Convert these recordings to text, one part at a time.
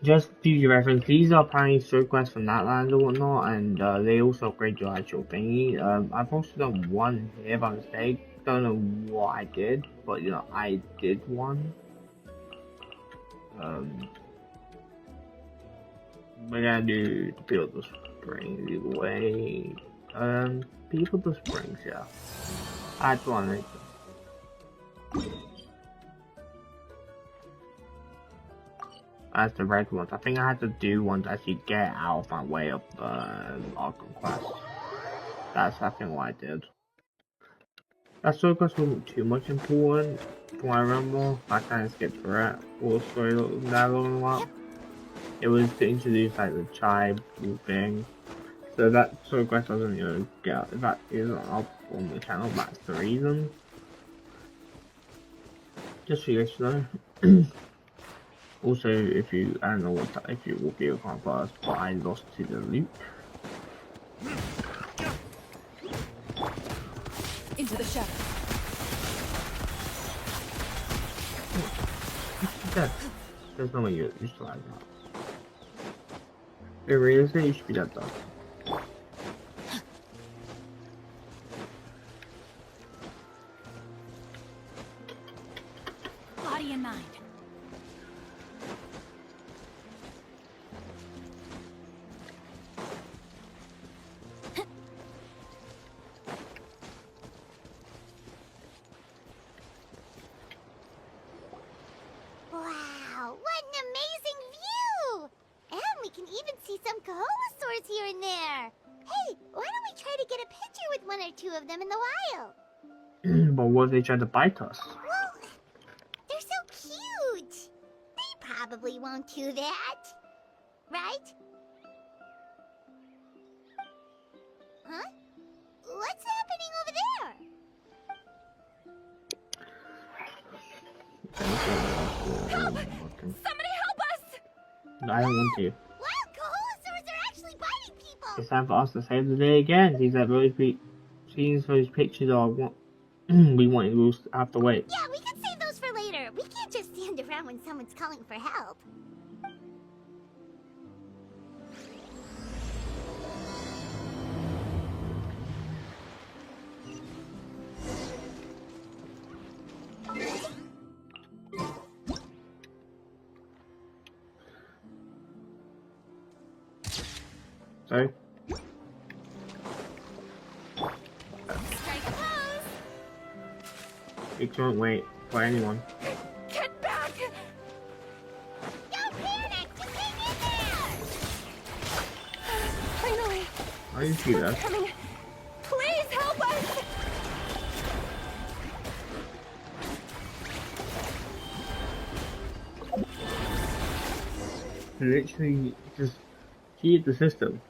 Just for your reference, these are apparently story quests from that land or whatnot, and they also upgrade your actual thingy. I've also done one here by mistake. Don't know what I did, but you know, I did one. We're gonna do the Field of Springs either way. Field of Springs, yeah. That's one right there. That's the red ones. I think I had to do one to actually get out of my way of Arkham Quest. That's I think what I did. That story quest wasn't too much important from what I remember. I kinda skipped through it. All the story that long up. It was to introduce like the tribe thing. So that sort of quest doesn't get that isn't up on the channel, that's the reason. Just for you guys to know. Also, if you I don't know what if you will be a con first, but I lost to the loop. Into the shadow. There's no way you still have that. If realistically, you should be dead though. Body in mind. Wow, what an amazing view! And we can even see some Kaholosaurs here and there. Hey, why don't we try to get a picture with one or two of them in the wild? But what if they try to bite us? Well, they're so cute. They probably won't do that. Right? Huh? What's happening over there? Somebody help us! I don't want to. Wild Kaholosaurs are actually biting people! It's time for us to save the day again. These are those pictures are what we want. We'll have to wait. Yeah, we can save those for later. We can't just stand around when someone's calling for help. Sorry. Strike a pose! We can't wait for anyone. Get back! Don't panic! Just hang in there! Finally! Are you see that? Coming! Please help us! Literally just cheat the system.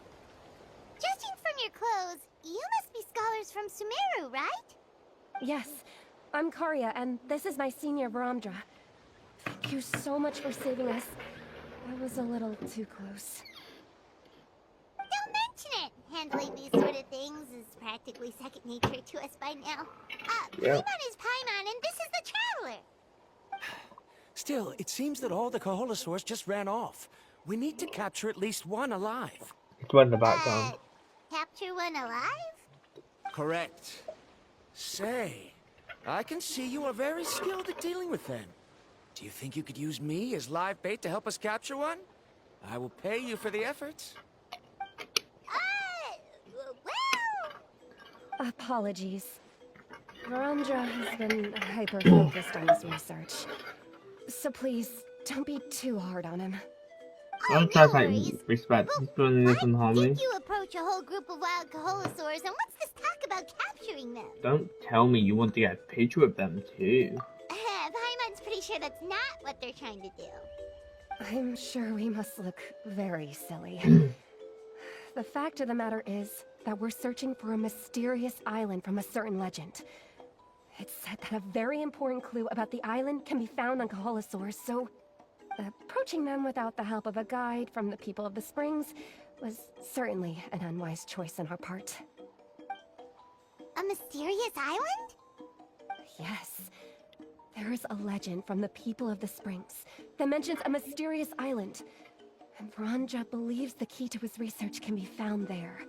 Judging from your clothes, you must be scholars from Sumeru, right? Yes, I'm Karya, and this is my senior Varamdra. Thank you so much for saving us. I was a little too close. Don't mention it! Handling these sort of things is practically second nature to us by now. Yeah. Paimon is Paimon, and this is the Traveler! Still, it seems that all the Kaholosaurs just ran off. We need to capture at least one alive. It's one in the background. Capture one alive? Correct. Say, I can see you are very skilled at dealing with them. Do you think you could use me as live bait to help us capture one? I will pay you for the efforts. Well... Apologies. Varamdra has been hyper-focused on this research. So please, don't be too hard on him. Don't try like respect. He's doing this in harmony. Did you approach a whole group of wild Kaholosaurs, and what's this talk about capturing them? Don't tell me you want to get a picture with them too. Paimon's pretty sure that's not what they're trying to do. I'm sure we must look very silly. The fact of the matter is that we're searching for a mysterious island from a certain legend. It's said that a very important clue about the island can be found on Kaholosaurs, so approaching them without the help of a guide from the people of the Springs was certainly an unwise choice on our part. A mysterious island? Yes. There is a legend from the people of the Springs that mentions a mysterious island. And Vranja believes the key to his research can be found there.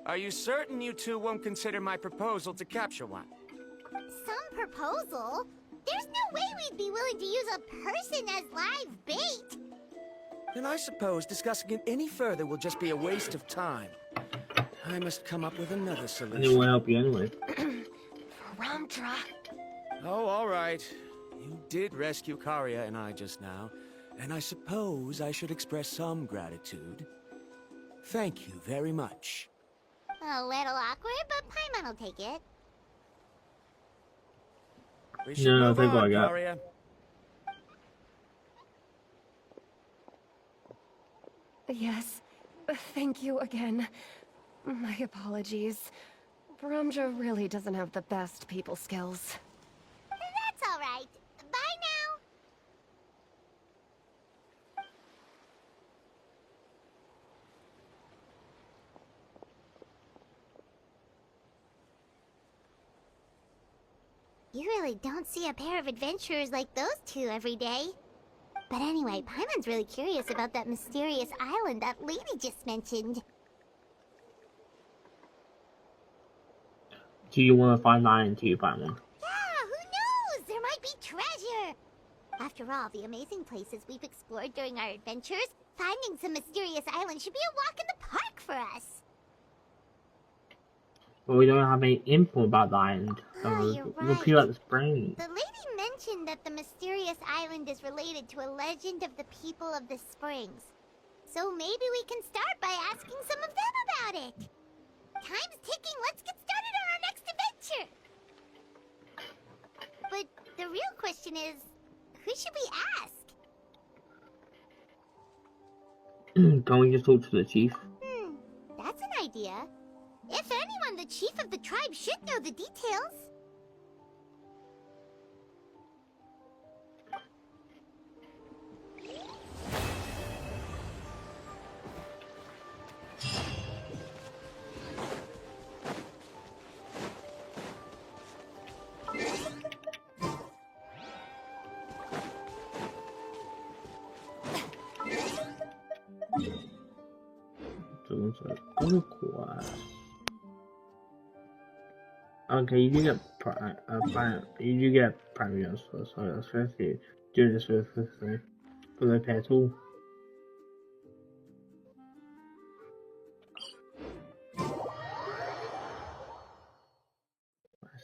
Are you certain you two won't consider my proposal to capture one? Some proposal? There's no way we'd be willing to use a person as live bait! Then I suppose discussing it any further will just be a waste of time. I must come up with another I solution. didn't want to help you anyway. Vranja. Oh, all right. You did rescue Karia and I just now, and I suppose I should express some gratitude. Thank you very much. A little awkward, but Paimon will take it. We should No, move thank on, God. Karia. Yes, thank you again. My apologies. Vranja really doesn't have the best people skills. That's alright. Bye now! You really don't see a pair of adventurers like those two every day. But anyway, Paimon's really curious about that mysterious island that lady just mentioned. Do you want to find mine too, Paimon? Yeah, who knows? There might be treasure! After all, the amazing places we've explored during our adventures, finding some mysterious island should be a walk in the park for us. But we don't have any info about the island. Oh, you're We'll right. peel out the spring. The lady mentioned that the mysterious island is related to a legend of the people of the Springs. So maybe we can start by asking some of them about it. Time's ticking, let's get started on our next adventure! But the real question is, who should we ask? Can't we just talk to the chief? That's an idea. If anyone, the chief of the tribe should know the details. Other quest. Okay, you do get you do get premiums for this, so let's first do this with this thing for the pet tool.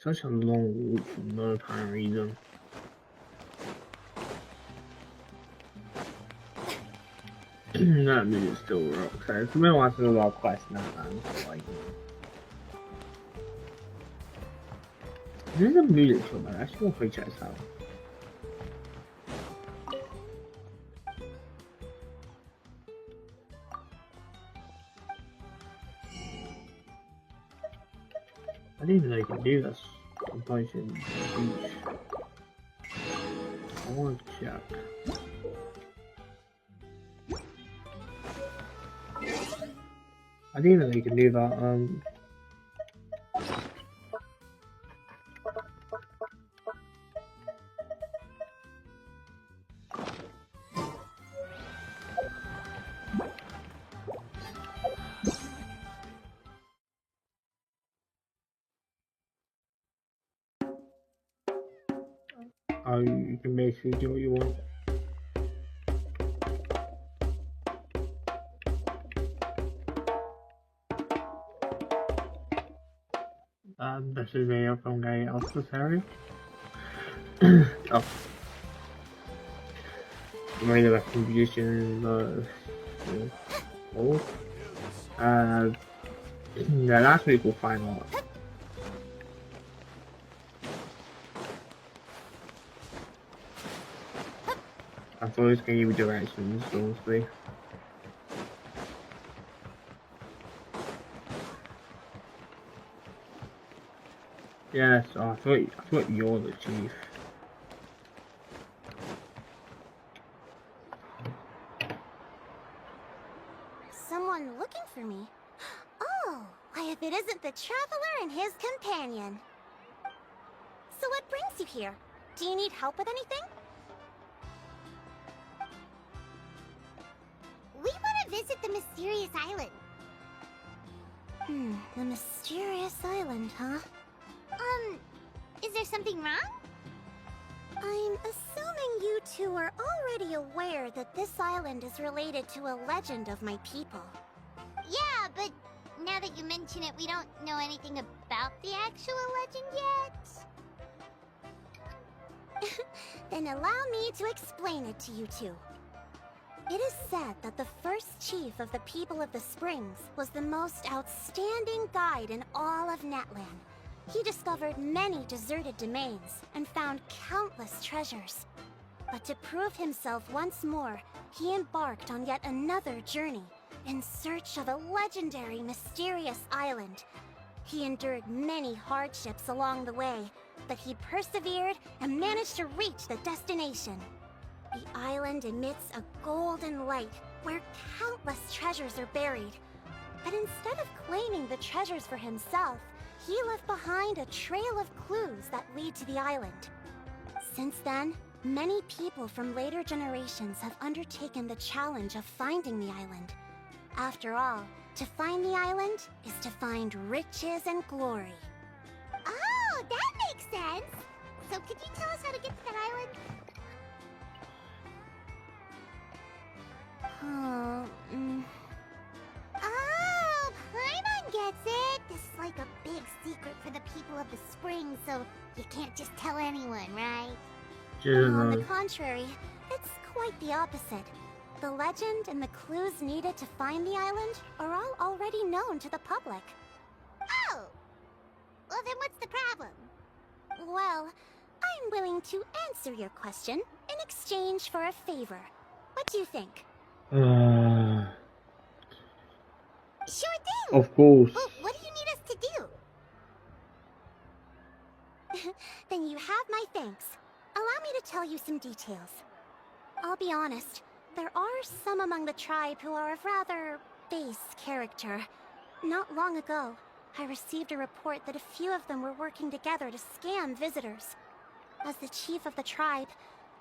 Such a long walk for no apparent reason. That music still rocks. So it's been watching a lot of quests now, man. So like, there's a music show, man. I actually want to check this out. I didn't even know you could do this. Composition beach. I want to check. I didn't even know you could do that. You can basically do what you want. This is a from guy else this area. Oh. Made of contribution oh. Yeah, last week we'll find out. I thought it was gonna give you directions, honestly. Yes, I thought you're the chief. Someone looking for me? Oh, why if it isn't the traveler and his companion. So what you here? Do you need help with anything? We want to visit the mysterious island. The mysterious island, huh? Is there something wrong? I'm assuming you two are already aware that this island is related to a legend of my people. Yeah, but now that you mention it, we don't know anything about the actual legend yet. Then allow me to explain it to you two. It is said that the first chief of the people of the Springs was the most outstanding guide in all of Natlan. He discovered many deserted domains and found countless treasures. But to prove himself once more, he embarked on yet another journey in search of a legendary, mysterious island. He endured many hardships along the way, but he persevered and managed to reach the destination. The island emits a golden light where countless treasures are buried. But instead of claiming the treasures for himself, he left behind a trail of clues that lead to the island. Since then, many people from later generations have undertaken the challenge of finding the island. After all, to find the island is to find riches and glory. Oh, that makes sense! So could you tell us how to get to that island? Oh, Paimon gets it! This is like a big secret for the people of the spring, so you can't just tell anyone, right? On the contrary, it's quite the opposite. The legend and the clues needed to find the island are all already known to the public. Oh! Well, then what's the problem? Well, I'm willing to answer your question in exchange for a favor. What do you think? Sure thing! Of course. Well, what do you need us to do? Then you have my thanks. Allow me to tell you some details. I'll be honest, there are some among the tribe who are of rather base character. Not long ago, I received a report that a few of them were working together to scam visitors. As the chief of the tribe,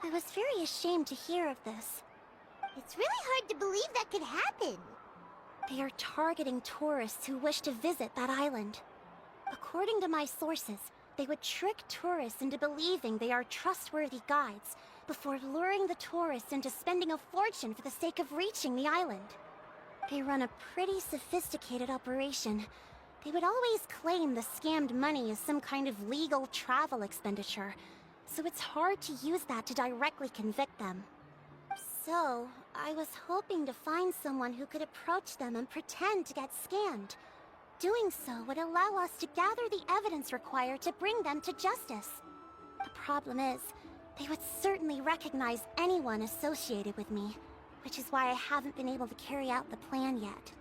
I was very ashamed to hear of this. It's really hard to believe that could happen. They are targeting tourists who wish to visit that island. According to my sources, they would trick tourists into believing they are trustworthy guides before luring the tourists into spending a fortune for the sake of reaching the island. They run a pretty sophisticated operation. They would always claim the scammed money is some kind of legal travel expenditure, so it's hard to use that to directly convict them. So, I was hoping to find someone who could approach them and pretend to get scammed. Doing so would allow us to gather the evidence required to bring them to justice. The problem is, they would certainly recognize anyone associated with me, which is why I haven't been able to carry out the plan yet.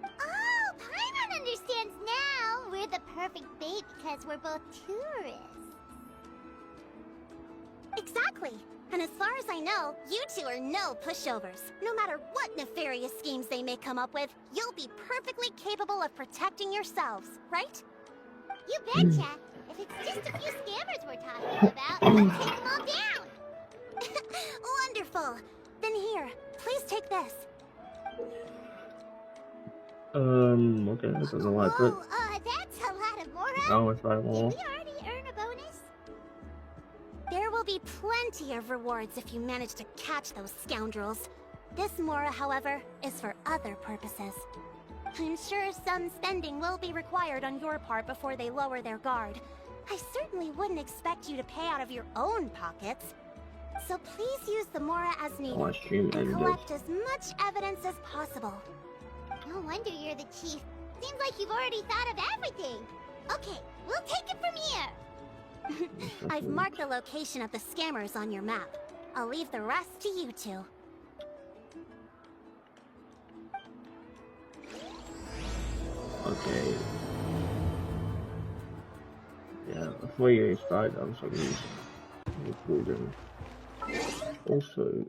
Oh, Paimon understands now! We're the perfect bait because we're both tourists. Exactly! And as far as I know, you two are no pushovers. No matter what nefarious schemes they may come up with, you'll be perfectly capable of protecting yourselves, right? You betcha! If it's just a few scammers we're talking about, we'll take them all down! Wonderful! Then here, please take this. Okay, this is a lot, but... that's a lot of Mora! Oh, it's like more. Did we already earn a bonus? There will be plenty of rewards if you manage to catch those scoundrels. This Mora, however, is for other purposes. I'm sure some spending will be required on your part before they lower their guard. I certainly wouldn't expect you to pay out of your own pockets. So please use the Mora as needed and collect as much evidence as possible. No wonder you're the chief. Seems like you've already thought of everything. Okay, we'll take it from here. I've marked the location of the scammers on your map. I'll leave the rest to you two. Okay. Yeah, before you start, I'm sorry. Recording. Also,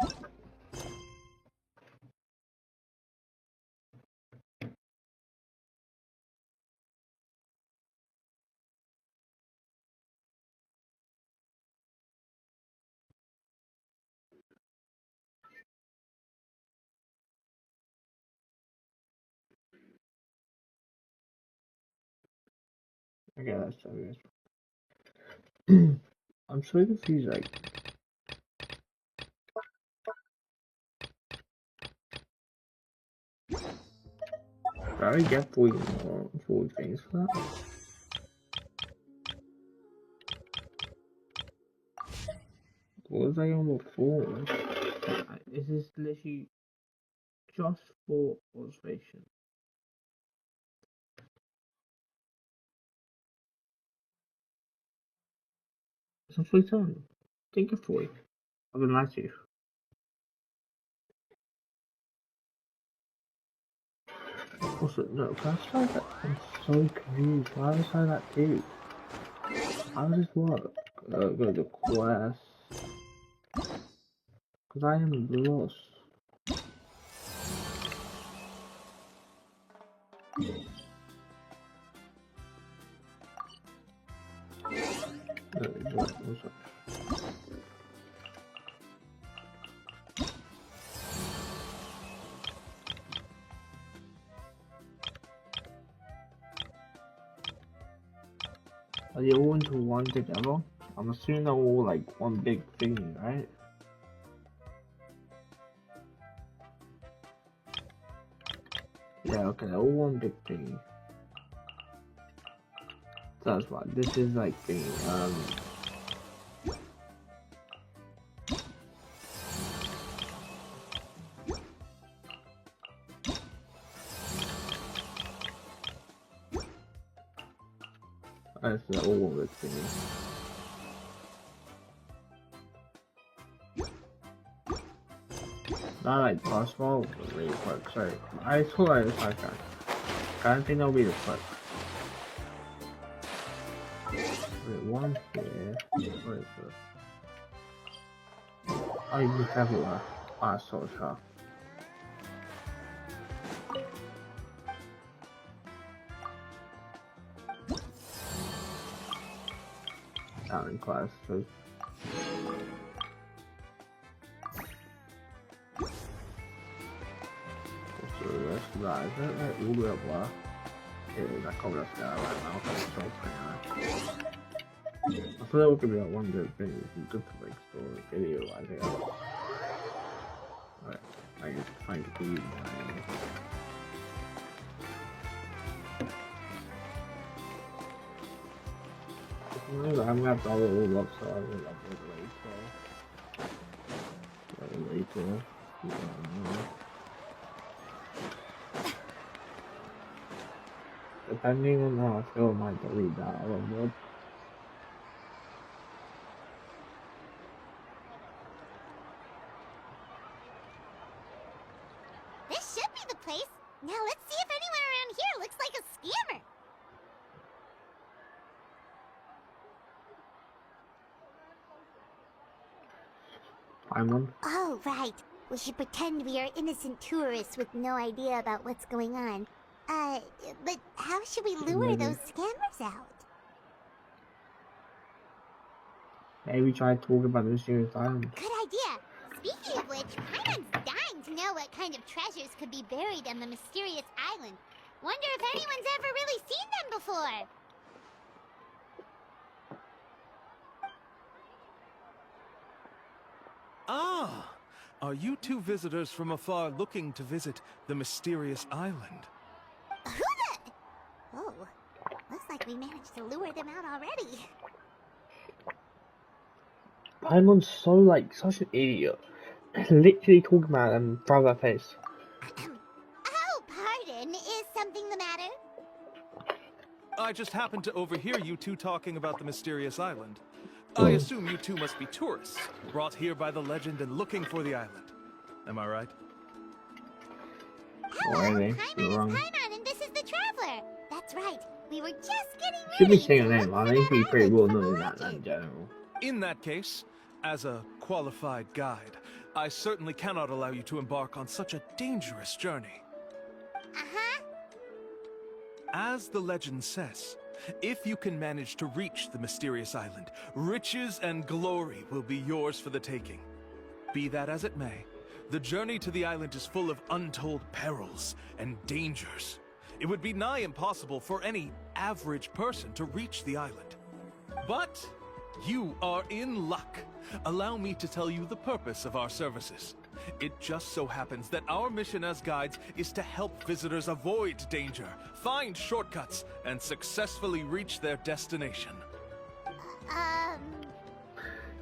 Okay, that's so good. I'm so confused, like... Do I get 40 more 40 things for that? What was I on before? Is this literally just for observation? It's a free time. Take it for you. I've been lying to you. Also, no, can I try that? I'm so confused. Why was I that too? How does this work? Go to quest. Because I am lost. What's up? Are they all into one together? I'm assuming they're all like one big thing, right? Yeah, okay, they're all one big thing. That's why this is like the that's the all one big thing. Not like possible, but really quick. Sorry, I thought I was like that. I don't think that'll be the quick. Wait, one here. Where is it? Oh, you just everywhere. Ah, so sharp. Down in class, so. Right, all the way up there. Yeah, I covered us there right now. I thought that would be like one good thing. It's good to make story video, I think. Alright, I can find a video. I'm gonna have to all the up, so I will upload later. Depending on how I feel, I might delete that a little more. This should be the place. Now let's see if anyone around here looks like a scammer. I'm on. Oh, right. We should pretend we are innocent tourists with no idea about what's going on. But how should we lure those scammers out? Maybe try talking about the mysterious island. Good idea. Speaking of which, Paimon's dying to know what kind of treasures could be buried on the mysterious island. Wonder if anyone's ever really seen them before. Ah! Are you two visitors from afar looking to visit the mysterious island? Who the... Oh, looks like we managed to lure them out already. Paimon's so like such an idiot. Literally talking about them in front of their face. Oh, pardon. Is something the matter? I just happened to overhear you two talking about the mysterious island. I assume you two must be tourists, brought here by the legend and looking for the island. Am I right? Hello, Alrighty, Paimon you're is wrong. Paimon, and this is the Traveler. That's right. We were just getting ready. Should be saying to your name. look I for think that we pretty island well from know the that in legend. general. In that case, as a qualified guide, I certainly cannot allow you to embark on such a dangerous journey. Uh-huh. As the legend says, if you can manage to reach the mysterious island, riches and glory will be yours for the taking. Be that as it may, the journey to the island is full of untold perils and dangers. It would be nigh impossible for any average person to reach the island. But you are in luck. Allow me to tell you the purpose of our services. It just so happens that our mission as guides is to help visitors avoid danger, find shortcuts, and successfully reach their destination.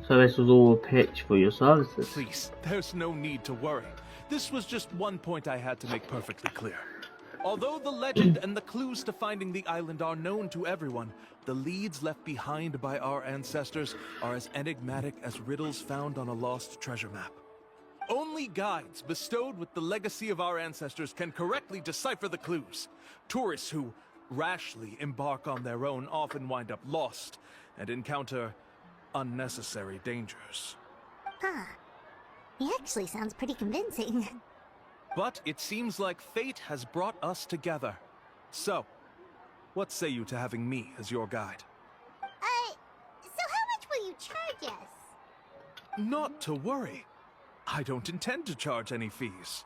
So this was all a pitch for your services. Please, there's no need to worry. This was just one point I had to make perfectly clear. Although the legend and the clues to finding the island are known to everyone, the leads left behind by our ancestors are as enigmatic as riddles found on a lost treasure map. Only guides bestowed with the legacy of our ancestors can correctly decipher the clues. Tourists who rashly embark on their own often wind up lost and encounter unnecessary dangers. Huh. He actually sounds pretty convincing. But it seems like fate has brought us together. So, what say you to having me as your guide? So how much will you charge us? Not to worry. I don't intend to charge any fees.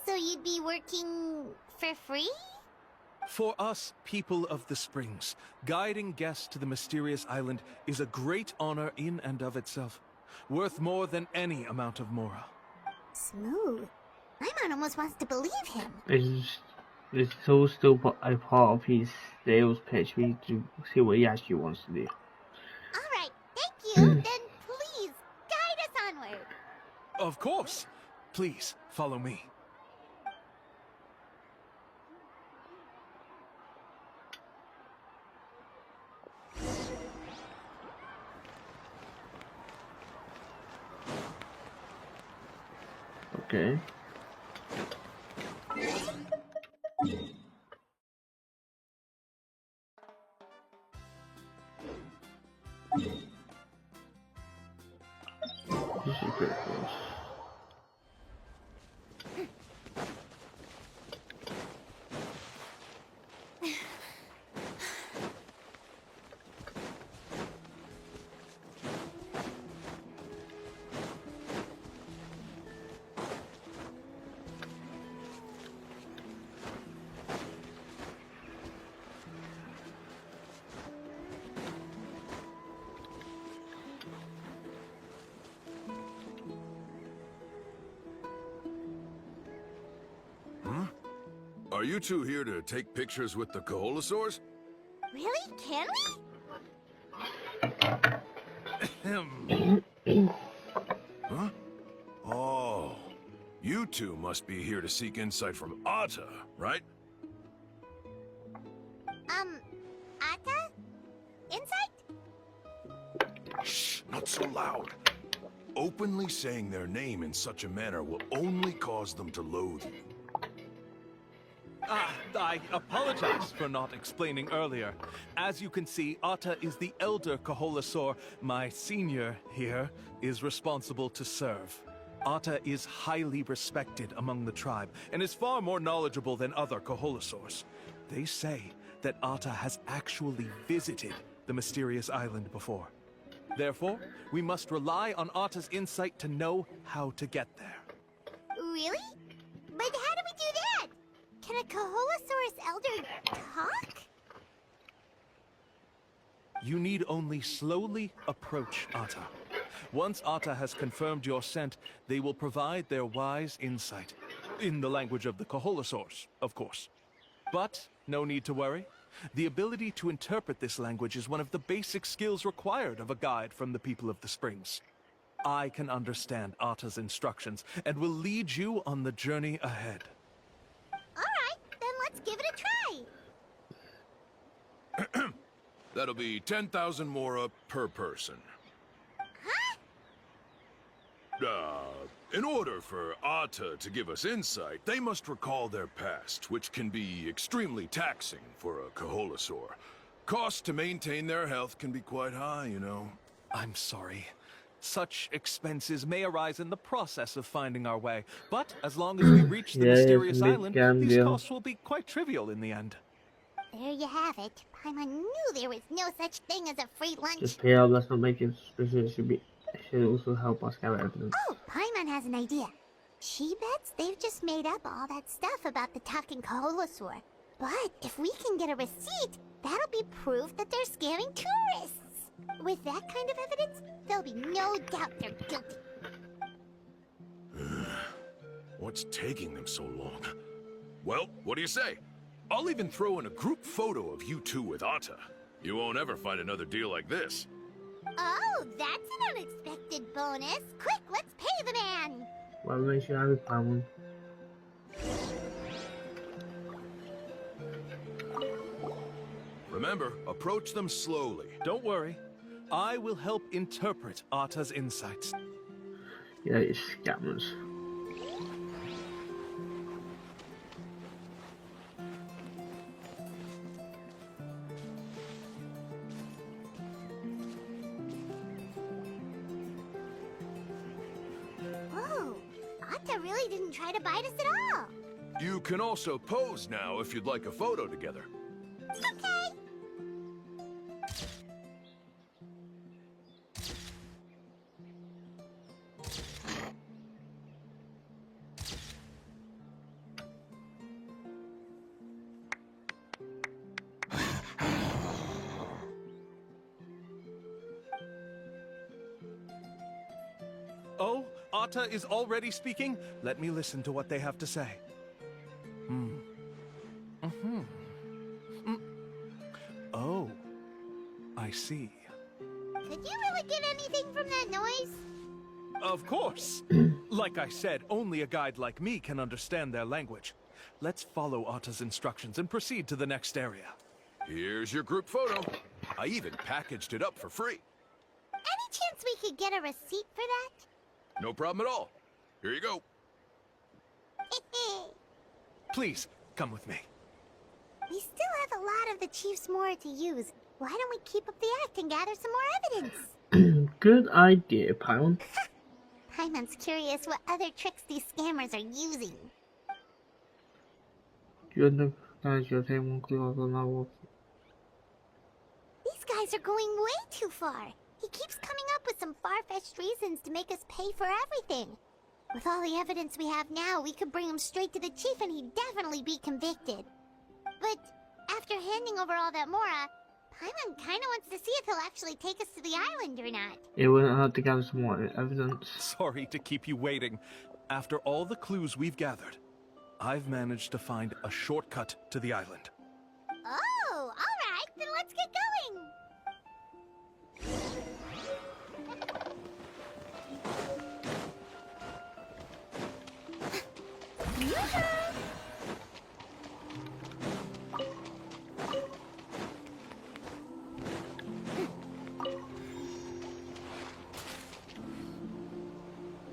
So you'd be working for free? For us, people of the Springs, guiding guests to the mysterious island is a great honor in and of itself, worth more than any amount of mora. Smooth. Paimon almost wants to believe him. It's all still a part of his sales pitch. We need to see what he actually wants to do. Alright, thank you. Then please, guide us onward. Of course. Please, follow me. Okay. This is pretty close. Are you two here to take pictures with the Koholosaurs? Really? Can we? Huh? Oh, you two must be here to seek insight from Atta, right? Atta? Insight? Shh, not so loud. Openly saying their name in such a manner will only cause them to loathe you. I apologize for not explaining earlier. As you can see, Atta is the elder Koholosaur. My senior here is responsible to serve. Atta is highly respected among the tribe and is far more knowledgeable than other Koholosaurs. They say that Atta has actually visited the mysterious island before. Therefore, we must rely on Atta's insight to know how to get there. Really? But how do we do that? Can a Koholosaurus elder talk? You need only slowly approach Atta. Once Atta has confirmed your scent, they will provide their wise insight. In the language of the Koholosaurs, of course. But no need to worry. The ability to interpret this language is one of the basic skills required of a guide from the people of the Springs. I can understand Atta's instructions and will lead you on the journey ahead. Alright, then let's give it a try. That'll be 10,000 mora per person. Huh? In order for Atta to give us insight, they must recall their past, which can be extremely taxing for a Koholosaur. Costs to maintain their health can be quite high, you know. I'm sorry. Such expenses may arise in the process of finding our way, but as long as we reach the mysterious island, these costs will be quite trivial in the end. There you have it. Paimon knew there was no such thing as a free lunch. Just pay out, let's not make it suspicious. It should also help us gather evidence. Oh, Paimon has an idea. She bets they've just made up all that stuff about the talking Koholosaur. But if we can get a receipt, That'll be proof that they're scamming tourists. With that kind of evidence, there'll be no doubt they're guilty. What's taking them so long? Well, what do you say? I'll even throw in a group photo of you two with Atta. You won't ever find another deal like this. Oh, that's an unexpected bonus. Quick, let's pay the man. Vallahi şey abi pamuk. Remember, approach them slowly. Don't worry. I will help interpret Atta's insights. Yeah, it's scammers. Whoa, Atta really didn't try to bite us at all. You can also pose now if you'd like a photo together. Okay. Oh, Atta is already speaking? Let me listen to what they have to say. Oh, I see. Could you really get anything from that noise? Of course. Like I said, only a guide like me can understand their language. Let's follow Atta's instructions and proceed to the next area. Here's your group photo. I even packaged it up for free. Any chance we could get a receipt for that? No problem at all. Here you go. Please, come with me. We still have a lot of the Chief's Mora to use. Why don't we keep up the act and gather some more evidence? Good idea, Paimon. Paimon's curious what other tricks these scammers are using. These guys are going way too far. He keeps coming up with some far-fetched reasons to make us pay for everything. With all the evidence we have now, we could bring him straight to the chief and he'd definitely be convicted. But after handing over all that Mora, Paimon kinda wants to see if he'll actually take us to the island or not. Yeah, we're gonna have to gather some more evidence. Sorry to keep you waiting. After all the clues we've gathered, I've managed to find a shortcut to the island. Oh, alright, then let's get going!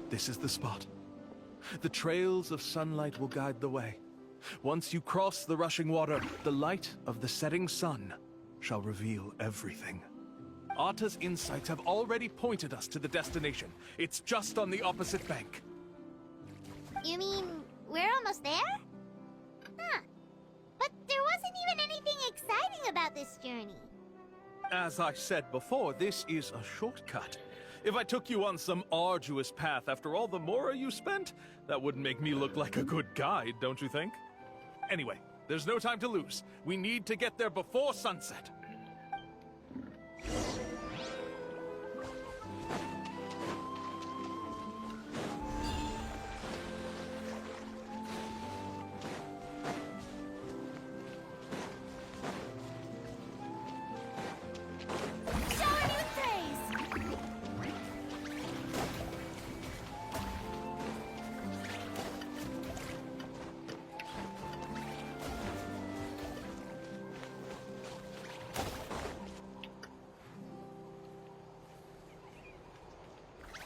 This is the spot. The trails of sunlight will guide the way. Once you cross the rushing water, the light of the setting sun shall reveal everything. Atta's insights have already pointed us to the destination. It's just on the opposite bank. You mean, we're almost there? Huh. But there wasn't even anything exciting about this journey. As I said before, this is a shortcut. If I took you on some arduous path after all the Mora you spent, that wouldn't make me look like a good guide, don't you think? Anyway, there's no time to lose. We need to get there before sunset.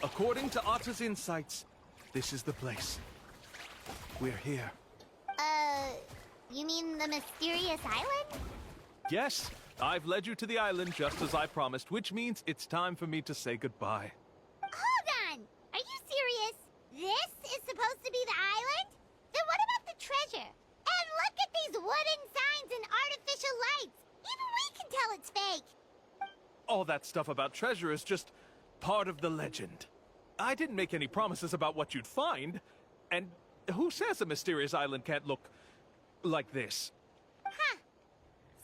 According to Atta's insights, this is the place. We're here. You mean the mysterious island? Yes, I've led you to the island just as I promised, which means it's time for me to say goodbye. Hold on! Are you serious? This is supposed to be the island? Then what about the treasure? And look at these wooden signs and artificial lights! Even we can tell it's fake! All that stuff about treasure is just part of the legend. I didn't make any promises about what you'd find. And who says a mysterious island can't look like this? Huh.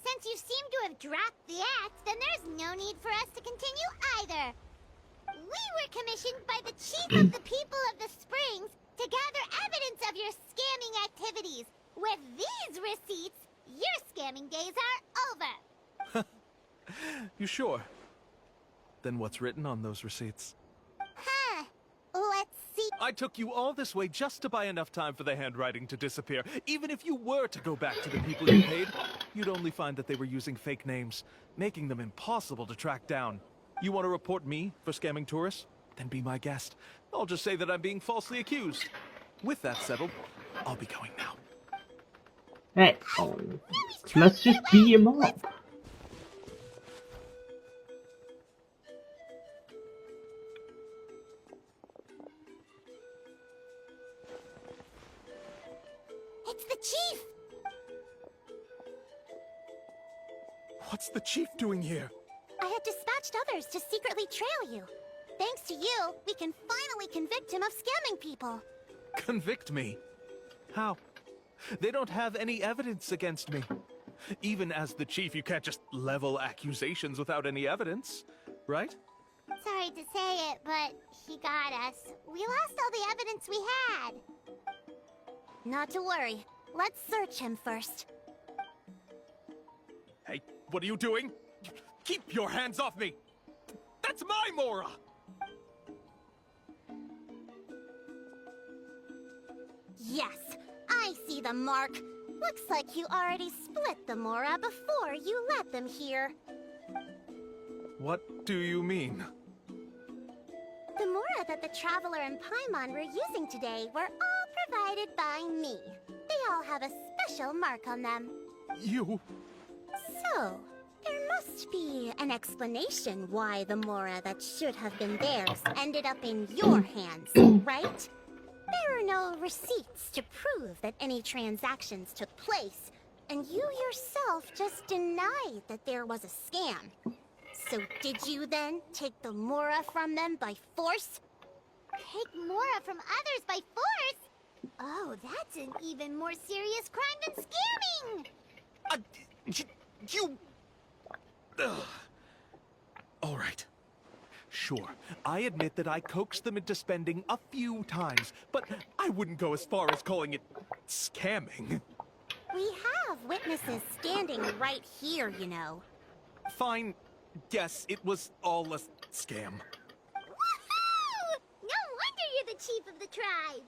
Since you seem to have dropped the act, then there's no need for us to continue either. We were commissioned by the chief of the people of the Springs to gather evidence of your scamming activities. With these receipts, your scamming days are over. You sure? Then what's written on those receipts? Huh. Let's see. I took you all this way just to buy enough time for the handwriting to disappear. Even if you were to go back to the people you paid, you'd only find that they were using fake names, making them impossible to track down. You want to report me for scamming tourists? Then be my guest. I'll just say that I'm being falsely accused. With that settled, I'll be going now. Hey, oh, let's just beat him up. It's the chief! What's the chief doing here? I had dispatched others to secretly trail you. Thanks to you, we can finally convict him of scamming people. Convict me? How? They don't have any evidence against me. Even as the chief, you can't just level accusations without any evidence, right? Sorry to say it, but he got us. We lost all the evidence we had. Not to worry. Let's search him first. Hey, what are you doing? Keep your hands off me! That's my Mora! Yes, I see the mark. Looks like you already split the Mora before you let them here. What do you mean? The Mora that the Traveler and Paimon were using today were all provided by me. They all have a special mark on them. You... So, there must be an explanation why the Mora that should have been theirs ended up in your hands, right? There are no receipts to prove that any transactions took place, and you yourself just denied that there was a scam. So did you then take the Mora from them by force? Take Mora from others by force? Oh, that's an even more serious crime than scamming! You... Ugh. All right. Sure, I admit that I coaxed them into spending a few times, but I wouldn't go as far as calling it scamming. We have witnesses standing right here, you know. Fine. Yes, it was all a scam. Woohoo! No wonder you're the chief of the tribe!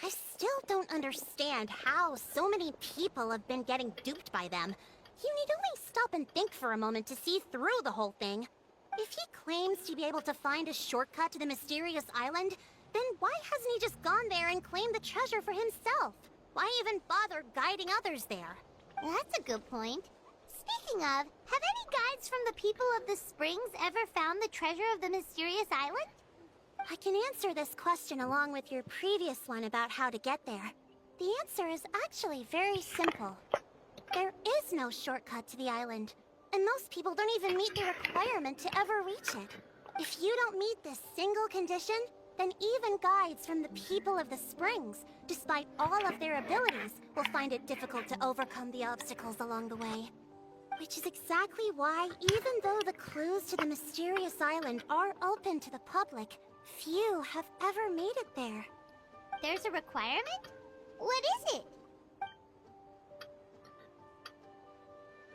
I still don't understand how so many people have been getting duped by them. You need only stop and think for a moment to see through the whole thing. If he claims to be able to find a shortcut to the mysterious island, then why hasn't he just gone there and claimed the treasure for himself? Why even bother guiding others there? That's a good point. Speaking of, have any guides from the people of the Springs ever found the treasure of the mysterious island? I can answer this question along with your previous one about how to get there. The answer is actually very simple. There is no shortcut to the island, and most people don't even meet the requirement to ever reach it. If you don't meet this single condition, then even guides from the people of the Springs, despite all of their abilities, will find it difficult to overcome the obstacles along the way. Which is exactly why, even though the clues to the mysterious island are open to the public, few have ever made it there. There's a requirement? What is it?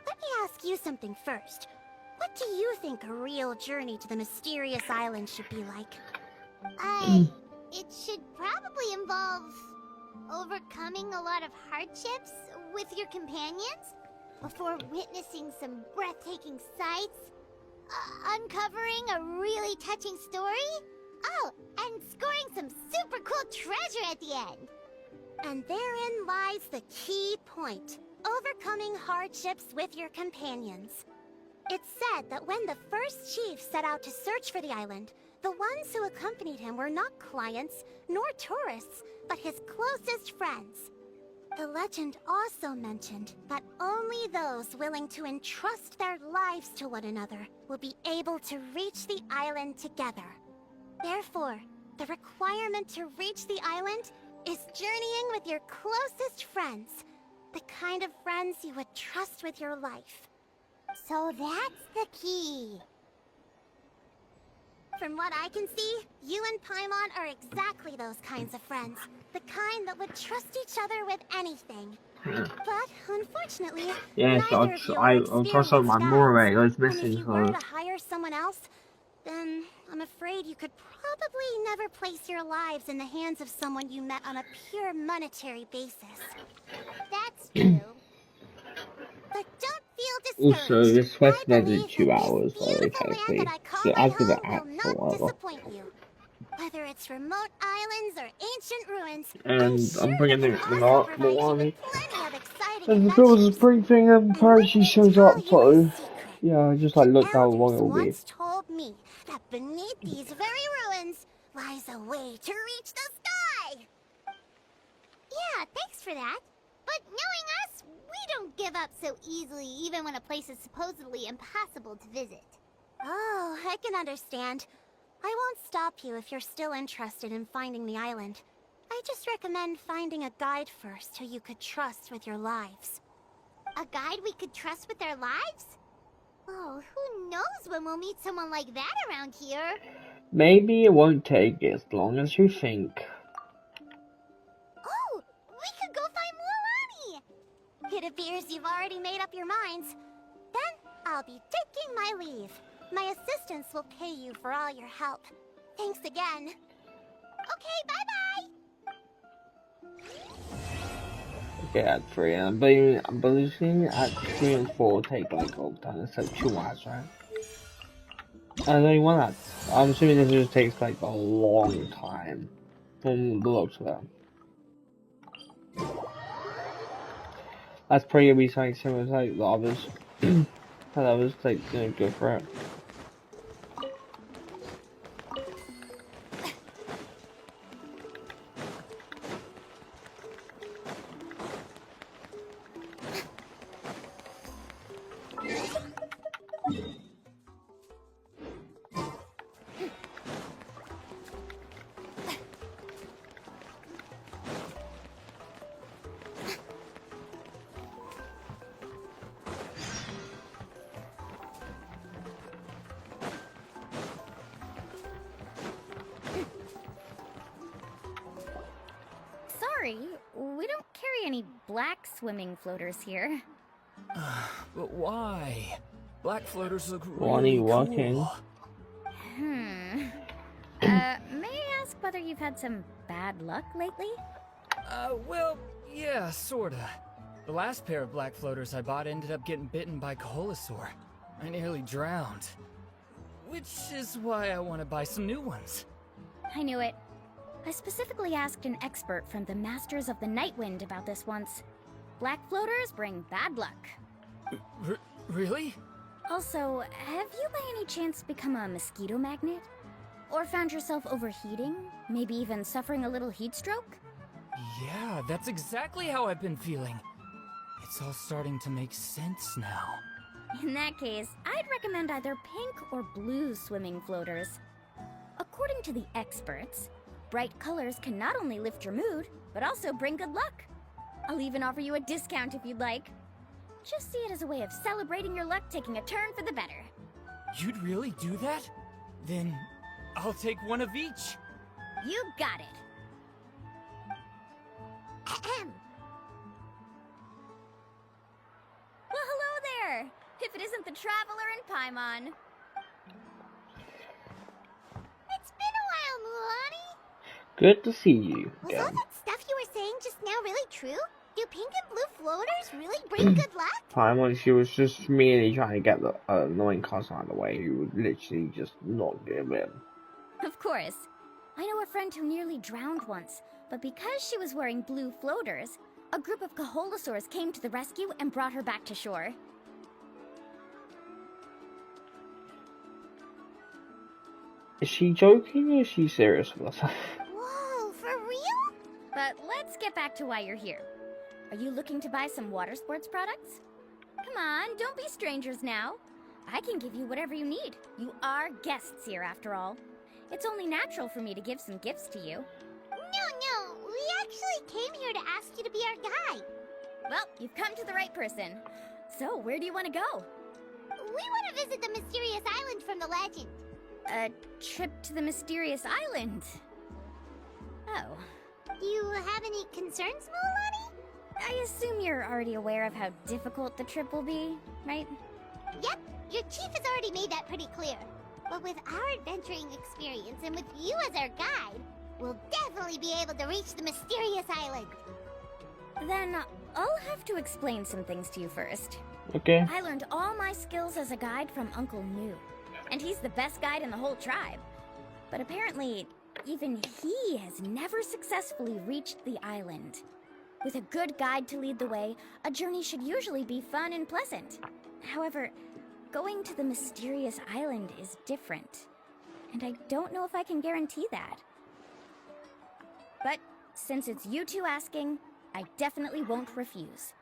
Let me ask you something first. What do you think a real journey to the mysterious island should be like? It should probably involve overcoming a lot of hardships with your companions before witnessing some breathtaking sights, uncovering a really touching story, oh, and scoring some super cool treasure at the end. And therein lies the key point. Overcoming hardships with your companions. It's said that when the first chief set out to search for the island, the ones who accompanied him were not clients, nor tourists, but his closest friends. The legend also mentioned that only those willing to entrust their lives to one another will be able to reach the island together. Therefore, the requirement to reach the island is journeying with your closest friends. The kind of friends you would trust with your life. So that's the key. From what I can see, you and Paimon are exactly those kinds of friends. The kind that would trust each other with anything. But unfortunately, Yes, neither of you are I'll toss up experienced my guides. Moray. I was And if missing you were her. to hire someone else, then I'm afraid you could probably never place your lives in the hands of someone you met on a pure monetary basis. That's true. But don't feel Also, discouraged. this quest I doesn't believe 2 that hours, this though, beautiful land technically. that I call So my as for the home will act or not whatever. disappoint you. Whether it's remote islands or ancient ruins, And sure I'm bringing it can the also provide you mualani. with plenty of exciting And the builds a adventures. spring thing, and And apparently let she me shows tell up, you a so secret. yeah, I just The like looked how long elders it will be. once told me that beneath these very ruins lies a way to reach the sky. Yeah, thanks for that. But knowing us, we don't give up so easily even when a place is supposedly impossible to visit. Oh, I can understand. I won't stop you if you're still interested in finding the island. I just recommend finding a guide first who you could trust with your lives. A guide we could trust with our lives? Oh, who knows when we'll meet someone like that around here? Maybe it won't take as long as you think. Oh, we could go find Mualani! It appears you've already made up your minds. Then I'll be taking my leave. My assistants will pay you for all your help. Thanks again. Okay, bye-bye! Okay, at 3, and I'm believing at 3 and 4 take like all the time, it's like 2 hours, right? And only one act. I'm assuming this just takes like a long time from the looks of it. That's probably gonna be something similar to like the others. And others like go for it. Sorry, we don't carry any black swimming floaters here. But why? Black floaters look Why are really you walking? cool. May I ask whether you've had some bad luck lately? Well, yeah, sorta. The last pair of black floaters I bought ended up getting bitten by Coholosaur. I nearly drowned. Which is why I want to buy some new ones. I knew it. I specifically asked an expert from the Masters of the Night Wind about this once. Black floaters bring bad luck. Really? Also, have you by any chance become a mosquito magnet? Or found yourself overheating? Maybe even suffering a little heat stroke? Yeah, that's exactly how I've been feeling. It's all starting to make sense now. In that case, I'd recommend either pink or blue swimming floaters. According to the experts, bright colors can not only lift your mood, but also bring good luck. I'll even offer you a discount if you'd like. Just see it as a way of celebrating your luck taking a turn for the better. You'd really do that? Then I'll take one of each. You got it. Ahem. Well, hello there! If it isn't the Traveler in Paimon. It's been a while, Mualani. Good to see you Was all again. that stuff you were saying just now really true? Do pink and blue floaters really bring good luck? Time she was just merely trying to get the annoying cousin out of the way who would literally just not give in. Of course. I know a friend who nearly drowned once, but because she was wearing blue floaters, a group of Coholosaurs came to the rescue and brought her back to shore. Is she joking or is she serious with herself? Whoa, for real? But let's get back to why you're here. Are you looking to buy some water sports products? Come on, don't be strangers now. I can give you whatever you need. You are guests here, after all. It's only natural for me to give some gifts to you. No, we actually came here to ask you to be our guide. Well, you've come to the right person. So, where do you want to go? We want to visit the mysterious island from the legend. A trip to the mysterious island. Oh. Do you have any concerns, Mualani? I assume you're already aware of how difficult the trip will be, right? Yep, your chief has already made that pretty clear. But with our adventuring experience and with you as our guide, we'll definitely be able to reach the mysterious island. Then I'll have to explain some things to you first. Okay. I learned all my skills as a guide from Uncle New, and he's the best guide in the whole tribe. But apparently, even he has never successfully reached the island. With a good guide to lead the way, a journey should usually be fun and pleasant. However, going to the mysterious island is different, and I don't know if I can guarantee that. But since it's you two asking, I definitely won't refuse.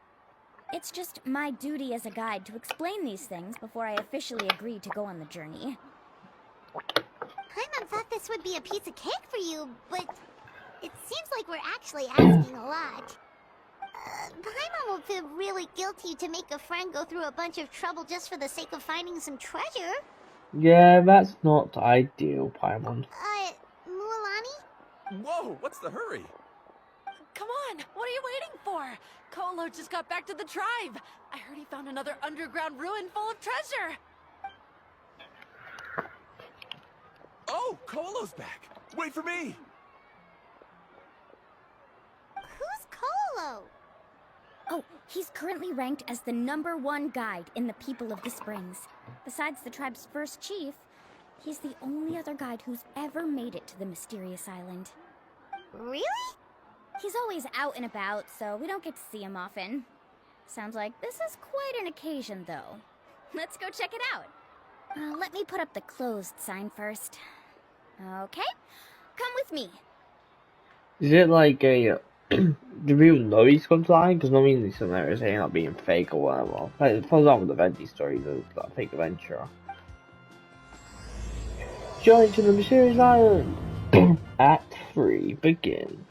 It's just my duty as a guide to explain these things before I officially agree to go on the journey. Paimon thought this would be a piece of cake for you, but it seems like we're actually asking a lot. Paimon will feel really guilty to make a friend go through a bunch of trouble just for the sake of finding some treasure. Yeah, that's not ideal, Paimon. Mualani? Whoa, what's the hurry? Come on, what are you waiting for? Kolo just got back to the tribe. I heard he found another underground ruin full of treasure. Oh, Kolo's back. Wait for me. Who's Kolo? Oh, he's currently ranked as the #1 guide in the People of the Springs. Besides the tribe's first chief, he's the only other guide who's ever made it to the mysterious island. Really? He's always out and about, so we don't get to see him often. Sounds like this is quite an occasion, though. Let's go check it out. Let me put up the closed sign first. Okay, come with me. Is it like a... do people know he's going to lie? Because normally these scenarios saying not being fake or whatever. Like, for example, the Veggie story, the fake adventurer. Journey to the mysterious island! Act 3, begin.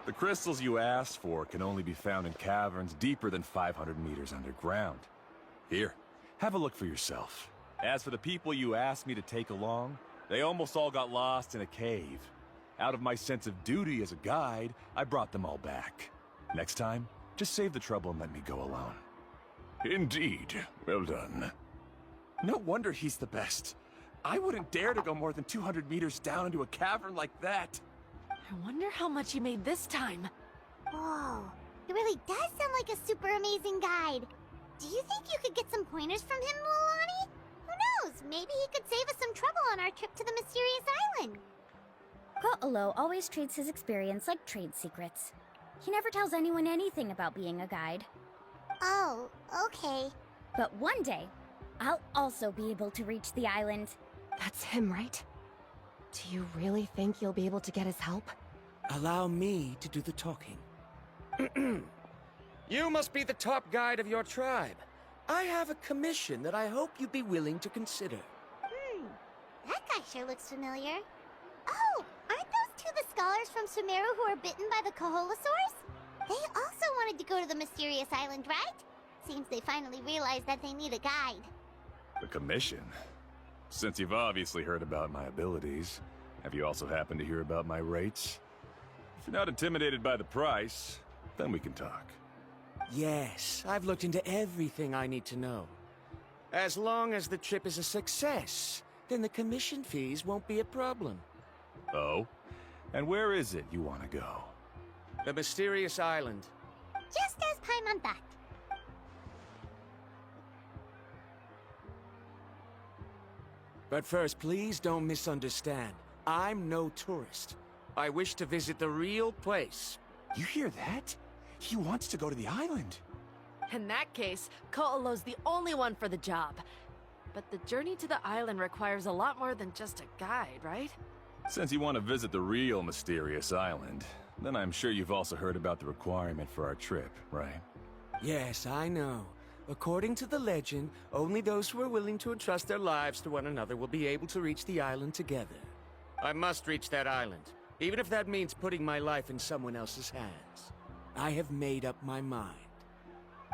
The crystals you asked for can only be found in caverns deeper than 500 meters underground. Here, have a look for yourself. As for the people you asked me to take along, they almost all got lost in a cave. Out of my sense of duty as a guide, I brought them all back. Next time, just save the trouble and let me go alone. Indeed. Well done. No wonder he's the best. I wouldn't dare to go more than 200 meters down into a cavern like that. I wonder how much he made this time. Whoa, it really does sound like a super amazing guide. Do you think you could get some pointers from him, Mualani? Who knows, maybe he could save us some trouble on our trip to the mysterious island. Ko'olo always treats his experience like trade secrets. He never tells anyone anything about being a guide. Oh, okay. But one day, I'll also be able to reach the island. That's him, right? Do you really think you'll be able to get his help? Allow me to do the talking. You must be the top guide of your tribe. I have a commission that I hope you'd be willing to consider. That guy sure looks familiar. Oh, aren't those two the scholars from Sumeru who are bitten by the Kaholasaurs? They also wanted to go to the mysterious island, right? Seems they finally realized that they need a guide. A commission? Since you've obviously heard about my abilities, have you also happened to hear about my rates? If you're not intimidated by the price, then we can talk. Yes, I've looked into everything I need to know. As long as the trip is a success, then the commission fees won't be a problem. Oh? And where is it you want to go? The mysterious island. Just as Paimon thought. But first, please don't misunderstand. I'm no tourist. I wish to visit the real place. You hear that? He wants to go to the island. In that case, Ko'olo's the only one for the job. But the journey to the island requires a lot more than just a guide, right? Since you want to visit the real mysterious island, then I'm sure you've also heard about the requirement for our trip, right? Yes, I know. According to the legend, only those who are willing to entrust their lives to one another will be able to reach the island together. I must reach that island, even if that means putting my life in someone else's hands. I have made up my mind.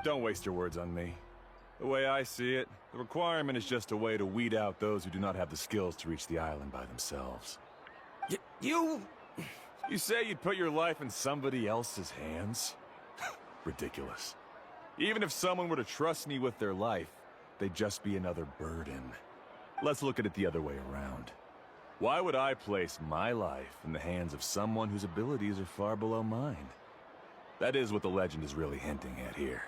Don't waste your words on me. The way I see it, the requirement is just a way to weed out those who do not have the skills to reach the island by themselves. You say you'd put your life in somebody else's hands? Ridiculous. Even if someone were to trust me with their life, they'd just be another burden. Let's look at it the other way around. Why would I place my life in the hands of someone whose abilities are far below mine? That is what the legend is really hinting at here.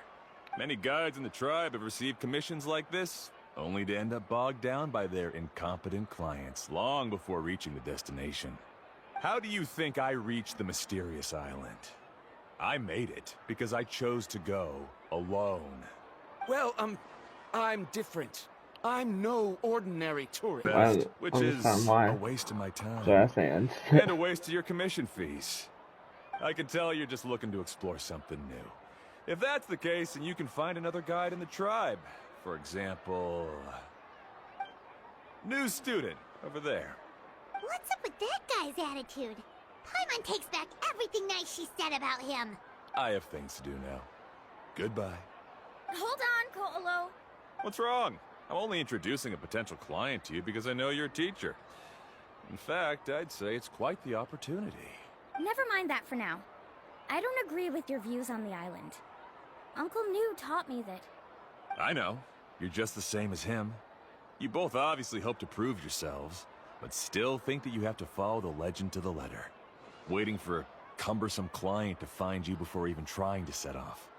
Many guides in the tribe have received commissions like this, only to end up bogged down by their incompetent clients long before reaching the destination. How do you think I reached the mysterious island? I made it because I chose to go alone. Well, I'm different. I'm no ordinary tourist. Best, which is a waste of my time. And a waste of your commission fees. I can tell you're just looking to explore something new. If that's the case, then you can find another guide in the tribe. For example... new student, over there. What's up with that guy's attitude? Paimon takes back everything nice she said about him. I have things to do now. Goodbye. Hold on, Ko'olo. What's wrong? I'm only introducing a potential client to you because I know you're a teacher. In fact, I'd say it's quite the opportunity. Never mind that for now. I don't agree with your views on the island. Uncle New taught me that... I know. You're just the same as him. You both obviously hope to prove yourselves, but still think that you have to follow the legend to the letter. Waiting for a cumbersome client to find you before even trying to set off.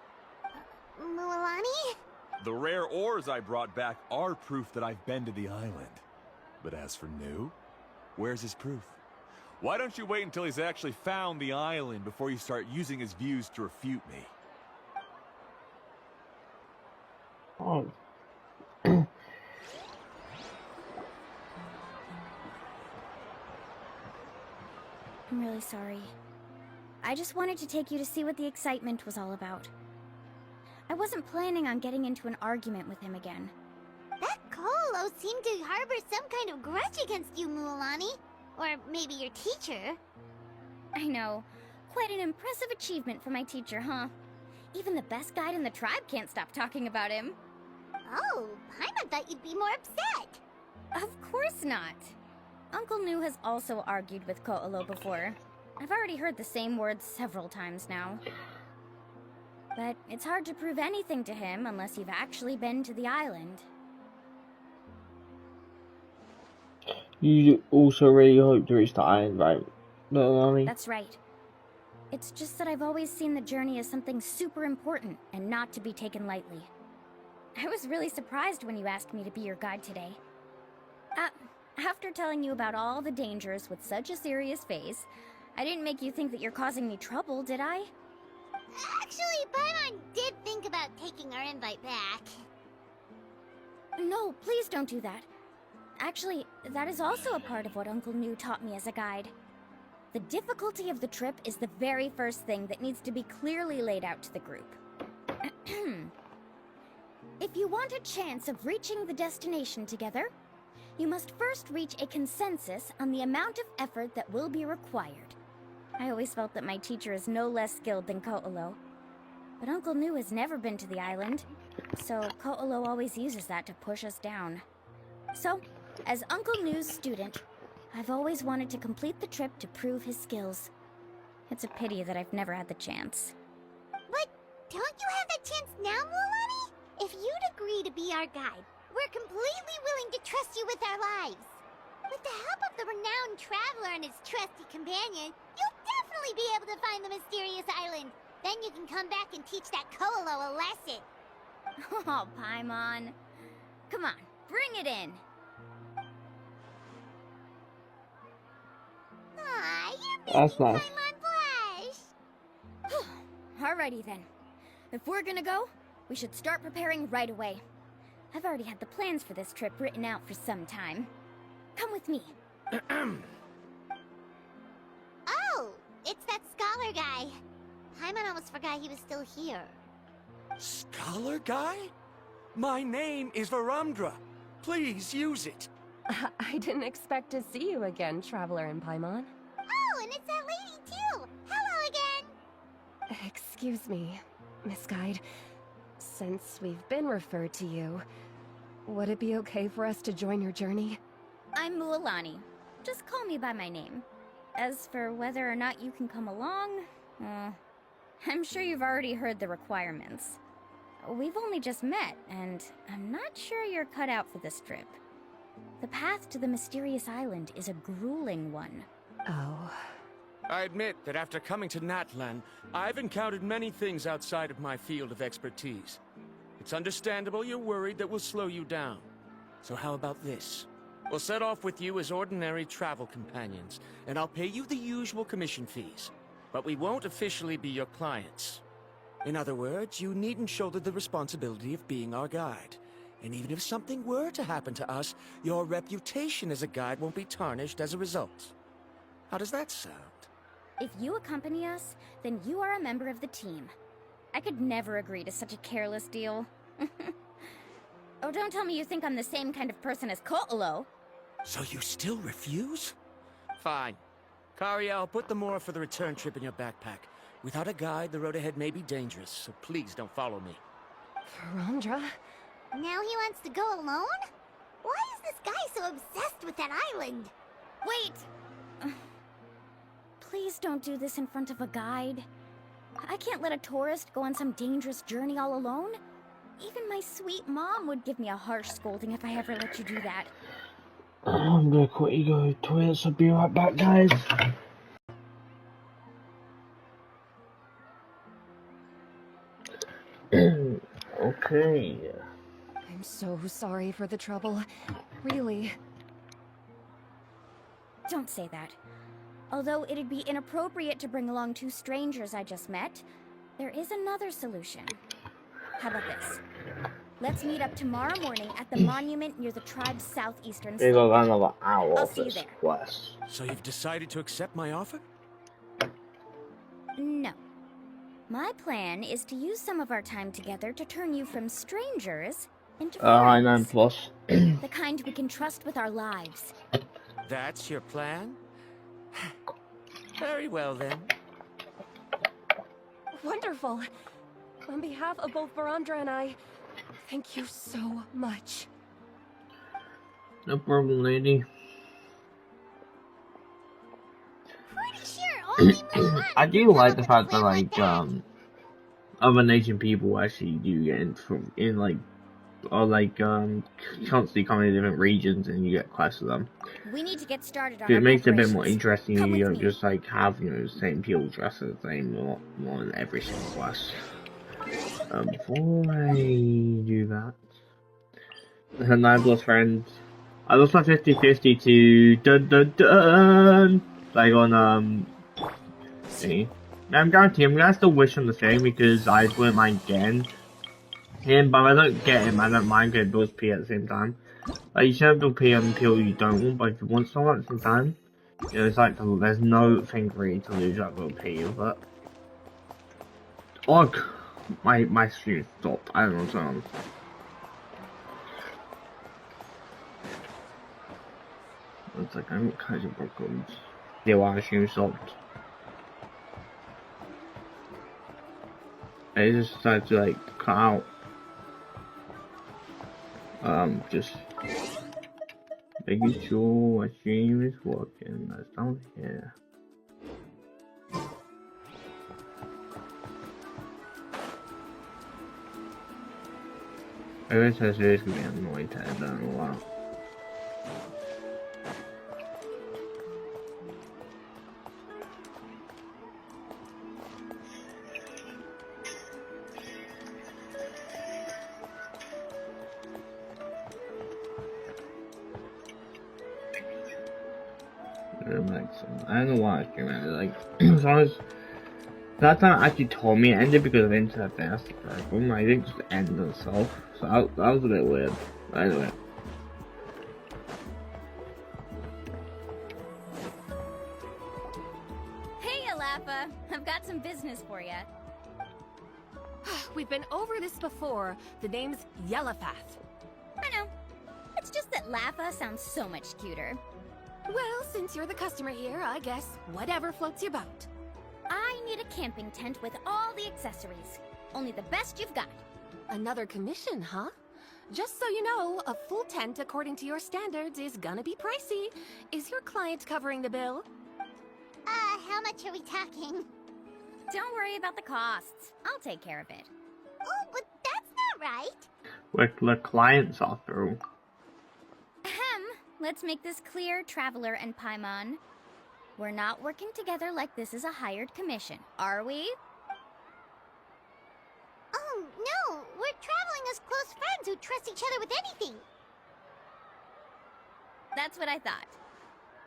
Mualani? The rare ores I brought back are proof that I've been to the island. But as for New, where's his proof? Why don't you wait until he's actually found the island before you start using his views to refute me? Oh. I'm really sorry. I just wanted to take you to see what the excitement was all about. I wasn't planning on getting into an argument with him again. That Ko'olo seemed to harbor some kind of grudge against you, Mualani. Or maybe your teacher. I know. Quite an impressive achievement for my teacher, huh? Even the best guide in the tribe can't stop talking about him. Oh, Paimon thought you'd be more upset. Of course not. Uncle New has also argued with Ko'olo before. I've already heard the same words several times now. But it's hard to prove anything to him unless you've actually been to the island. You also really hope to reach the island, right? Mualani? That's right. It's just that I've always seen the journey as something super important and not to be taken lightly. I was really surprised when you asked me to be your guide today. After telling you about all the dangers with such a serious face, I didn't make you think that you're causing me trouble, did I? Actually, Paimon did think about taking our invite back. No, please don't do that. Actually, that is also a part of what Uncle New taught me as a guide. The difficulty of the trip is the very first thing that needs to be clearly laid out to the group. If you want a chance of reaching the destination together, you must first reach a consensus on the amount of effort that will be required. I always felt that my teacher is no less skilled than Ko'olo. But Uncle New has never been to the island, so Ko'olo always uses that to push us down. So, as Uncle New's student, I've always wanted to complete the trip to prove his skills. It's a pity that I've never had the chance. But don't you have that chance now, Mualani? If you'd agree to be our guide, we're completely willing to trust you with our lives. With the help of the renowned traveler and his trusty companion, you'll definitely be able to find the mysterious island. Then you can come back and teach that Ko'olo a lesson. Oh, Paimon. Come on, bring it in. Aw, you're That's making nice. Paimon blush. Alrighty then. If we're gonna go, we should start preparing right away. I've already had the plans for this trip written out for some time. Come with me. Guy. Paimon almost forgot he was still here. Scholar Guy? My name is Varundra. Please use it. I didn't expect to see you again, Traveler in Paimon. Oh, and it's that lady too! Hello again! Excuse me, Miss Guide. Since we've been referred to you, would it be okay for us to join your journey? I'm Mualani. Just call me by my name. As for whether or not you can come along, I'm sure you've already heard the requirements. We've only just met, and I'm not sure you're cut out for this trip. The path to the mysterious island is a grueling one. Oh. I admit that after coming to Natlan, I've encountered many things outside of my field of expertise. It's understandable you're worried that we'll slow you down. So how about this? We'll set off with you as ordinary travel companions, and I'll pay you the usual commission fees. But we won't officially be your clients. In other words, you needn't shoulder the responsibility of being our guide. And even if something were to happen to us, your reputation as a guide won't be tarnished as a result. How does that sound? If you accompany us, then you are a member of the team. I could never agree to such a careless deal. Oh, don't tell me you think I'm the same kind of person as Ko'olo. So you still refuse? Fine. Kariel, put the more for the return trip in your backpack. Without a guide, the road ahead may be dangerous, so please don't follow me. Varundra? Now he wants to go alone? Why is this guy so obsessed with that island? Wait! Please don't do this in front of a guide. I can't let a tourist go on some dangerous journey all alone. Even my sweet mom would give me a harsh scolding if I ever let you do that. I'm gonna quickly go to the toilet, so be right back, guys. Okay. I'm so sorry for the trouble. Really. Don't say that. Although it'd be inappropriate to bring along two strangers I just met, there is another solution. How about this? Let's meet up tomorrow morning at the monument near the tribe's southeastern They go slope. another hour I'll of see you this there. quest. So you've decided to accept my offer? No. My plan is to use some of our time together to turn you from strangers into I friends. 9+. The kind we can trust with our lives. That's your plan? Very well then. Wonderful. On behalf of both Varundra and I, thank you so much. No problem, lady. Pretty sure only Mulan I do can like come the up fact with a that, plan like, that. other nation people actually do get constantly coming to different regions and you get quests with them. We need to get started on It our makes it a bit more preparations. interesting. Come You with don't me. just like have the same people dressed the same more in every single quest. Before I do that, 9+ friends. I lost my 50-50 to dun like on thingy. Now I'm guaranteed I'm gonna still wish on the thing because I wouldn't mind getting him, but if I don't get him, I don't mind getting those P at the same time. Like, you should have to P on people you don't want, but if you want someone at the same time, you know, it's like, there's no thing for you to lose that will P, but... Ugh! My stream stopped, I don't know what's going on. It's like, I'm kind of broken. Yeah, why my stream stopped. I just decided to, like, cut out. Just making sure my stream is working. That's down here. I guess that's just gonna be annoying to have done in a while. I don't know why I stream it. Like, as long as that time actually told me it ended because of internet thing. That's the problem. I didn't just end on itself. So that was a bit weird. But anyway. Hey, Laffa. I've got some business for you. We've been over this before. The name's Yellowfath. I know. It's just that Laffa sounds so much cuter. Well, since you're the customer here, I guess whatever floats your boat. I need a camping tent with all the accessories. Only the best you've got. Another commission, huh? Just so you know, a full tent according to your standards is gonna be pricey. Is your client covering the bill? How much are we talking? Don't worry about the costs. I'll take care of it. Oh, but that's not right. With the clients are through. Ahem. Let's make this clear, Traveler and Paimon. We're not working together like this is a hired commission, are we? Oh, no. We're traveling as close friends who trust each other with anything. That's what I thought.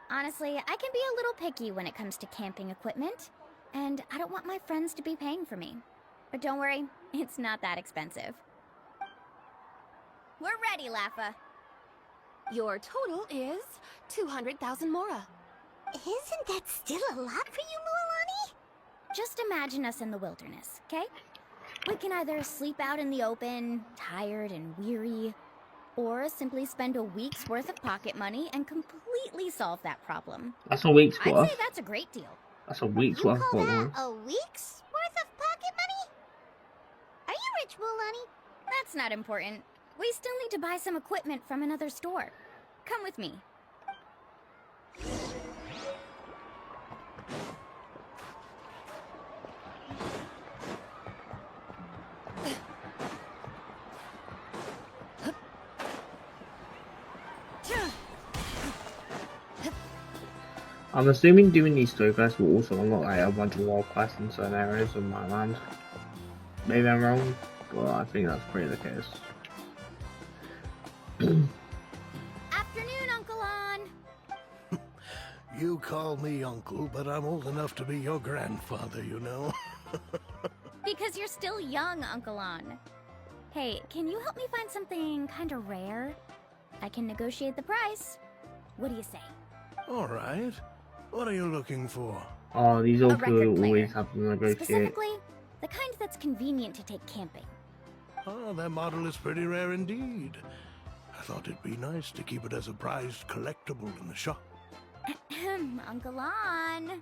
Honestly, I can be a little picky when it comes to camping equipment, and I don't want my friends to be paying for me. But don't worry, it's not that expensive. We're ready, Laffa. Your total is 200,000 mora. Isn't that still a lot for you, Mualani? Just imagine us in the wilderness, okay? We can either sleep out in the open, tired and weary, or simply spend a week's worth of pocket money and completely solve that problem. That's a week's I'd worth. say that's a great deal. That's a week's You worth call of that money. a week's worth of pocket money? Are you rich, Mualani? That's not important. We still need to buy some equipment from another store. Come with me. I'm assuming doing these story quests will also unlock like a bunch of world quests in certain areas of my land. Maybe I'm wrong, but I think that's pretty the case. Afternoon, Uncle On. You call me uncle, but I'm old enough to be your grandfather, you know. Because you're still young, Uncle On. Hey, can you help me find something kinda rare? I can negotiate the price. What do you say? All right. What are you looking for? Oh, these A all record could player. always have to negotiate. Specifically, the kind that's convenient to take camping. Oh, that model is pretty rare indeed. I thought it'd be nice to keep it as a prized collectible in the shop. Uncle On.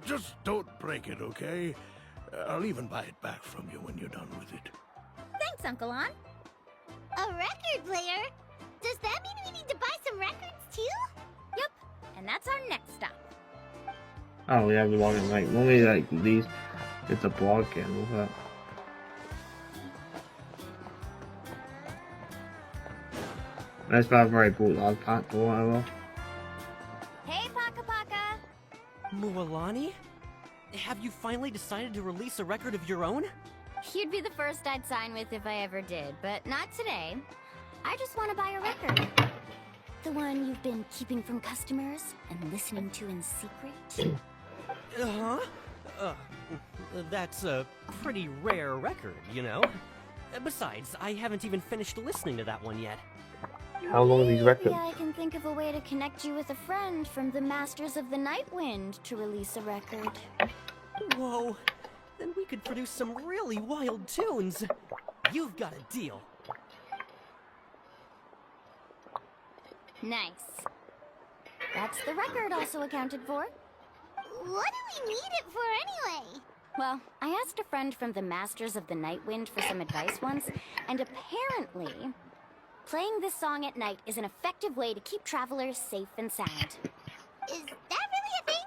Just don't break it, okay? I'll even buy it back from you when you're done with it. Thanks, Uncle On. A record player? Does that mean we need to buy some records too? Yep, and that's our next stop. Oh yeah, the one like normally like these, it's a blog game with that. That's about a very bootleg pack or whatever. Hey, Paka Paka. Mualani? Have you finally decided to release a record of your own? You'd be the first I'd sign with if I ever did, but not today. I just want to buy a record. The one you've been keeping from customers and listening to in secret. Uh-huh. That's a pretty rare record, you know? Besides, I haven't even finished listening to that one yet. How long are these records? Maybe I can think of a way to connect you with a friend from the Masters of the Night Wind to release a record. Whoa. Then we could produce some really wild tunes. You've got a deal. Nice. That's the record also accounted for. What do we need it for anyway? Well, I asked a friend from the Masters of the Night Wind for some advice once, and apparently, playing this song at night is an effective way to keep travelers safe and sound. Is that really a thing?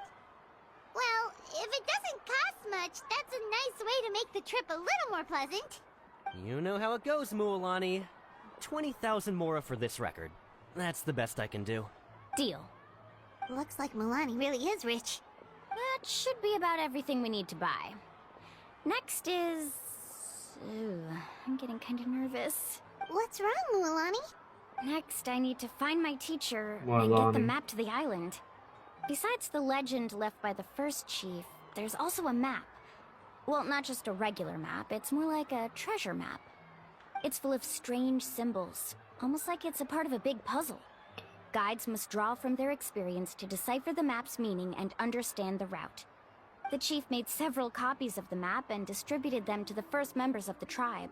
Well, if it doesn't cost much, that's a nice way to make the trip a little more pleasant. You know how it goes, Mualani. 20,000 mora for this record. That's the best I can do. Deal. Looks like Mualani really is rich. That should be about everything we need to buy. Next is... Ooh, I'm getting kind of nervous. What's wrong, Mualani? Next, I need to find my teacher and Mualani. get the map to the island. Besides the legend left by the first chief, there's also a map. Well, not just a regular map, it's more like a treasure map. It's full of strange symbols, almost like it's a part of a big puzzle. Guides must draw from their experience to decipher the map's meaning and understand the route. The chief made several copies of the map and distributed them to the first members of the tribe.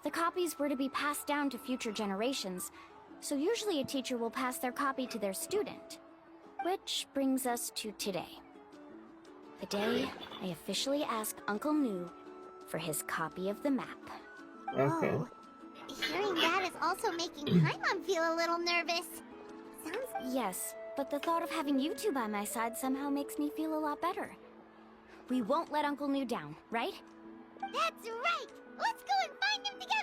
The copies were to be passed down to future generations, so usually a teacher will pass their copy to their student. Which brings us to today. The day I officially asked Uncle New for his copy of the map. Okay. Whoa. Hearing that is also making Paimon feel a little nervous. Sounds... Yes, but the thought of having you two by my side somehow makes me feel a lot better. We won't let Uncle New down, right? That's right! Let's go and find him together!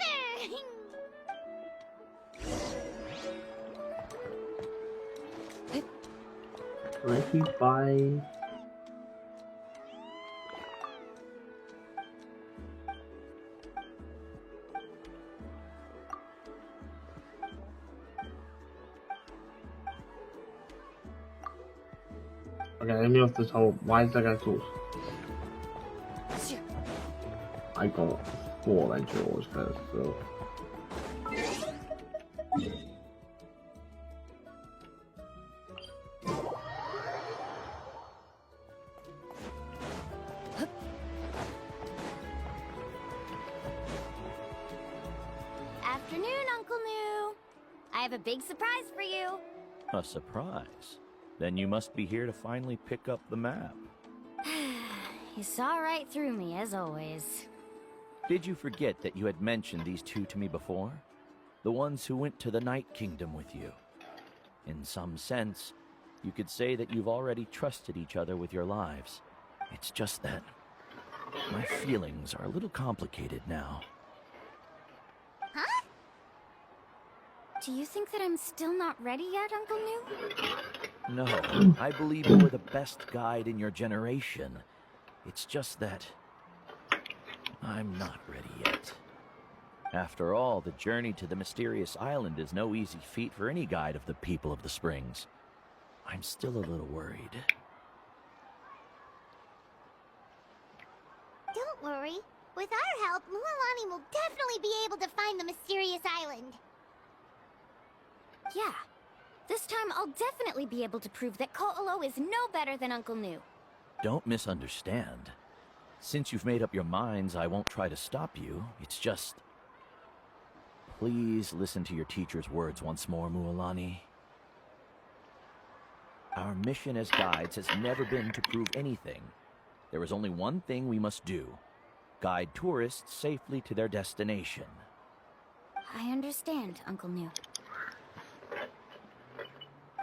Ready by... Okay, let me off this whole... Why is that guy cool? I got 4 adventure ores first, so... Afternoon, Uncle New. I have a big surprise for you. A surprise? Then you must be here to finally pick up the map. You saw right through me, as always. Did you forget that you had mentioned these two to me before? The ones who went to the Night Kingdom with you. In some sense, you could say that you've already trusted each other with your lives. It's just that my feelings are a little complicated now. Huh? Do you think that I'm still not ready yet, Uncle New? No, I believe you were the best guide in your generation. It's just that I'm not ready yet. After all, the journey to the mysterious island is no easy feat for any guide of the people of the Springs. I'm still a little worried. Don't worry. With our help, Mualani will definitely be able to find the mysterious island. Yeah. This time I'll definitely be able to prove that Ko'olo is no better than Uncle New. Don't misunderstand. Since you've made up your minds, I won't try to stop you. It's just... Please listen to your teacher's words once more, Mualani. Our mission as guides has never been to prove anything. There is only one thing we must do. Guide tourists safely to their destination. I understand, Uncle New.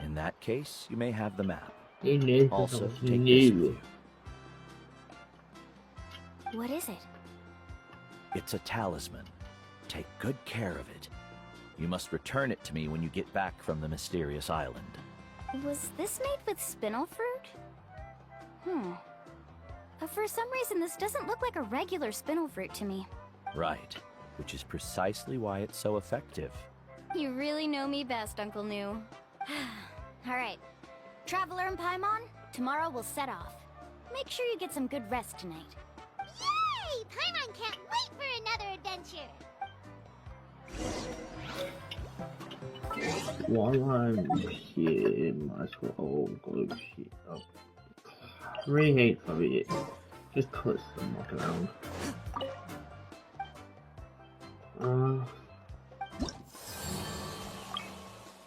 In that case, you may have the map. He knew Also, he take this knew. with you. What is it? It's a talisman. Take good care of it. You must return it to me when you get back from the mysterious island. Was this made with spinel fruit? But for some reason, this doesn't look like a regular spinel fruit to me. Right, which is precisely why it's so effective. You really know me best, Uncle New. Alright, Traveler and Paimon, tomorrow we'll set off. Make sure you get some good rest tonight. Yay! Paimon can't wait for another adventure! While I'm here, might as well glue shit up. I really hate for it. Just put some muck around.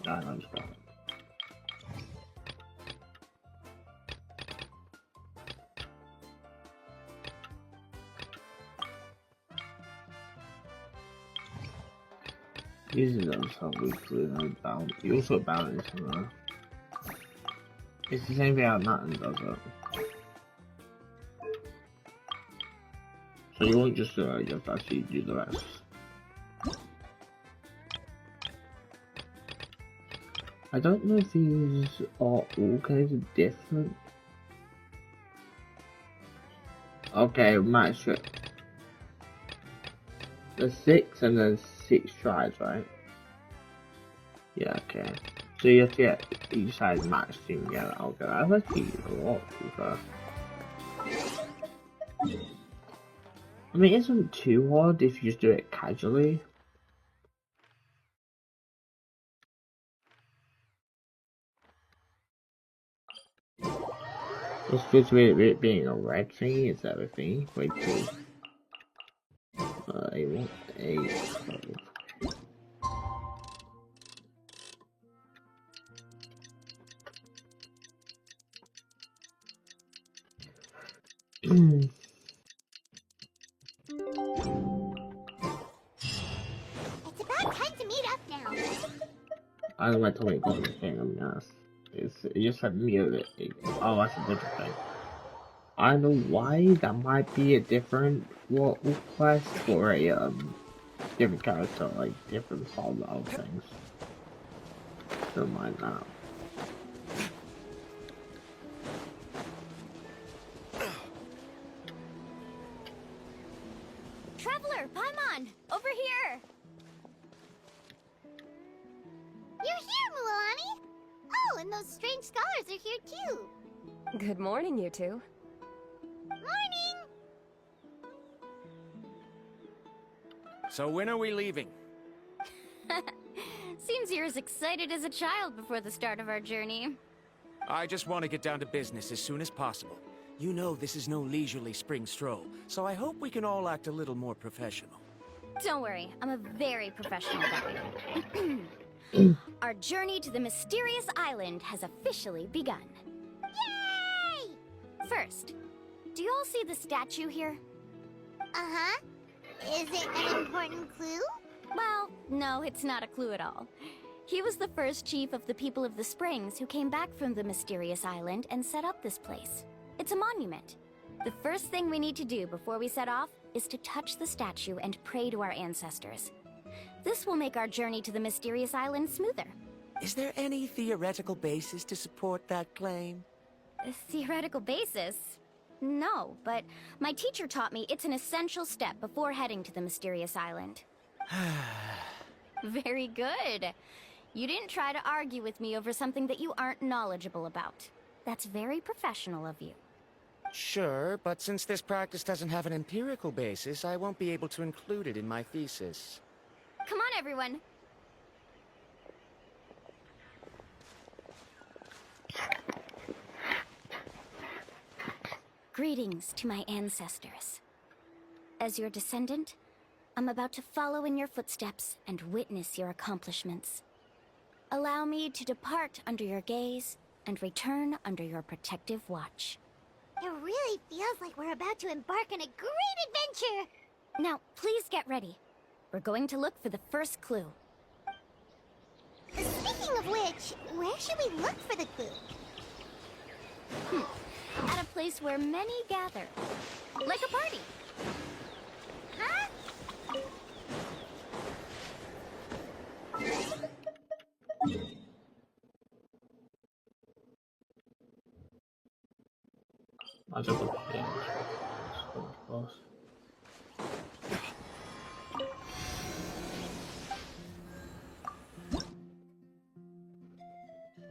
Nah, I'm just going. Using them so weekly and bound. You also balance them. It's the same thing out Natin does it. So you won't just you have to actually do the rest. I don't know if these are all kinds of different. Okay, match it. There's 6 and then 6 tries, right? Yeah, okay. So you have to get each side matched to get it. Okay, that's actually a lot too far. I mean, it isn't too hard if you just do it casually. It's just with it being a red thing is everything. Wait till I want a It's about time to meet up now. I don't want to wait on the thing. I'm not. It just said mute it. Oh, that's a different thing. I don't know why that might be a different request for a different character, like different solo of things. Don't mind that. Traveler, Paimon, over here! You're here, Mualani! Oh, and those strange scholars are here too. Good morning, you two. Morning! So when are we leaving? Seems you're as excited as a child before the start of our journey. I just want to get down to business as soon as possible. You know this is no leisurely spring stroll, so I hope we can all act a little more professional. Don't worry, I'm a very professional guide. Our journey to the mysterious island has officially begun. Yay! First, do you all see the statue here? Uh-huh. Is it an important clue? Well, no, it's not a clue at all. He was the first chief of the people of the Springs who came back from the mysterious island and set up this place. It's a monument. The first thing we need to do before we set off is to touch the statue and pray to our ancestors. This will make our journey to the mysterious island smoother. Is there any theoretical basis to support that claim? A theoretical basis? No, but my teacher taught me it's an essential step before heading to the mysterious island. Very good. You didn't try to argue with me over something that you aren't knowledgeable about. That's very professional of you. Sure, but since this practice doesn't have an empirical basis, I won't be able to include it in my thesis. Come on, everyone. Greetings to my ancestors. As your descendant, I'm about to follow in your footsteps and witness your accomplishments. Allow me to depart under your gaze and return under your protective watch. It really feels like we're about to embark on a great adventure! Now, please get ready. We're going to look for the first clue. Speaking of which, where should we look for the clue? At a place where many gather. Like a party. Huh? I don't know. Close.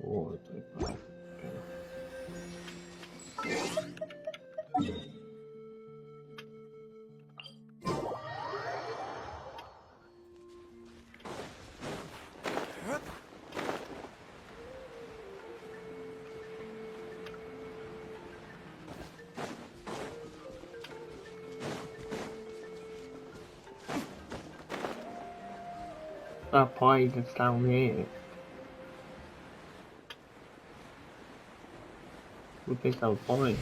Oh, it's like that. That point is down here. Who thinks that was point?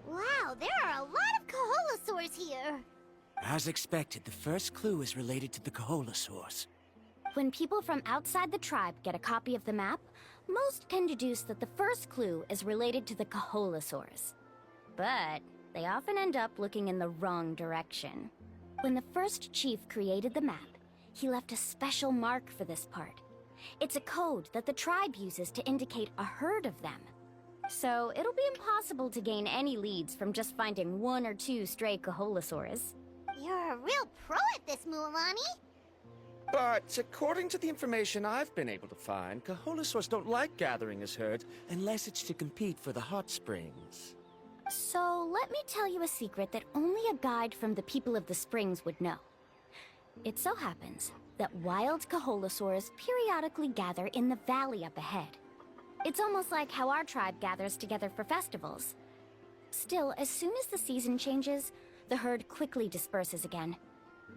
Wow, there are a lot of Kaholosaurs here! As expected, the first clue is related to the Kaholosaurs. When people from outside the tribe get a copy of the map, most can deduce that the first clue is related to the Kaholosaurs. But they often end up looking in the wrong direction. When the first chief created the map, he left a special mark for this part. It's a code that the tribe uses to indicate a herd of them. So it'll be impossible to gain any leads from just finding one or two stray Kaholosaurs. You're a real pro at this, Mualani! But according to the information I've been able to find, Kaholosaurs don't like gathering as herds unless it's to compete for the hot springs. So let me tell you a secret that only a guide from the people of the springs would know. It so happens that wild Kaholasaurs periodically gather in the valley up ahead. It's almost like how our tribe gathers together for festivals. Still, as soon as the season changes, the herd quickly disperses again.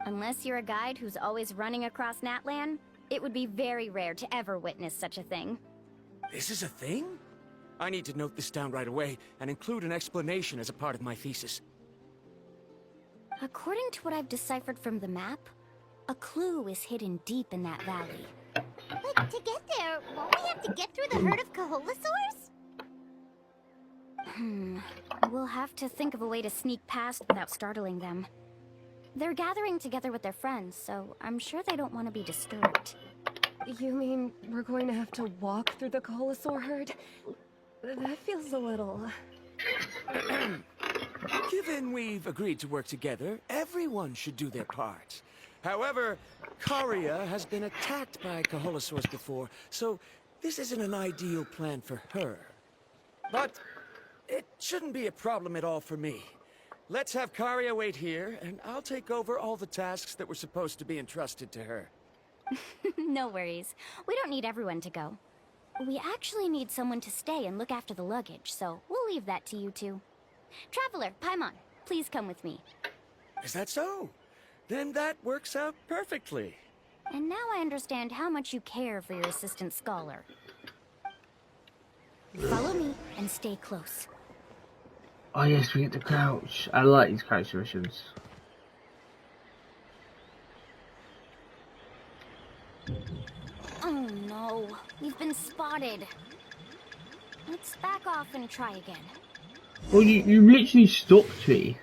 Unless you're a guide who's always running across Natlan, it would be very rare to ever witness such a thing. This is a thing? I need to note this down right away and include an explanation as a part of my thesis. According to what I've deciphered from the map, a clue is hidden deep in that valley. But to get there, won't we have to get through the herd of Kaholasaurs? We'll have to think of a way to sneak past without startling them. They're gathering together with their friends, so I'm sure they don't want to be disturbed. You mean we're going to have to walk through the Kaholasaur herd? That feels a little... Given we've agreed to work together, everyone should do their part. However, Karia has been attacked by Kaholasaurs before, so this isn't an ideal plan for her. But it shouldn't be a problem at all for me. Let's have Karia wait here, and I'll take over all the tasks that were supposed to be entrusted to her. No worries. We don't need everyone to go. We actually need someone to stay and look after the luggage, so we'll leave that to you two. Traveler, Paimon, please come with me. Is that so? Then that works out perfectly. And now I understand how much you care for your assistant scholar. Follow me and stay close. Oh yes, we get to crouch. I like these crouch missions. Oh no, we've been spotted. Let's back off and try again. Well, you literally stopped me.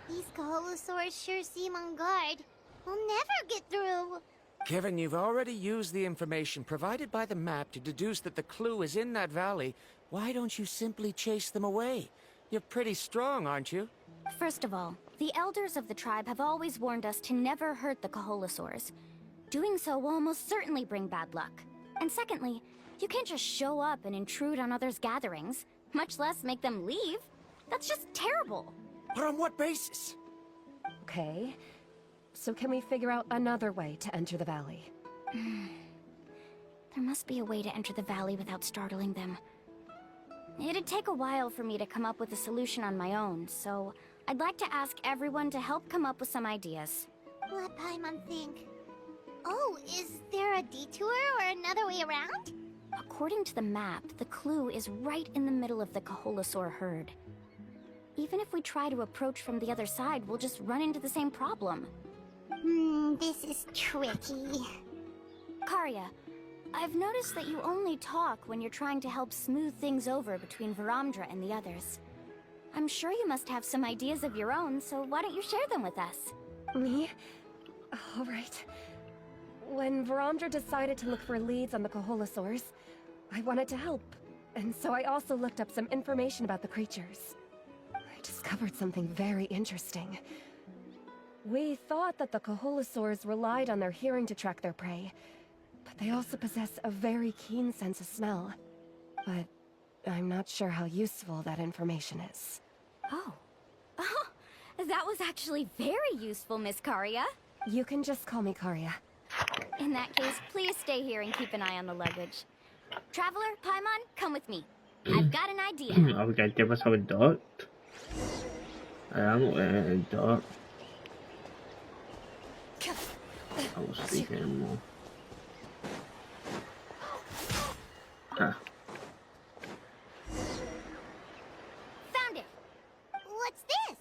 These Kaholasaurs sure seem on guard. We'll never get through. Given you've already used the information provided by the map to deduce that the clue is in that valley, why don't you simply chase them away? You're pretty strong, aren't you? First of all, the elders of the tribe have always warned us to never hurt the Kaholasaurs. Doing so will almost certainly bring bad luck. And secondly, you can't just show up and intrude on others' gatherings, much less make them leave. That's just terrible. But on what basis? Okay. So can we figure out another way to enter the valley? There must be a way to enter the valley without startling them. It'd take a while for me to come up with a solution on my own, so I'd like to ask everyone to help come up with some ideas. Let Paimon think. Oh, is there a detour or another way around? According to the map, the clue is right in the middle of the Kaholasaur herd. Even if we try to approach from the other side, we'll just run into the same problem. This is tricky. Karia, I've noticed that you only talk when you're trying to help smooth things over between Varamdra and the others. I'm sure you must have some ideas of your own, so why don't you share them with us? Me? All right. When Varamdra decided to look for leads on the Kaholasaurs, I wanted to help, and so I also looked up some information about the creatures. I discovered something very interesting. We thought that the Kaholasaurs relied on their hearing to track their prey, but they also possess a very keen sense of smell. But I'm not sure how useful that information is. Oh, that was actually very useful, Miss Karia. You can just call me Karia. In that case, please stay here and keep an eye on the luggage. Traveler, Paimon, come with me. I've got an idea. Are we gonna give us a dart? I'm not wearing a dart. I won't speak anymore. Ah. Found it! What's this?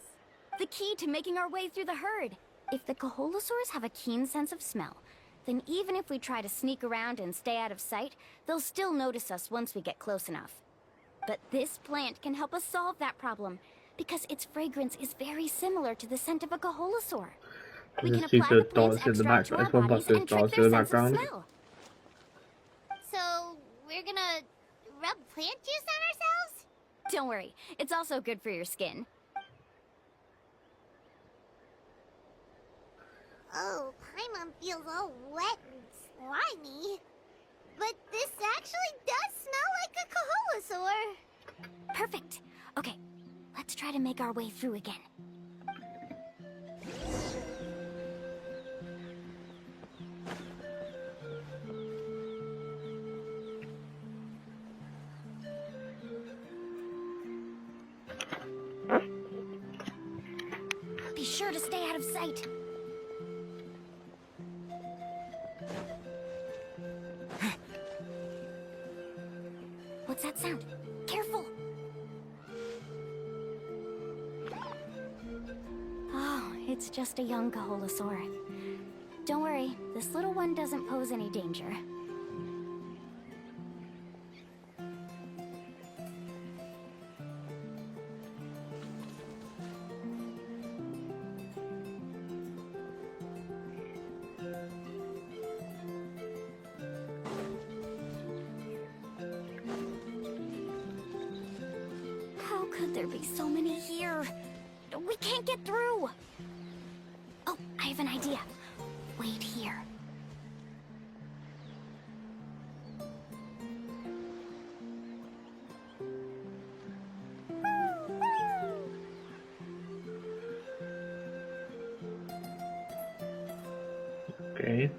The key to making our way through the herd. If the Kaholasaurs have a keen sense of smell, then even if we try to sneak around and stay out of sight, they'll still notice us once we get close enough. But this plant can help us solve that problem, because its fragrance is very similar to the scent of a Kaholasaur. We can apply the plant's extract to our bodies and trick their sense of smell. So, we're gonna rub plant juice on ourselves? Don't worry, it's also good for your skin. Oh, Paimon feels all wet and slimy. But this actually does smell like a Kaholasaur. Perfect. Okay, let's try to make our way through again. Be sure to stay out of sight. What's that sound? Careful! Oh, it's just a young Kaholosaur. Don't worry, this little one doesn't pose any danger. How could there be so many here? We can't get through! Oh, I have an idea. Wait here. Okay.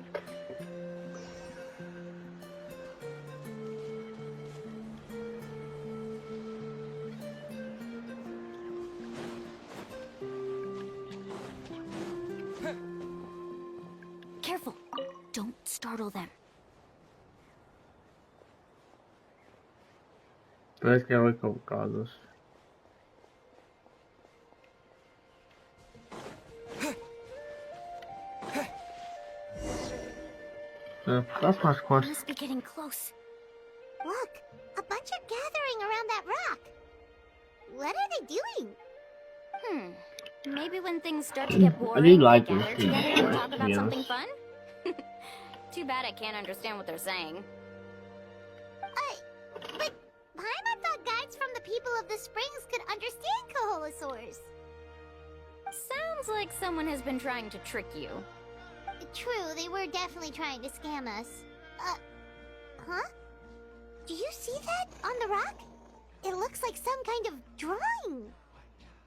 Careful! Don't startle them. Let's get a couple regardless. That's my quest. Must be getting close. Look, a bunch are gathering around that rock. What are they doing? Maybe when things start to get I boring, do like they this gather thing, together and talk about yeah. something fun? Too bad I can't understand what they're saying. But Paimon thought guides from the people of the springs could understand Kaholosaurs. Sounds like someone has been trying to trick you. True, they were definitely trying to scam us. Huh? Do you see that on the rock? It looks like some kind of drawing.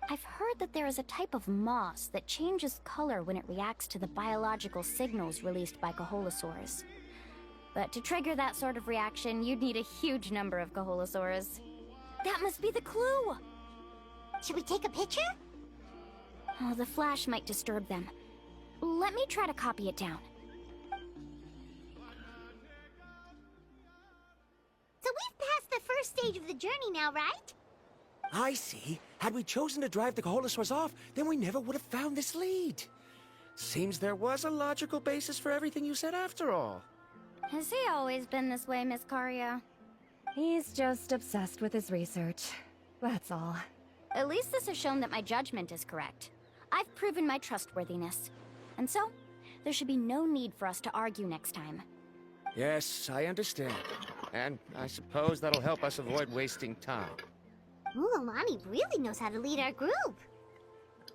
I've heard that there is a type of moss that changes color when it reacts to the biological signals released by Kaholosaurs. But to trigger that sort of reaction, you'd need a huge number of Kaholosaurs. That must be the clue! Should we take a picture? Oh, the flash might disturb them. Let me try to copy it down. So we've passed the first stage of the journey now, right? I see. Had we chosen to drive the Kaholosaurs off, then we never would have found this lead. Seems there was a logical basis for everything you said after all. Has he always been this way, Miss Karia? He's just obsessed with his research. That's all. At least this has shown that my judgment is correct. I've proven my trustworthiness. And so, there should be no need for us to argue next time. Yes, I understand. And I suppose that'll help us avoid wasting time. Mualani really knows how to lead our group.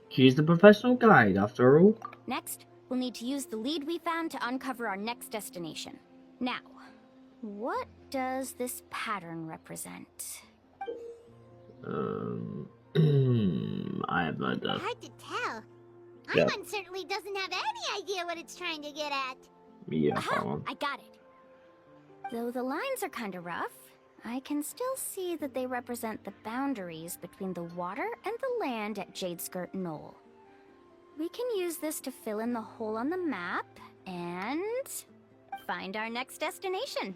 She's the professional guide, after all. Next, we'll need to use the lead we found to uncover our next destination. Now, what does this pattern represent? I have no idea. Hard to tell. Yeah. Paimon certainly doesn't have any idea what it's trying to get at. Yeah, Aha! I got it. Though the lines are kinda rough, I can still see that they represent the boundaries between the water and the land at Jadeskirt Knoll. We can use this to fill in the hole on the map and find our next destination.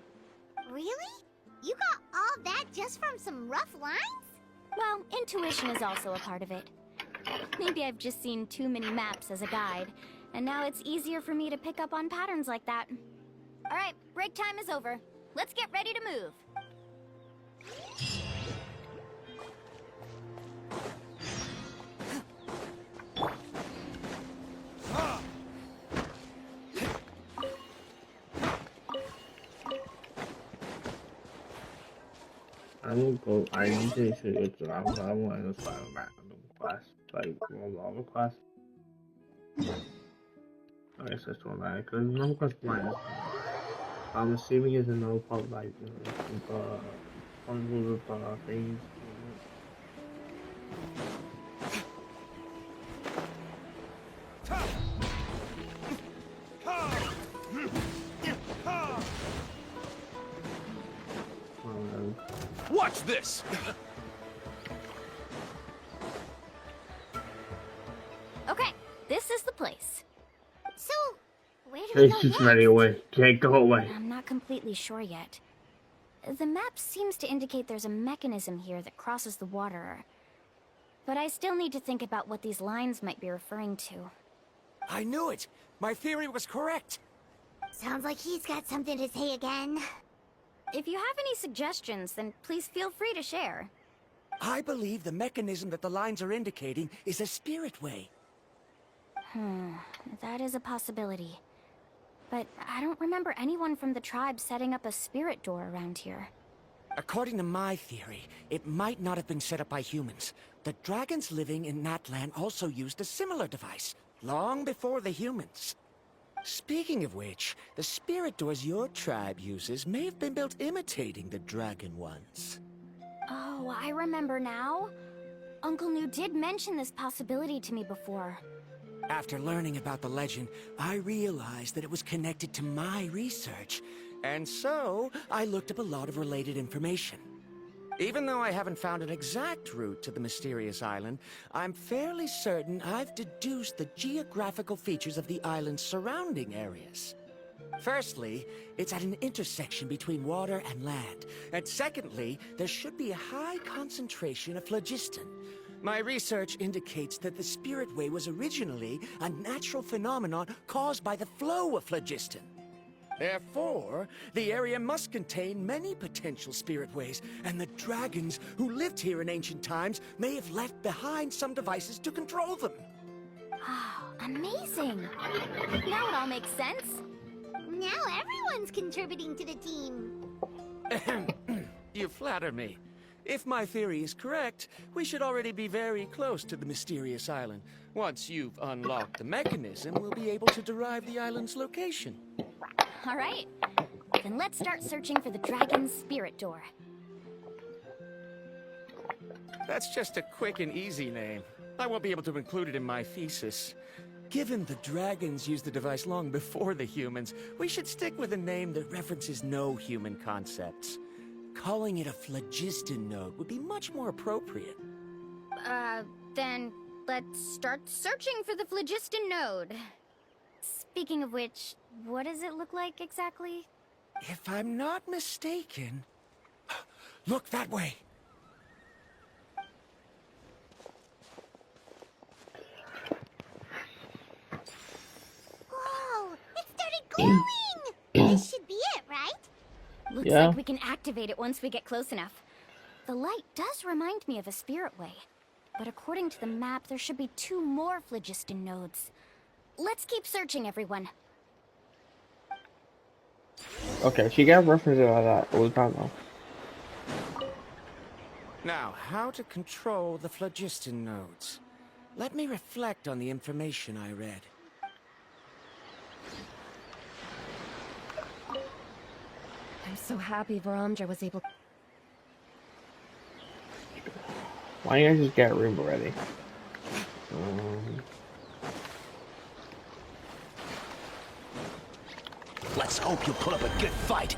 Really? You got all that just from some rough lines? Well, intuition is also a part of it. Maybe I've just seen too many maps as a guide, and now it's easier for me to pick up on patterns like that. Alright, break time is over. Let's get ready to move. I will go. I usually should go to. I want to start back on the quest, like normal quest. I guess that's one that because normal quest minus. I'm assuming it's another part like one of things. Watch this! Okay, we It's go just next? running away. Can't go away. I'm not completely sure yet. The map seems to indicate there's a mechanism here that crosses the water. But I still need to think about what these lines might be referring to. I knew it! My theory was correct! Sounds like he's got something to say again. If you have any suggestions, then please feel free to share. I believe the mechanism that the lines are indicating is a spirit way. That is a possibility. But I don't remember anyone from the tribe setting up a spirit door around here. According to my theory, it might not have been set up by humans. The dragons living in that land also used a similar device, long before the humans. Speaking of which, the spirit doors your tribe uses may have been built imitating the dragon ones. Oh, I remember now. Uncle New did mention this possibility to me before. After learning about the legend, I realized that it was connected to my research, and so I looked up a lot of related information. Even though I haven't found an exact route to the mysterious island, I'm fairly certain I've deduced the geographical features of the island's surrounding areas. Firstly, it's at an intersection between water and land, and secondly, there should be a high concentration of phlogiston. My research indicates that the Spirit Way was originally a natural phenomenon caused by the flow of phlogiston. Therefore, the area must contain many potential spirit ways, and the dragons who lived here in ancient times may have left behind some devices to control them. Oh, amazing! Now it all makes sense. Now everyone's contributing to the team. You flatter me. If my theory is correct, we should already be very close to the mysterious island. Once you've unlocked the mechanism, we'll be able to derive the island's location. All right. Then let's start searching for the dragon's spirit door. That's just a quick and easy name. I won't be able to include it in my thesis. Given the dragons used the device long before the humans, we should stick with a name that references no human concepts. Calling it a phlogiston node would be much more appropriate. Then let's start searching for the phlogiston node. Speaking of which, what does it look like exactly? If I'm not mistaken... Look that way! Whoa! It started glowing! This should be it, right? Looks like we can activate it once we get close enough. The light does remind me of a spirit way. But according to the map, there should be 2 more phlogiston nodes. Let's keep searching, everyone. Okay, she got references like that all the time though. Now, how to control the phlogiston nodes. Let me reflect on the information I read. I'm so happy Varamdra was able... Why don't you guys just get a room already? Let's hope you put up a good fight.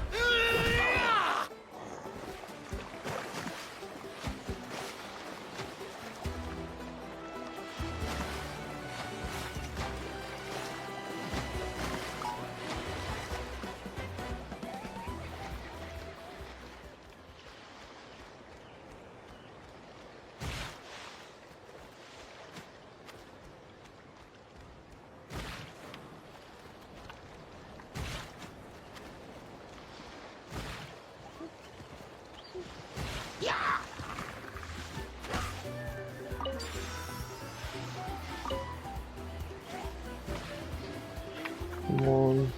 Come on.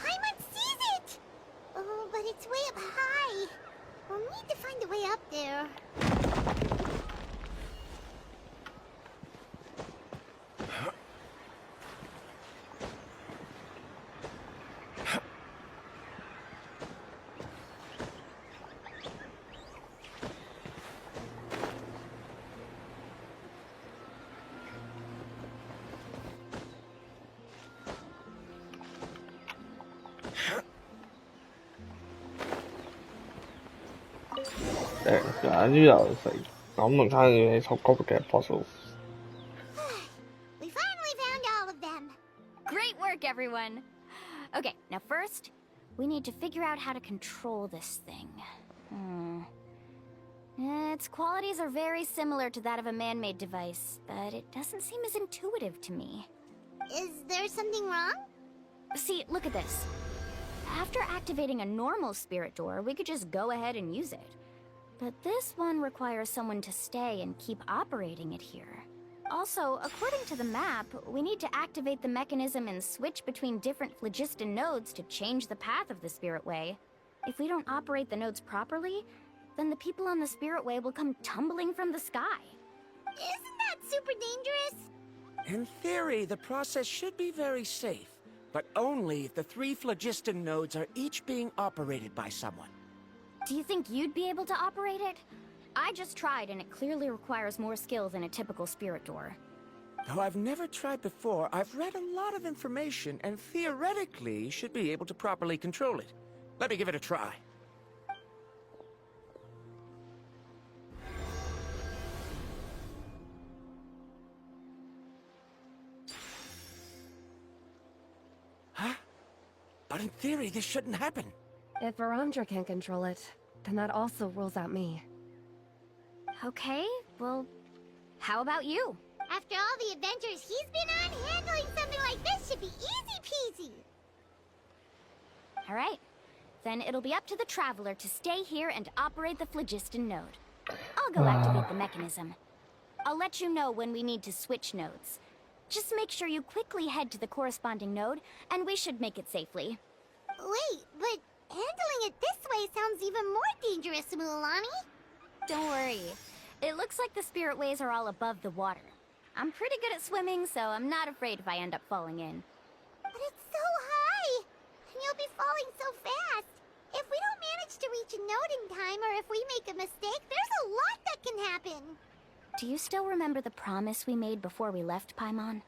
Paimon sees it! Oh, but it's way up high. We'll need to find a way up there. There, I knew that was like, I'm not trying to make some complicated puzzles. We finally found all of them. Great work, everyone! Okay, now first, we need to figure out how to control this thing. Its qualities are very similar to that of a man-made device, but it doesn't seem as intuitive to me. Is there something wrong? See, look at this. After activating a normal spirit door, we could just go ahead and use it. But this one requires someone to stay and keep operating it here. Also, according to the map, we need to activate the mechanism and switch between different phlogiston nodes to change the path of the Spirit Way. If we don't operate the nodes properly, then the people on the Spirit Way will come tumbling from the sky. Isn't that super dangerous? In theory, the process should be very safe, but only if the 3 phlogiston nodes are each being operated by someone. Do you think you'd be able to operate it? I just tried, and it clearly requires more skill than a typical spirit door. Though I've never tried before, I've read a lot of information and theoretically should be able to properly control it. Let me give it a try. Huh? But in theory, this shouldn't happen. If Varandra can't control it, then that also rules out me. Okay, well, how about you? After all the adventures he's been on, handling something like this should be easy peasy. All right, then it'll be up to the Traveler to stay here and operate the phlogiston node. I'll go activate the mechanism. I'll let you know when we need to switch nodes. Just make sure you quickly head to the corresponding node, and we should make it safely. Wait, but handling it this way sounds even more dangerous, mualani. Don't worry. It looks like the spirit ways are all above the water. I'm pretty good at swimming, so I'm not afraid if I end up falling in. But it's so high! And you'll be falling so fast! If we don't manage to reach a node in time, or if we make a mistake, there's a lot that can happen! Do you still remember the promise we made before we left Paimon?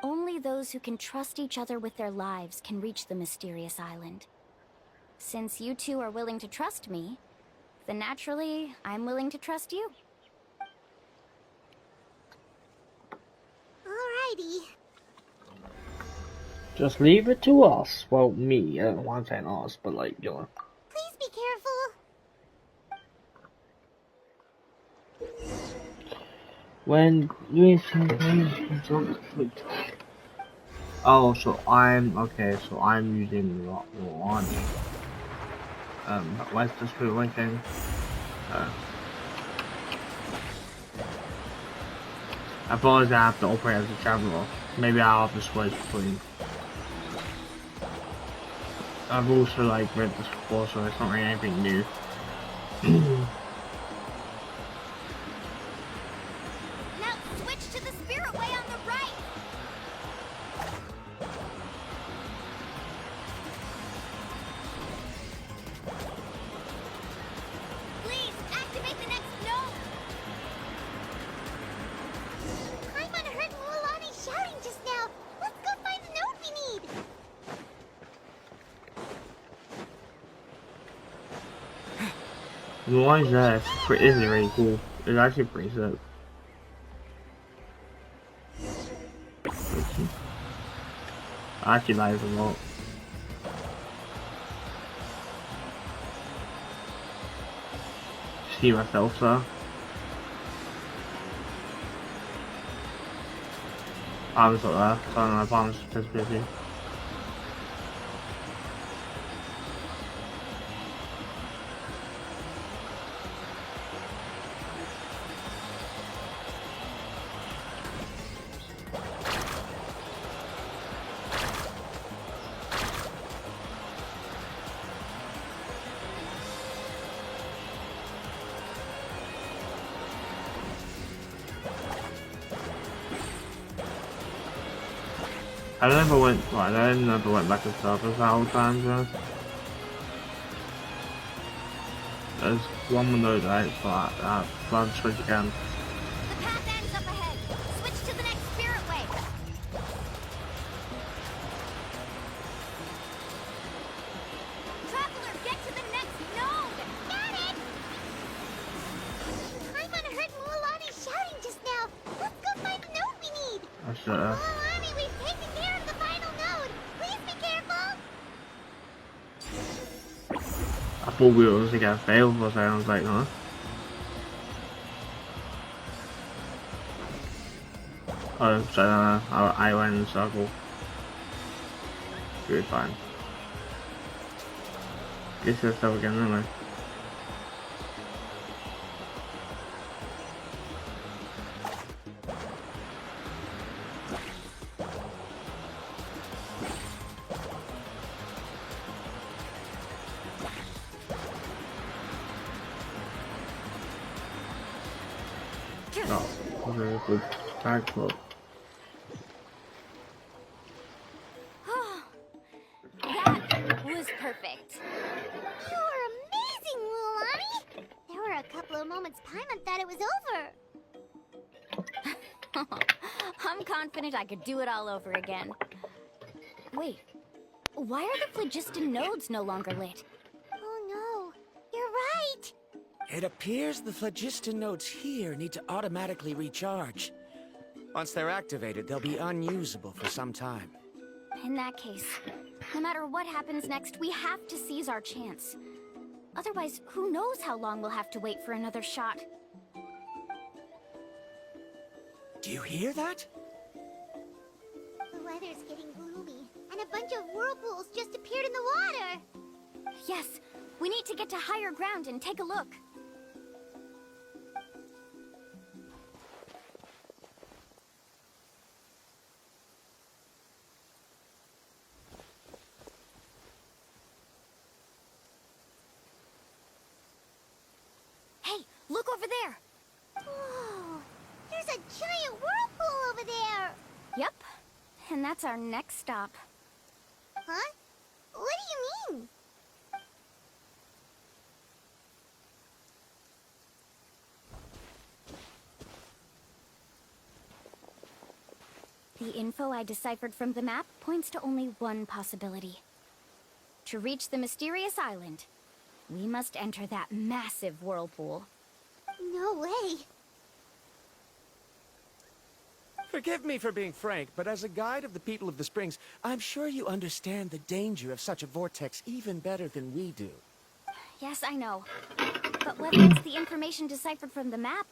Only those who can trust each other with their lives can reach the mysterious island. Since you two are willing to trust me, then naturally, I'm willing to trust you. Alrighty. Just leave it to us. Well, me. I don't want to say us, but like, you know. Please be careful. When you oh, so I'm okay. So I'm using mualani. Where's the spirit linking? I suppose I have to operate as a traveler. Maybe I'll have to switch between. I've also like read this before, so it's not really anything new. Now switch to the spirit way on the right! Please, activate the next node! Paimon heard mualani shouting just now. Let's go find the node we need. Why is that? It is really cool. It's actually pretty sick. I actually like it a lot. See myself, sir. I was up there, so my palms just busy. I never went back and forth the whole time, so. There's one of those out, but I'll switch again. The path ends up ahead. Switch to the next spirit way. Traveler, get to the next node! Got it! Mualani, we've taken care of the final node. Please be careful. I thought we were also gonna fail for a second. I was like, huh? Oh, so I went in a circle. Should be fine. Get this stuff again, anyway. Oh, okay, good. Tag club. That was perfect. You were amazing, Mualani. There were a couple of moments Paimon thought it was over. I'm confident I could do it all over again. Wait, why are the phlogiston nodes no longer lit? Oh no, you're right. It appears the phlogiston nodes here need to automatically recharge. Once they're activated, they'll be unusable for some time. In that case, no matter what happens next, we have to seize our chance. Otherwise, who knows how long we'll have to wait for another shot. Do you hear that? The weather's getting gloomy, and a bunch of whirlpools just appeared in the water. Yes, we need to get to higher ground and take a look. Hey, look over there! Whoa, there's a giant whirlpool over there. Yep, and that's our next stop. Huh? What do you mean? The info I deciphered from the map points to only one possibility. To reach the mysterious island, we must enter that massive whirlpool. No way. Forgive me for being frank, but as a guide of the people of the Springs, I'm sure you understand the danger of such a vortex even better than we do. Yes, I know. But whether it's the information deciphered from the map,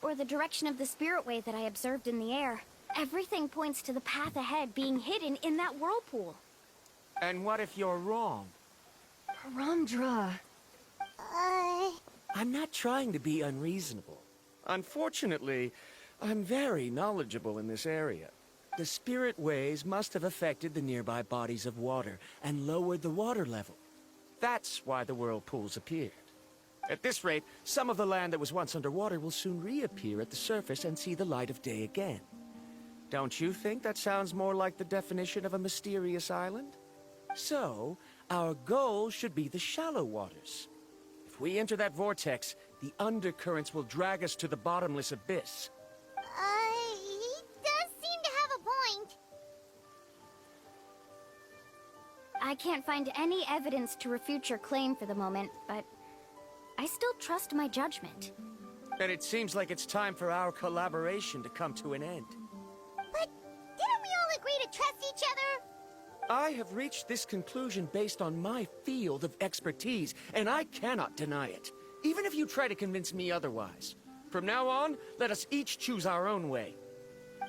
or the direction of the spirit wave that I observed in the air, everything points to the path ahead being hidden in that whirlpool. And what if you're wrong? Ramdra. I'm not trying to be unreasonable. Unfortunately, I'm very knowledgeable in this area. The spirit waves must have affected the nearby bodies of water and lowered the water level. That's why the whirlpools appeared. At this rate, some of the land that was once underwater will soon reappear at the surface and see the light of day again. Don't you think that sounds more like the definition of a mysterious island? So, our goal should be the shallow waters. If we enter that vortex, the undercurrents will drag us to the bottomless abyss. He does seem to have a point. I can't find any evidence to refute your claim for the moment, but I still trust my judgment. And it seems like it's time for our collaboration to come to an end. But didn't we all agree to trust each other? I have reached this conclusion based on my field of expertise, and I cannot deny it, even if you try to convince me otherwise. From now on, let us each choose our own way.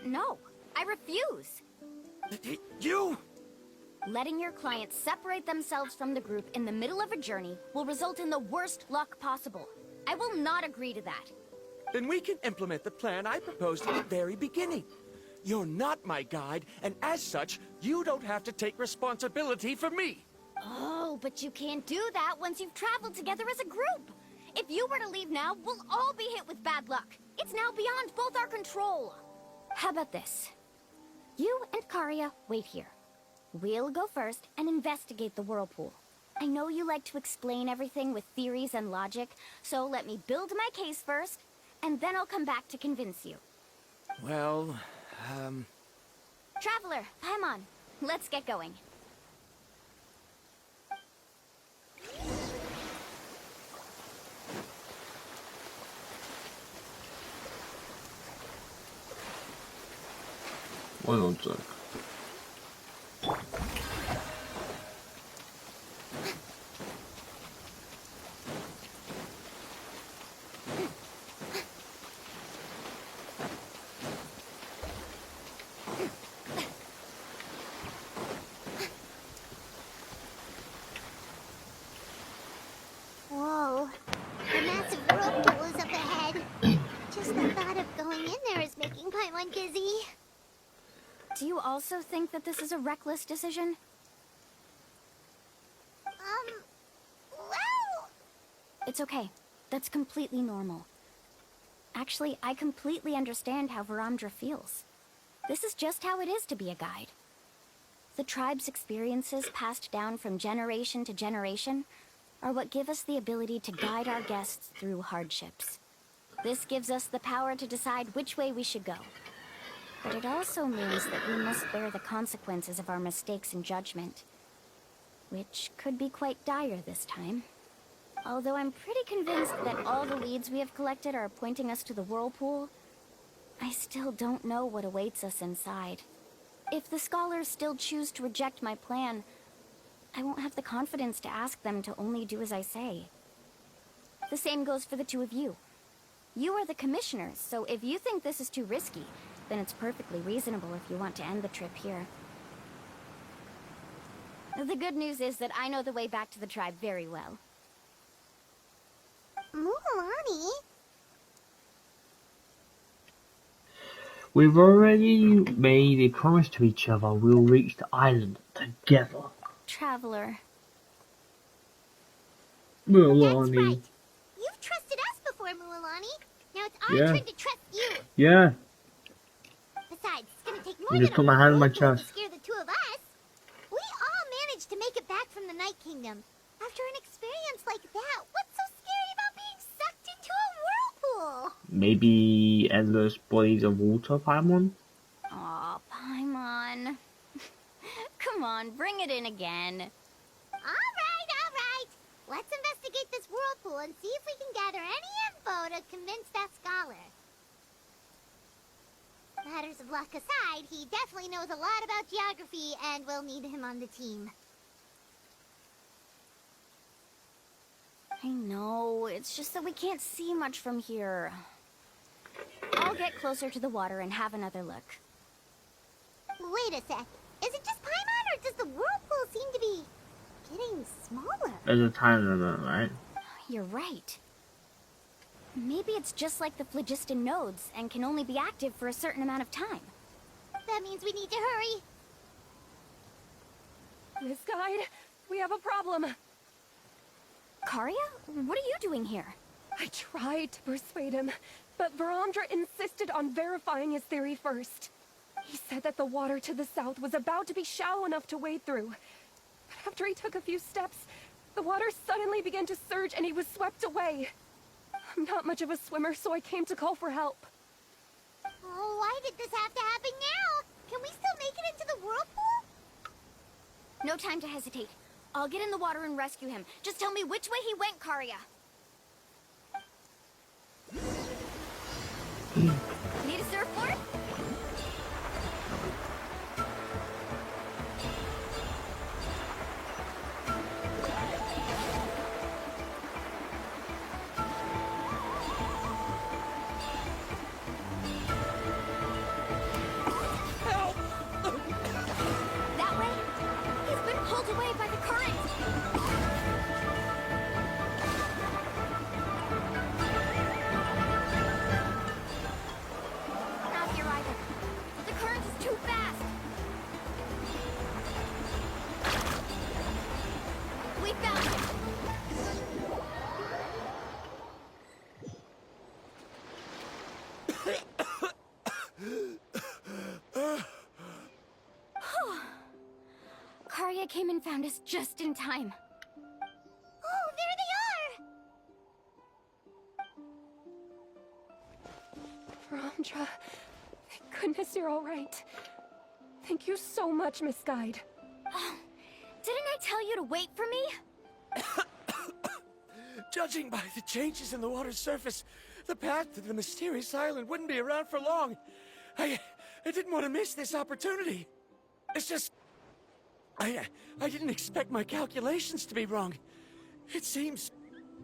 No, I refuse. You? Letting your clients separate themselves from the group in the middle of a journey will result in the worst luck possible. I will not agree to that. Then we can implement the plan I proposed at the very beginning. You're not my guide, and as such, you don't have to take responsibility for me. Oh, but you can't do that once you've traveled together as a group. If you were to leave now, we'll all be hit with bad luck. It's now beyond both our control. How about this? You and Karia wait here. We'll go first and investigate the whirlpool. I know you like to explain everything with theories and logic, so let me build my case first, and then I'll come back to convince you. Well, Traveler, Paimon, let's get going. 어쩌. Whoa. The massive whirlpool is up ahead. Just the thought of going in there is making Paimon dizzy. Do you also think that this is a reckless decision? Well... It's okay. That's completely normal. Actually, I completely understand how Varamdra feels. This is just how it is to be a guide. The tribe's experiences passed down from generation to generation are what give us the ability to guide our guests through hardships. This gives us the power to decide which way we should go. But it also means that we must bear the consequences of our mistakes and judgment, which could be quite dire this time. Although I'm pretty convinced that all the leads we have collected are pointing us to the whirlpool, I still don't know what awaits us inside. If the scholars still choose to reject my plan, I won't have the confidence to ask them to only do as I say. The same goes for the two of you. You are the commissioners, so if you think this is too risky, then it's perfectly reasonable if you want to end the trip here. The good news is that I know the way back to the tribe very well. Mualani? We've already made a promise to each other. We'll reach the island together. Traveler. Mualani. That's right. You've trusted us before, Mualani. Now it's our Yeah. turn to trust you. Yeah. Besides, it's gonna take more You than just put my hand on my whirlpool to chest. scare the two of us. We all managed to make it back from the Night Kingdom. After an experience like that, what's so scary about being sucked into a whirlpool? Maybe endless bodies of water, Paimon? Aw, Paimon. Come on, bring it in again. Alright. Let's investigate this whirlpool and see if we can gather any info to convince that scholar. Matters of luck aside, he definitely knows a lot about geography, and we'll need him on the team. I know, it's just that we can't see much from here. I'll get closer to the water and have another look. Wait a sec. Is it just Paimon, or does the whirlpool seem to be getting smaller? There's a time limit, right? You're right. Maybe it's just like the phlogiston nodes and can only be active for a certain amount of time. That means we need to hurry. Miss Guide, we have a problem. Karya? What are you doing here? I tried to persuade him, but Varamdra insisted on verifying his theory first. He said that the water to the south was about to be shallow enough to wade through. But after he took a few steps, the water suddenly began to surge and he was swept away. I'm not much of a swimmer, so I came to call for help. Oh, why did this have to happen now? Can we still make it into the whirlpool? No time to hesitate. I'll get in the water and rescue him. Just tell me which way he went, Karya. Need a surfboard? That way? He's been pulled away by the current. Not here either. The current is too fast. We found him. Karya came and found us just in time. Oh, there they are! Varamdra, thank goodness you're all right. Thank you so much, Miss Guide. Oh, didn't I tell you to wait for me? Judging by the changes in the water's surface, the path to the mysterious island wouldn't be around for long. I I didn't want to miss this opportunity. It's just... I didn't expect my calculations to be wrong. It seems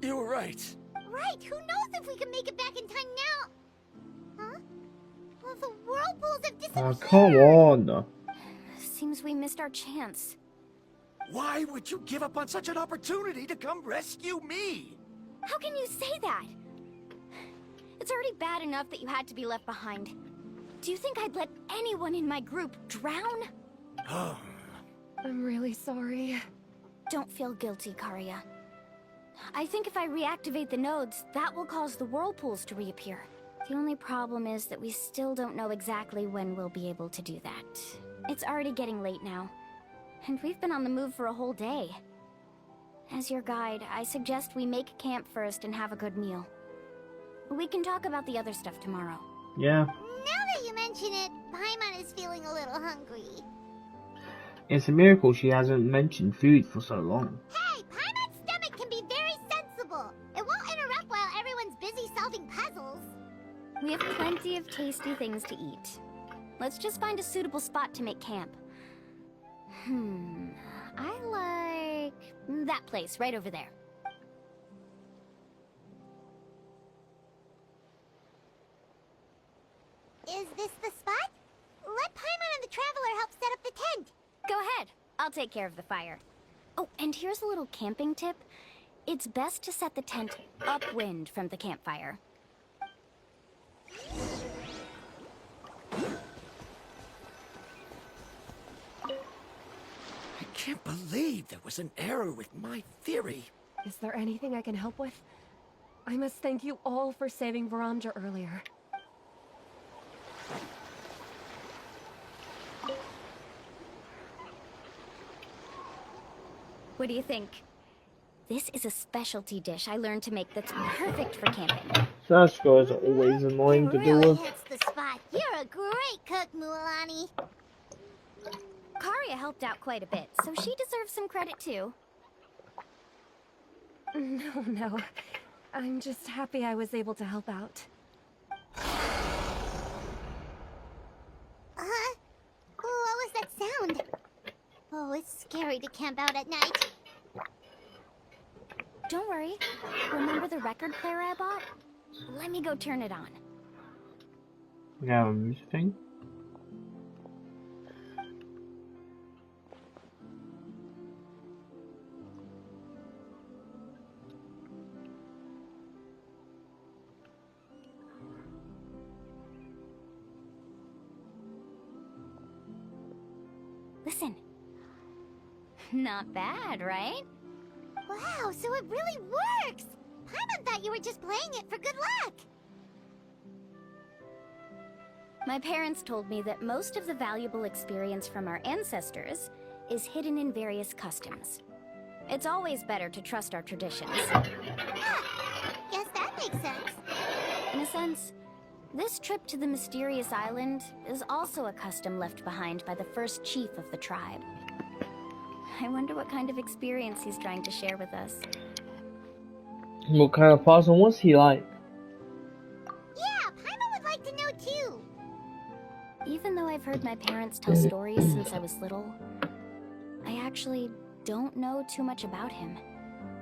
you were right. Right, who knows if we can make it back in time now? Huh? Well, the whirlpools have Oh, disappeared! come on. Seems we missed our chance. Why would you give up on such an opportunity to come rescue me? How can you say that? It's already bad enough that you had to be left behind. Do you think I'd let anyone in my group drown? I'm really sorry. Don't feel guilty, Karia. I think if I reactivate the nodes, that will cause the whirlpools to reappear. The only problem is that we still don't know exactly when we'll be able to do that. It's already getting late now, and we've been on the move for a whole day. As your guide, I suggest we make camp first and have a good meal. We can talk about the other stuff tomorrow. Yeah. Now that you mention it, Paimon is feeling a little hungry. It's a miracle she hasn't mentioned food for so long. Hey, Paimon's stomach can be very sensible. It won't interrupt while everyone's busy solving puzzles. We have plenty of tasty things to eat. Let's just find a suitable spot to make camp. I like that place right over there. Is this the spot? Let Paimon and the Traveler help set up the tent. Go ahead. I'll take care of the fire. Oh, and here's a little camping tip. It's best to set the tent upwind from the campfire. I can't believe there was an error with my theory. Is there anything I can help with? I must thank you all for saving Varamja earlier. What do you think? This is a specialty dish I learned to make that's perfect for camping. Sasco is always annoying to deal Really with. hits the spot. You're a great cook, Mualani. Karia helped out quite a bit, so she deserves some credit too. No. I'm just happy I was able to help out. What was that sound? Oh, it's scary to camp out at night. Don't worry. Remember the record player I bought? Let me go turn it on. We have a music thing. Listen. Not bad, right? Wow, so it really works! Paimon thought you were just playing it for good luck! My parents told me that most of the valuable experience from our ancestors is hidden in various customs. It's always better to trust our traditions. Guess that makes sense. In a sense, this trip to the mysterious island is also a custom left behind by the first chief of the tribe. I wonder what kind of experience he's trying to share with us. What kind of person was he like? Yeah, Paimon would like to know too. Even though I've heard my parents tell stories since I was little, I actually don't know too much about him.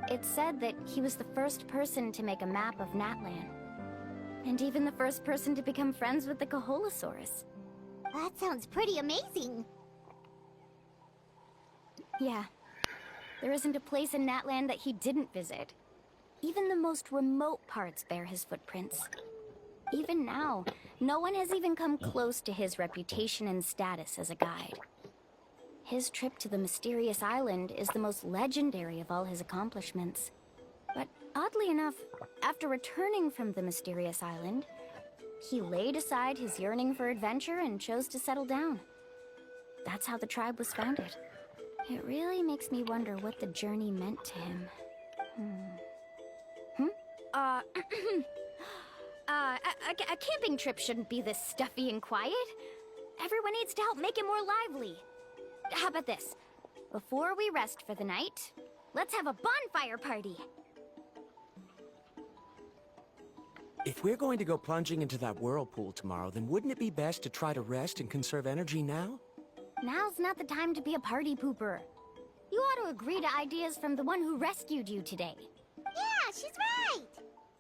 It's said that he was the first person to make a map of Natlan, and even the first person to become friends with the Kaholosaurus. That sounds pretty amazing. Yeah. There isn't a place in Natlan that he didn't visit. Even the most remote parts bear his footprints. Even now, no one has even come close to his reputation and status as a guide. His trip to the mysterious island is the most legendary of all his accomplishments. But oddly enough, after returning from the mysterious island, he laid aside his yearning for adventure and chose to settle down. That's how the tribe was founded. It really makes me wonder what the journey meant to him. A camping trip shouldn't be this stuffy and quiet. Everyone needs to help make it more lively. How about this? Before we rest for the night, let's have a bonfire party. If we're going to go plunging into that whirlpool tomorrow, then wouldn't it be best to try to rest and conserve energy now? Now's not the time to be a party pooper. You ought to agree to ideas from the one who rescued you today. Yeah, she's right.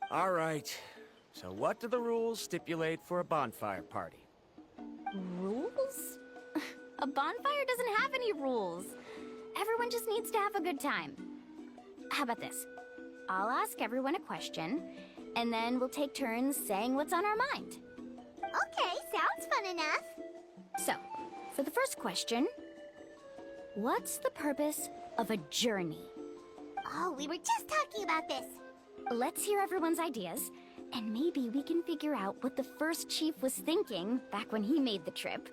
All right. So what do the rules stipulate for a bonfire party? Rules? A bonfire doesn't have any rules. Everyone just needs to have a good time. How about this? I'll ask everyone a question, and then we'll take turns saying what's on our mind. Okay, sounds fun enough. So, for the first question, what's the purpose of a journey? Oh, we were just talking about this. Let's hear everyone's ideas, and maybe we can figure out what the first chief was thinking back when he made the trip.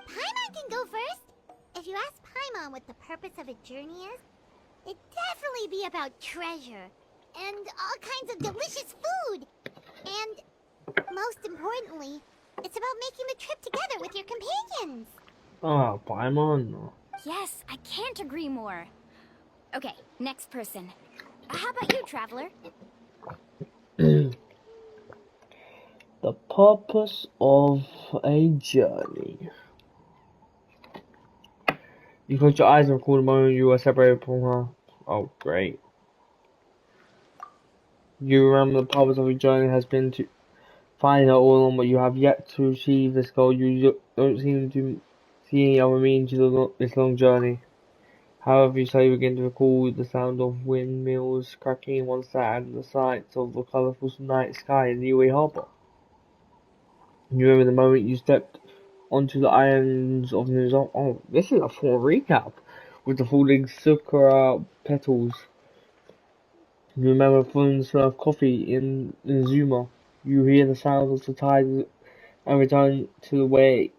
Paimon can go first. If you ask Paimon what the purpose of a journey is, it'd definitely be about treasure and all kinds of delicious food. And most importantly, it's about making the trip together with your companions. Oh, Paimon. Yes, I can't agree more. Okay, next person. How about you, Traveler? The purpose of a journey. You close your eyes and recall the moment you were separated from her. Oh, great. You remember the purpose of your journey has been to find her all along, but you have yet to achieve this goal. You don't seem to see any other meaning to this long journey. However, you slowly begin to recall the sound of windmills cracking in one side and the sights of the colourful night sky in Niue Harbour. You remember the moment you stepped onto the islands of Nuzon. Oh, this is a full recap with the falling sakura petals. You remember the smell of coffee in Zuma. You hear the sounds of the tide and return to the way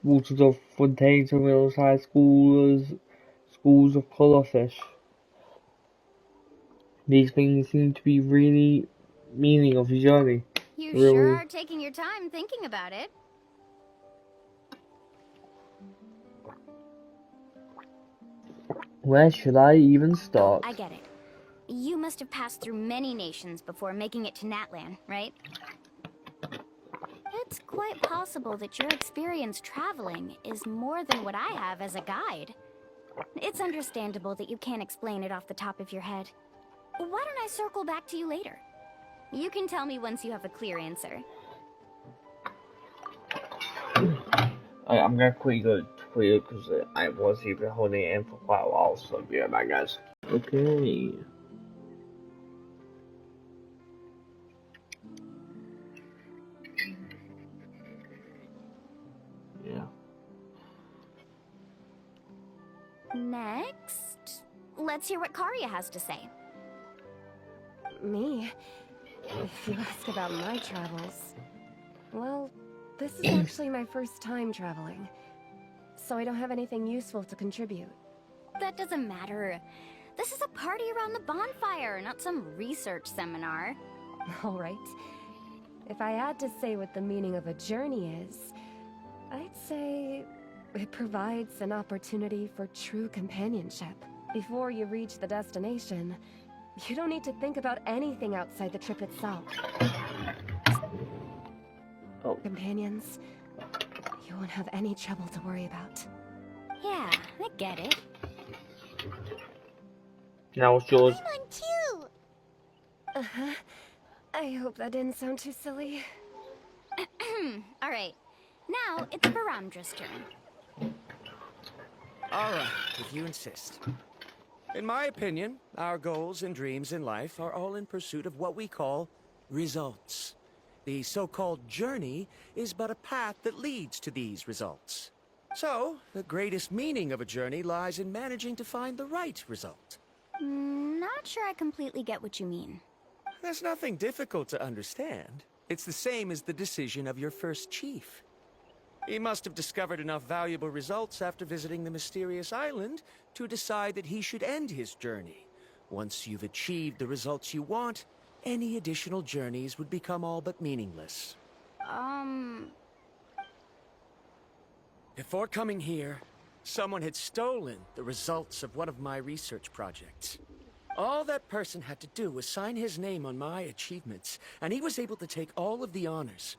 waters of fontaines and riverside schools of colorfish. These things seem to be really meaning of your journey. You Really. sure are taking your time thinking about it. Where should I even start? I get it. You must have passed through many nations before making it to Natlan, right? It's quite possible that your experience traveling is more than what I have as a guide. It's understandable that you can't explain it off the top of your head. Why don't I circle back to you later? You can tell me once you have a clear answer. I'm gonna quickly go to you because I was even holding it in for quite a while, so be right back, guys. Okay. Yeah. Next, let's hear what Karya has to say. Me? If you ask about my travels... Well, this is actually my first time traveling. So I don't have anything useful to contribute. That doesn't matter. This is a party around the bonfire, not some research seminar. Alright. If I had to say what the meaning of a journey is, I'd say it provides an opportunity for true companionship. Before you reach the destination, you don't need to think about anything outside the trip itself. Oh. Companions, you won't have any trouble to worry about. Yeah, I get it. Now it's yours. Paimon too. Uh-huh. I hope that didn't sound too silly. Alright, now it's Varandra's turn. All right, if you insist. In my opinion, our goals and dreams in life are all in pursuit of what we call results. The so-called journey is but a path that leads to these results. So, the greatest meaning of a journey lies in managing to find the right result. Not sure I completely get what you mean. There's nothing difficult to understand. It's the same as the decision of your first chief. He must have discovered enough valuable results after visiting the mysterious island to decide that he should end his journey. Once you've achieved the results you want, any additional journeys would become all but meaningless. Before coming here, someone had stolen the results of one of my research projects. All that person had to do was sign his name on my achievements, and he was able to take all of the honors.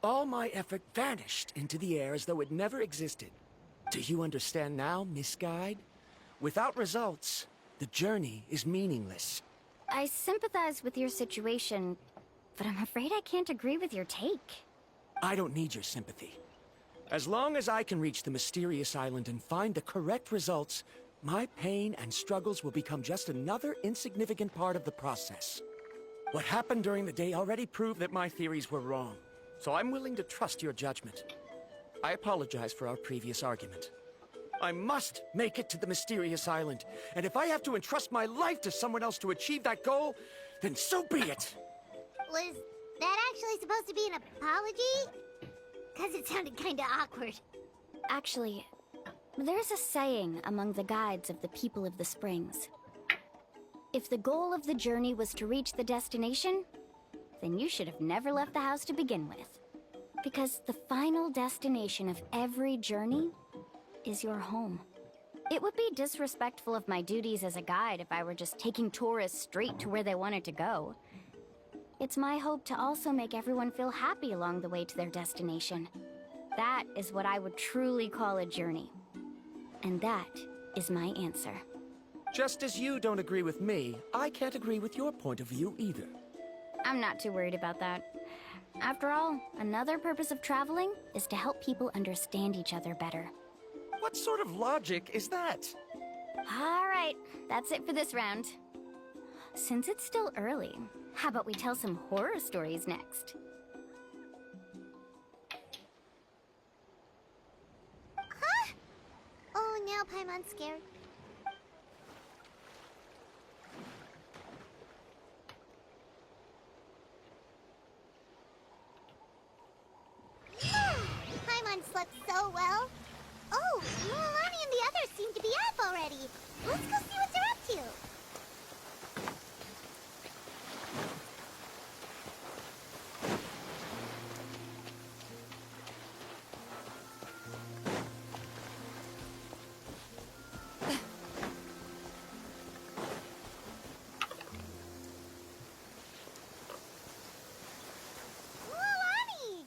All my effort vanished into the air as though it never existed. Do you understand now, Miss Guide? Without results, the journey is meaningless. I sympathize with your situation, but I'm afraid I can't agree with your take. I don't need your sympathy. As long as I can reach the mysterious island and find the correct results, my pain and struggles will become just another insignificant part of the process. What happened during the day already proved that my theories were wrong, so I'm willing to trust your judgment. I apologize for our previous argument. I must make it to the mysterious island, and if I have to entrust my life to someone else to achieve that goal, then so be it! Was that actually supposed to be an apology? Because it sounded kinda awkward. Actually, there's a saying among the guides of the people of the Springs. If the goal of the journey was to reach the destination, then you should have never left the house to begin with. Because the final destination of every journey is your home. It would be disrespectful of my duties as a guide if I were just taking tourists straight to where they wanted to go. It's my hope to also make everyone feel happy along the way to their destination. That is what I would truly call a journey. And that is my answer. Just as you don't agree with me, I can't agree with your point of view either. I'm not too worried about that. After all, another purpose of traveling is to help people understand each other better. What sort of logic is that? All right, that's it for this round. Since it's still early, how about we tell some horror stories next? Huh? Oh, now Paimon's scared. Paimon slept so well. Oh, mualani and the others seem to be up already. Let's go see what they're up to. Mualani!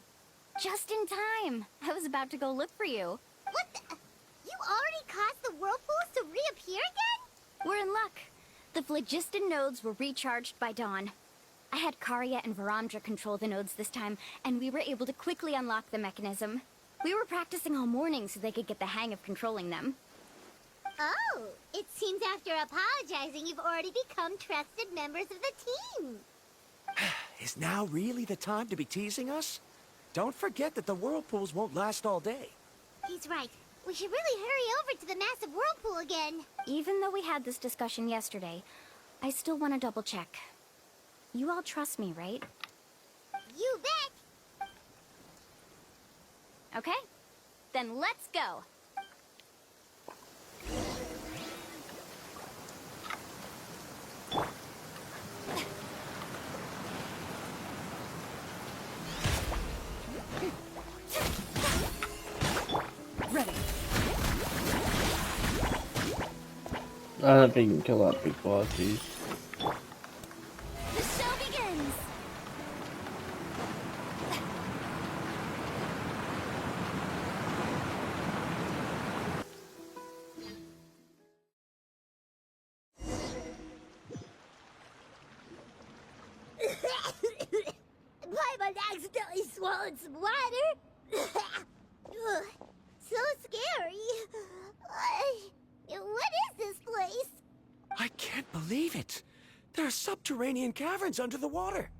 Just in time! I was about to go look for you. What the? You already caused the whirlpools to reappear again? We're in luck. The phlogiston nodes were recharged by dawn. I had Karya and Varamdra control the nodes this time, and we were able to quickly unlock the mechanism. We were practicing all morning so they could get the hang of controlling them. Oh, it seems after apologizing, you've already become trusted members of the team. Is now really the time to be teasing us? Don't forget that the whirlpools won't last all day. He's right. We should really hurry over to the massive whirlpool again. Even though we had this discussion yesterday, I still want to double check. You all trust me, right? You bet. Okay, then let's go. Ready. I don't think you can kill that big boss, dude. The show begins! Paimon accidentally swallowed some water. Ugh, so scary. What is this place? I can't believe it. There are subterranean caverns under the water.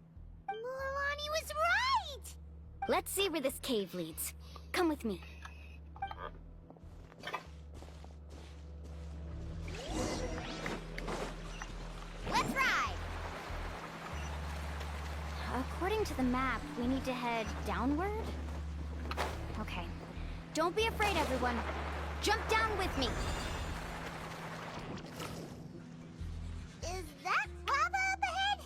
Mualani was right. Let's see where this cave leads. Come with me. Let's ride. According to the map, we need to head downward? Okay. Don't be afraid, everyone. Jump down with me. Is that lava up ahead?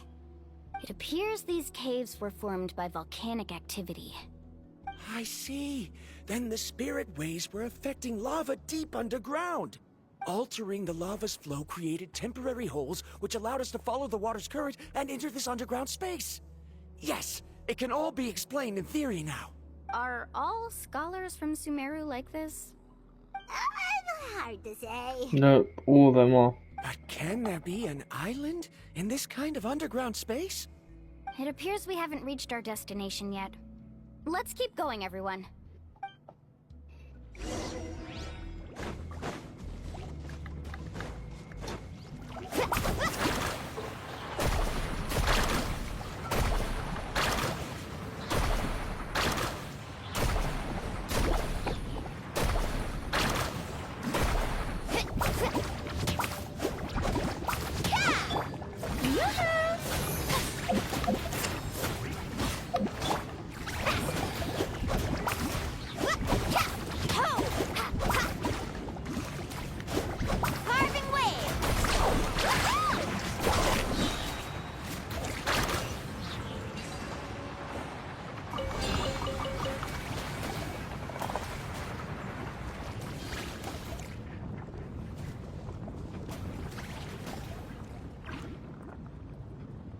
It appears these caves were formed by volcanic activity. I see. Then the spirit waves were affecting lava deep underground. Altering the lava's flow created temporary holes which allowed us to follow the water's current and enter this underground space. Yes, it can all be explained in theory now. Are all scholars from Sumeru like this? Hard to say. No, all of them are. But can there be an island in this kind of underground space? It appears we haven't reached our destination yet. Let's keep going, everyone.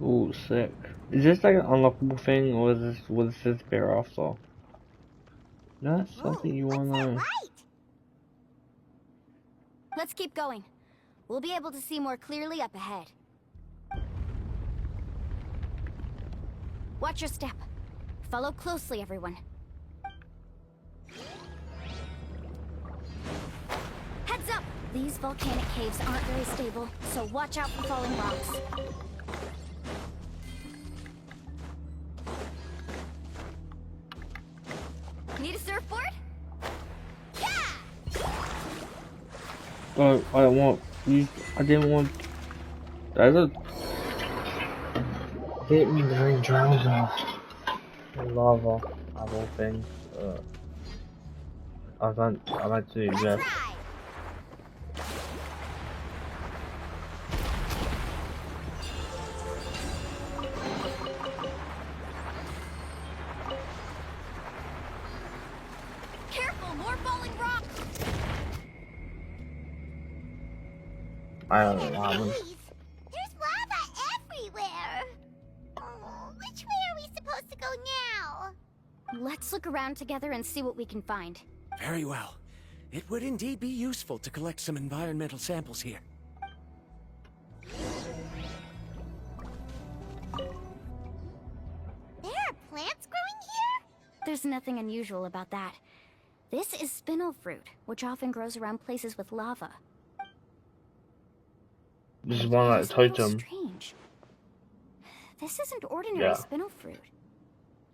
Ooh, sick. Is this like an unlockable thing, or is this what this is bear after? That's something you wanna know. Let's keep going. We'll be able to see more clearly up ahead. Watch your step. Follow closely, everyone. Heads up! These volcanic caves aren't very stable, so watch out for falling rocks. Need a surfboard? Oh, I don't want these. I didn't want. That's a. Get me the drowser. Lava, of all things. I like to do this. Careful, more falling rocks! I don't know what happened. There's lava everywhere. Oh, which way are we supposed to go now? Let's look around together and see what we can find. Very well. It would indeed be useful to collect some environmental samples here. There are plants growing here? There's nothing unusual about that. This is spinel fruit, which often grows around places with lava. This is one that It's a little totem. strange. This isn't ordinary Yeah. spinel fruit.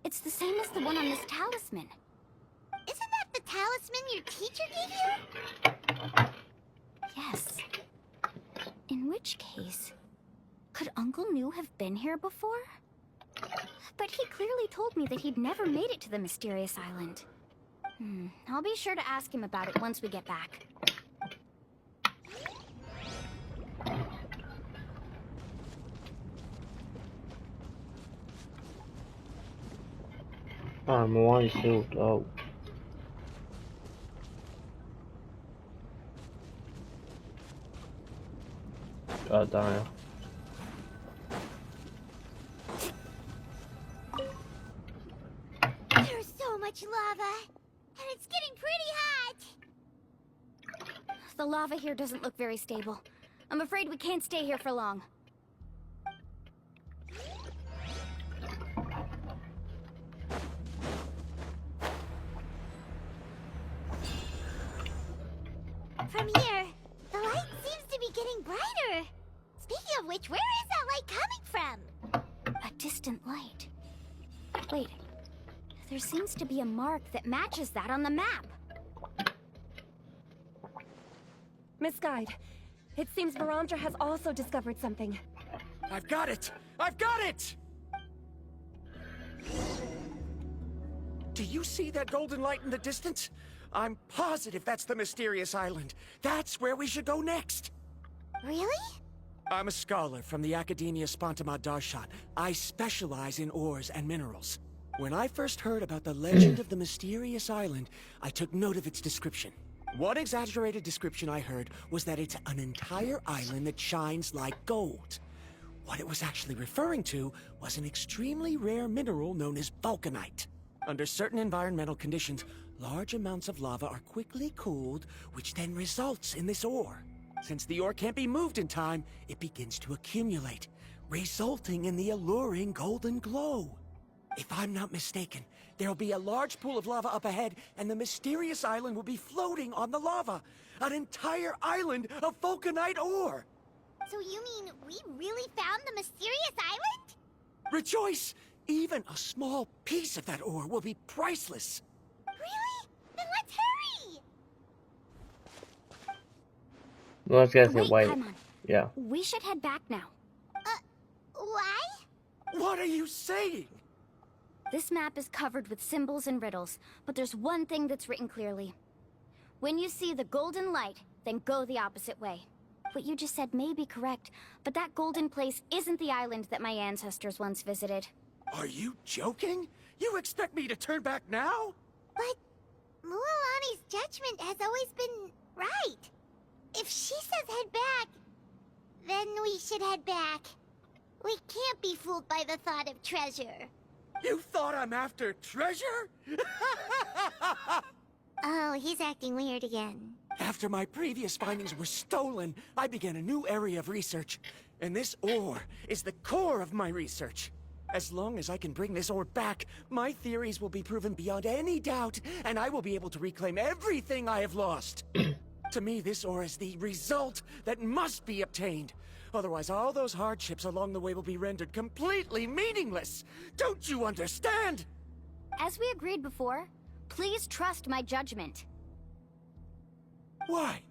It's the same as the one on this talisman. Isn't that the talisman your teacher gave you? Yes. In which case, could Uncle New have been here before? But he clearly told me that he'd never made it to the mysterious island. I'll be sure to ask him about it once we get back. Mualani still dope. God damn. There's so much lava, and it's getting pretty hot. The lava here doesn't look very stable. I'm afraid we can't stay here for long. From here, the light seems to be getting brighter. Speaking of which, where is that light coming from? A distant light. Wait. There seems to be a mark that matches that on the map. Miss Guide, it seems Varandra has also discovered something. I've got it! I've got it! Do you see that golden light in the distance? I'm positive that's the mysterious island. That's where we should go next. Really? I'm a scholar from the Academia Spontamad Darshan. I specialize in ores and minerals. When I first heard about the legend of the mysterious island, I took note of its description. One exaggerated description I heard was that it's an entire island that shines like gold. What it was actually referring to was an extremely rare mineral known as vulcanite. Under certain environmental conditions, large amounts of lava are quickly cooled, which then results in this ore. Since the ore can't be moved in time, it begins to accumulate, resulting in the alluring golden glow. If I'm not mistaken, there'll be a large pool of lava up ahead, and the mysterious island will be floating on the lava. An entire island of vulcanite ore! So you mean we really found the mysterious island? Rejoice! Even a small piece of that ore will be priceless. Really? Then let's hurry! Let's get it. Wait, Wait. Paimon. Yeah. We should head back now. Why? What are you saying? This map is covered with symbols and riddles, but there's one thing that's written clearly. When you see the golden light, then go the opposite way. What you just said may be correct, but that golden place isn't the island that my ancestors once visited. Are you joking? You expect me to turn back now? But Mualani's judgment has always been right. If she says head back, then we should head back. We can't be fooled by the thought of treasure. You thought I'm after treasure? Oh, he's acting weird again. After my previous findings were stolen, I began a new area of research. And this ore is the core of my research. As long as I can bring this ore back, my theories will be proven beyond any doubt, and I will be able to reclaim everything I have lost. To me, this ore is the result that must be obtained. Otherwise, all those hardships along the way will be rendered completely meaningless. Don't you understand? As we agreed before, please trust my judgment. Why?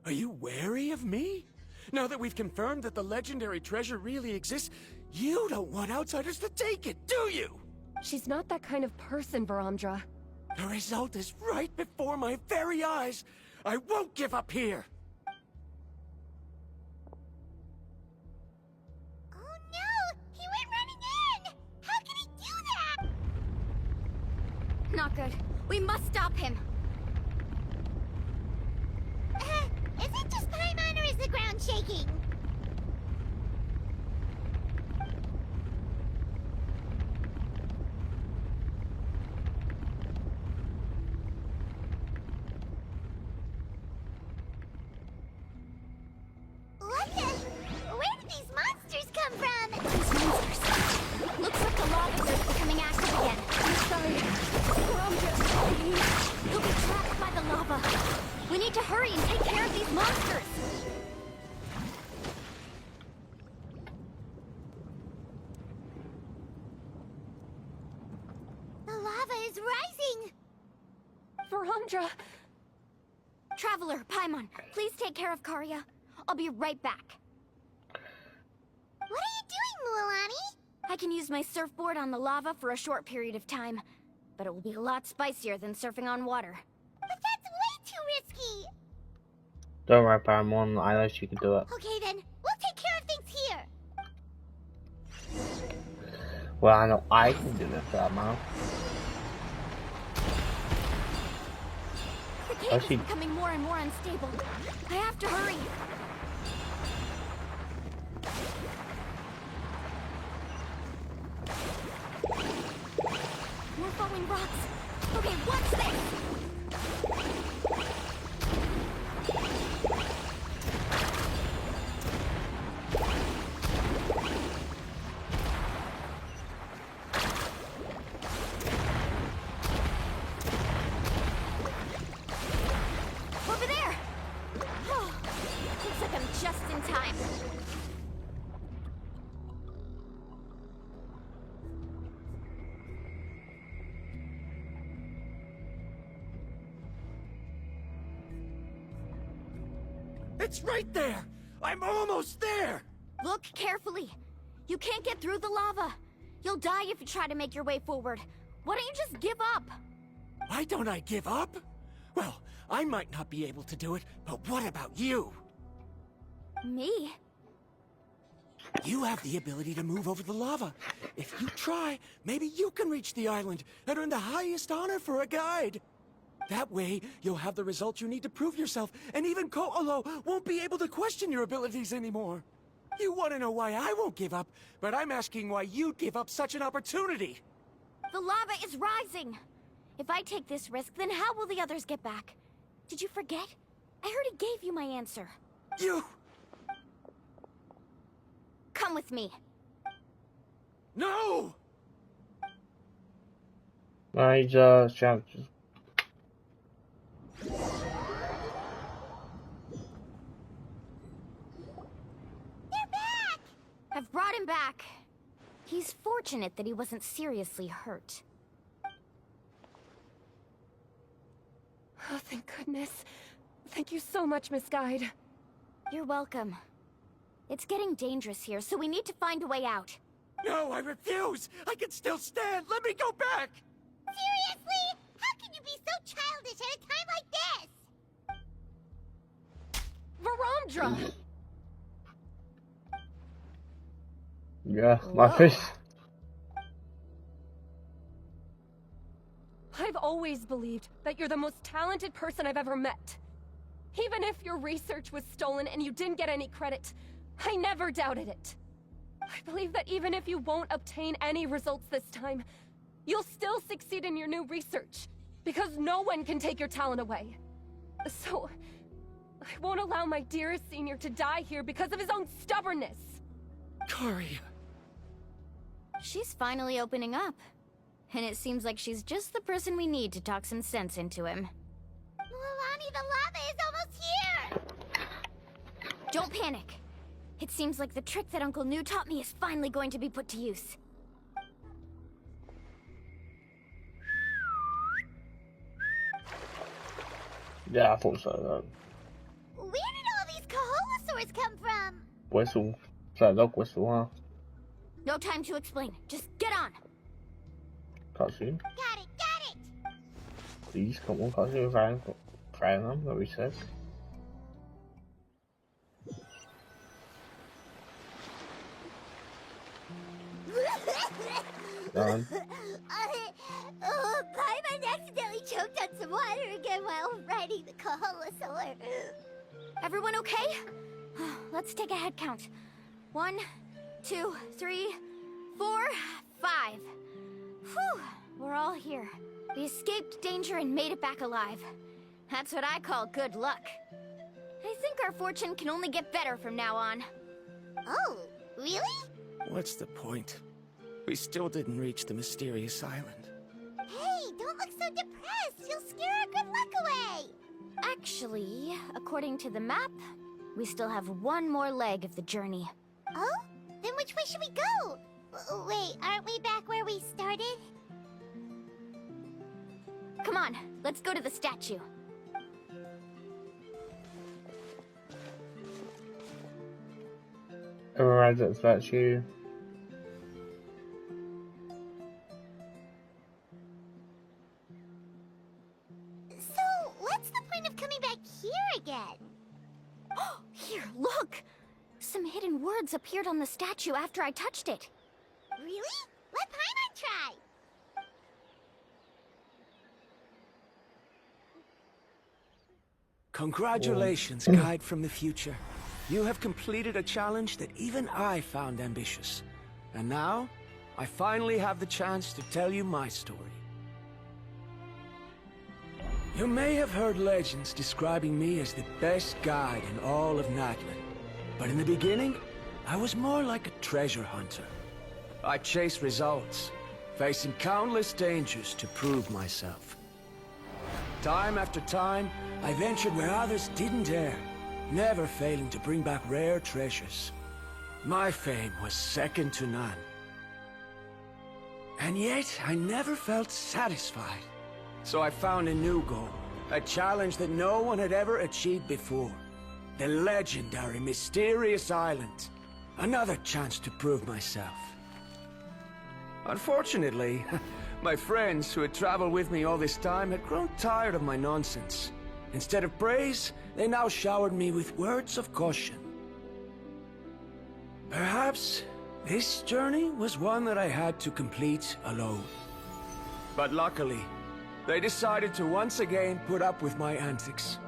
Are you wary of me? Now that we've confirmed that the legendary treasure really exists, you don't want outsiders to take it, do you? She's not that kind of person, Varamdra. The result is right before my very eyes. I won't give up here. Oh no! He went running in! How can he do that? Not good. We must stop him. Is it just Paimon or is the ground shaking? What the? Where did these monsters come from? These monsters. Looks like the lava is becoming active again. I'm sorry. Varamdra, please. He'll be trapped by the lava. We need to hurry and take care of these monsters. The lava is rising! Varamdra! Traveler, Paimon, please take care of Karya. I'll be right back. What are you doing, Mualani? I can use my surfboard on the lava for a short period of time, but it will be a lot spicier than surfing on water. But that's way too risky! Don't worry, Paimon. I know she can do it. Okay then, we'll take care of things here! Well, I know I can do this for that matter. The cave is becoming more and more unstable. I have to hurry. More falling rocks. Okay, what's this? Over there! Oh, looks like I'm just in time. It's right there! I'm almost there! Look carefully. You can't get through the lava. You'll die if you try to make your way forward. Why don't you just give up? Why don't I give up? Well, I might not be able to do it, but what about you? Me? You have the ability to move over the lava. If you try, maybe you can reach the island and earn the highest honor for a guide. That way, you'll have the results you need to prove yourself, and even Ko'olo won't be able to question your abilities anymore. You want to know why I won't give up, but I'm asking why you'd give up such an opportunity. The lava is rising! If I take this risk, then how will the others get back? Did you forget? I already gave you my answer. You... Come with me. No! I just jumped. I've brought him back. He's fortunate that he wasn't seriously hurt. Oh, thank goodness. Thank you so much, Miss Guide. You're welcome. It's getting dangerous here, so we need to find a way out. No, I refuse! I can still stand! Let me go back! Seriously? How can you be so childish at a time like this? Varamdra! Yeah, my face. I've always believed that you're the most talented person I've ever met. Even if your research was stolen and you didn't get any credit, I never doubted it. I believe that even if you won't obtain any results this time, you'll still succeed in your new research, because no one can take your talent away. So, I won't allow my dearest senior to die here because of his own stubbornness. Kari... She's finally opening up. And it seems like she's just the person we need to talk some sense into him. Mualani, the lava is almost here! Don't panic. It seems like the trick that Uncle New taught me is finally going to be put to use. Yeah, I thought so. Where did all these Koholosaurs come from? Whistle. So dog whistle, huh? No time to explain. Just get on. Cutscene. Got it! Please, come on, cutscene. Find them, that we said. Done. Paimon accidentally choked on some water again while riding the Koholosaur. Everyone okay? Let's take a head count. 1, 2, 3, 4, 5. Whew, we're all here. We escaped danger and made it back alive. That's what I call good luck. I think our fortune can only get better from now on. Oh, really? What's the point? We still didn't reach the mysterious island. Hey, don't look so depressed. You'll scare our good luck away. Actually, according to the map, we still have one more leg of the journey. Oh? Then which way should we go? Wait, aren't we back where we started? Come on, let's go to the statue. Arrived at the statue. So, what's the point of coming back here again? Here, look! Some hidden words appeared on the statue after I touched it. Really? Let Paimon try. Congratulations, Guide from the Future. You have completed a challenge that even I found ambitious. And now, I finally have the chance to tell you my story. You may have heard legends describing me as the best guide in all of Natlan. But in the beginning, I was more like a treasure hunter. I chased results, facing countless dangers to prove myself. Time after time, I ventured where others didn't dare, never failing to bring back rare treasures. My fame was second to none. And yet, I never felt satisfied. So I found a new goal, a challenge that no one had ever achieved before. The legendary Mysterious Island. Another chance to prove myself. Unfortunately, my friends who had traveled with me all this time had grown tired of my nonsense. Instead of praise, they now showered me with words of caution. Perhaps this journey was one that I had to complete alone. But luckily, they decided to once again put up with my antics.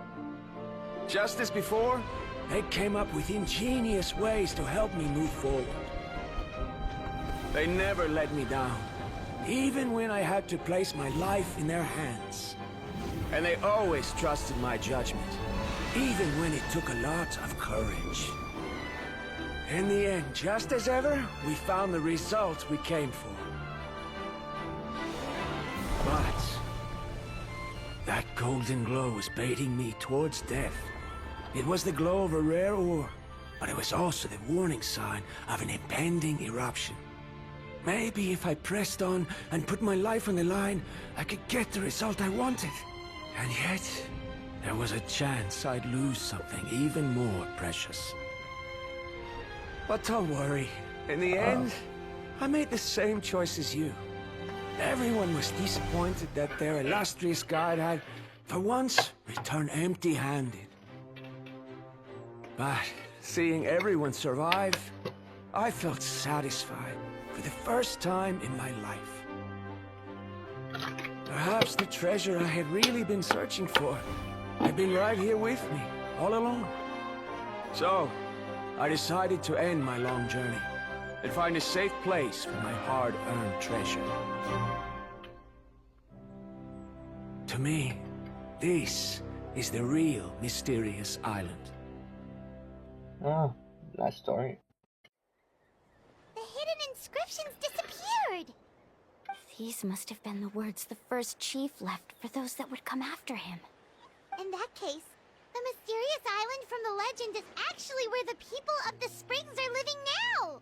Just as before, they came up with ingenious ways to help me move forward. They never let me down, even when I had to place my life in their hands. And they always trusted my judgment, even when it took a lot of courage. In the end, just as ever, we found the result we came for. But that golden glow was baiting me towards death. It was the glow of a rare ore, but it was also the warning sign of an impending eruption. Maybe if I pressed on and put my life on the line, I could get the result I wanted. And yet, there was a chance I'd lose something even more precious. But don't worry. In the end, I made the same choice as you. Everyone was disappointed that their illustrious guide had, for once, returned empty-handed. But seeing everyone survive, I felt satisfied for the first time in my life. Perhaps the treasure I had really been searching for had been right here with me, all along. So, I decided to end my long journey and find a safe place for my hard-earned treasure. To me, this is the real mysterious island. Oh, nice story. The hidden inscriptions disappeared! These must have been the words the first chief left for those that would come after him. In that case, the mysterious island from the legend is actually where the people of the springs are living now!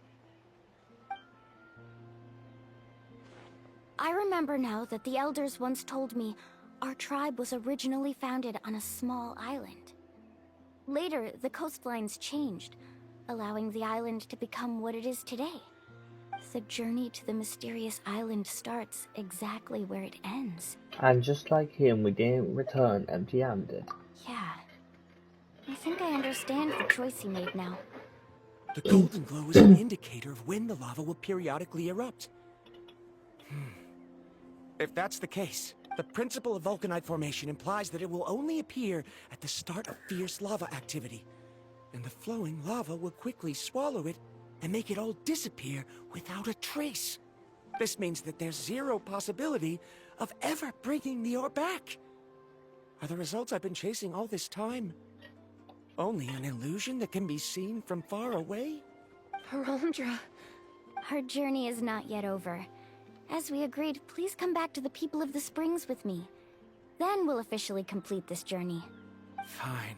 I remember now that the elders once told me our tribe was originally founded on a small island. Later, the coastlines changed, allowing the island to become what it is today. The journey to the mysterious island starts exactly where it ends. And just like him, we didn't return empty-handed. Yeah. I think I understand the choice he made now. The golden glow is an indicator of when the lava will periodically erupt. If that's the case, the principle of vulcanite formation implies that it will only appear at the start of fierce lava activity, and the flowing lava will quickly swallow it and make it all disappear without a trace. This means that there's zero possibility of ever bringing the ore back. Are the results I've been chasing all this time only an illusion that can be seen from far away? Harondra. Our journey is not yet over. As we agreed, please come back to the people of the springs with me. Then we'll officially complete this journey. Fine.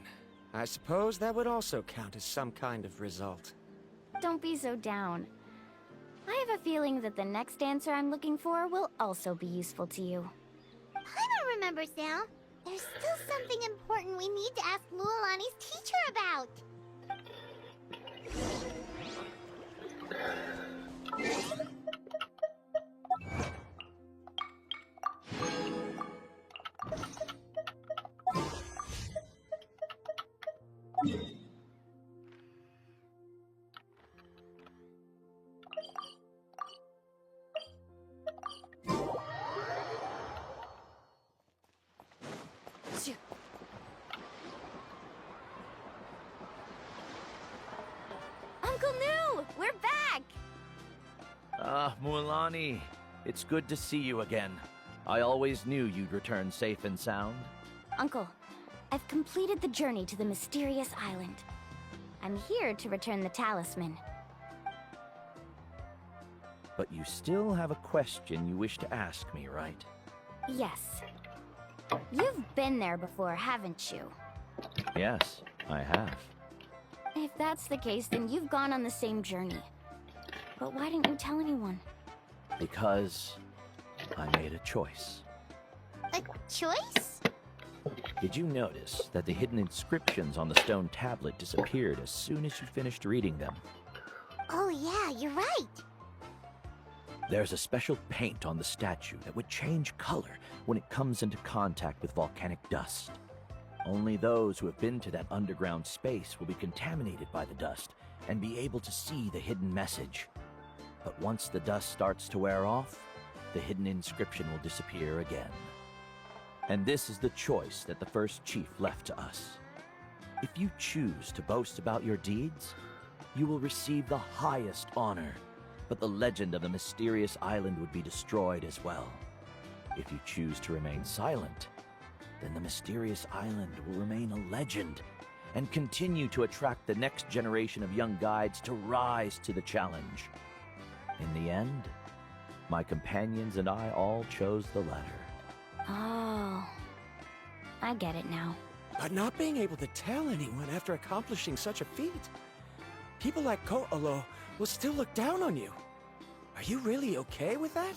I suppose that would also count as some kind of result. Don't be so down. I have a feeling that the next answer I'm looking for will also be useful to you. Paimon remembers now. There's still something important we need to ask Mualani's teacher about. Uncle New! We're back! Ah, Mualani. It's good to see you again. I always knew you'd return safe and sound. Uncle, I've completed the journey to the mysterious island. I'm here to return the talisman. But you still have a question you wish to ask me, right? Yes. You've been there before, haven't you? Yes, I have. If that's the case, then you've gone on the same journey. But why didn't you tell anyone? Because I made a choice. A choice? Did you notice that the hidden inscriptions on the stone tablet disappeared as soon as you finished reading them? Oh yeah, you're right. There's a special paint on the statue that would change color when it comes into contact with volcanic dust. Only those who have been to that underground space will be contaminated by the dust and be able to see the hidden message. But once the dust starts to wear off, the hidden inscription will disappear again. And this is the choice that the first chief left to us. If you choose to boast about your deeds, you will receive the highest honor, but the legend of the mysterious island would be destroyed as well. If you choose to remain silent, then the mysterious island will remain a legend and continue to attract the next generation of young guides to rise to the challenge. In the end, my companions and I all chose the latter. Oh, I get it now. But not being able to tell anyone after accomplishing such a feat. People like Ko'olo will still look down on you. Are you really okay with that?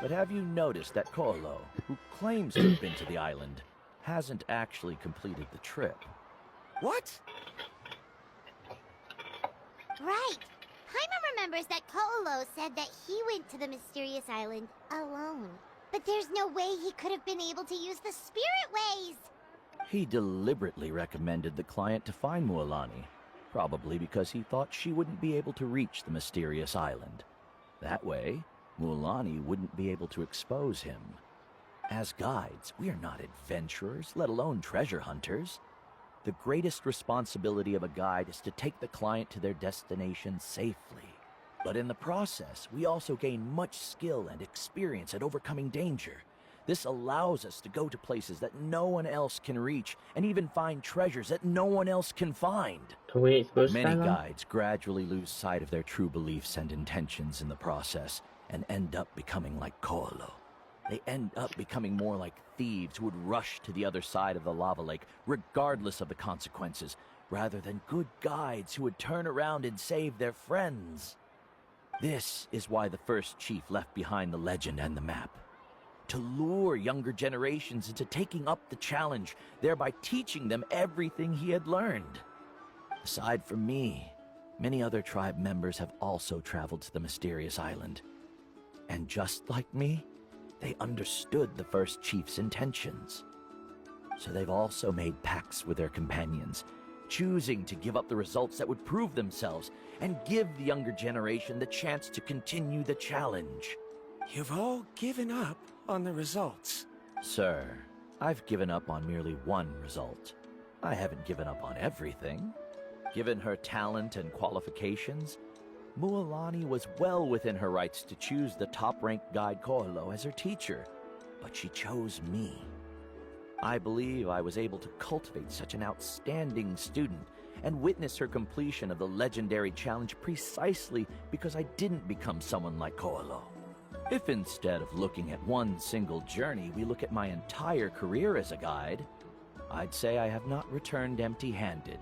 But have you noticed that Ko'olo, who claims to have been to the island, hasn't actually completed the trip? What? Right. Paimon remembers that Ko'olo said that he went to the mysterious island alone. But there's no way he could have been able to use the spirit ways. He deliberately recommended the client to find mualani, probably because he thought she wouldn't be able to reach the mysterious island. That way, mualani wouldn't be able to expose him. As guides, we are not adventurers, let alone treasure hunters. The greatest responsibility of a guide is to take the client to their destination safely. But in the process, we also gain much skill and experience at overcoming danger. This allows us to go to places that no one else can reach, and even find treasures that no one else can find. Many guides gradually lose sight of their true beliefs and intentions in the process, and end up becoming like Ko'olo. They end up becoming more like thieves who would rush to the other side of the lava lake, regardless of the consequences, rather than good guides who would turn around and save their friends. This is why the first chief left behind the legend and the map. To lure younger generations into taking up the challenge, thereby teaching them everything he had learned. Aside from me, many other tribe members have also traveled to the mysterious island. And just like me, they understood the first chief's intentions. So they've also made pacts with their companions, choosing to give up the results that would prove themselves and give the younger generation the chance to continue the challenge. You've all given up on the results. Sir, I've given up on merely one result. I haven't given up on everything. Given her talent and qualifications, mualani was well within her rights to choose the top-ranked guide Ko'olo as her teacher, but she chose me. I believe I was able to cultivate such an outstanding student and witness her completion of the legendary challenge precisely because I didn't become someone like Ko'olo. If instead of looking at one single journey, we look at my entire career as a guide, I'd say I have not returned empty-handed.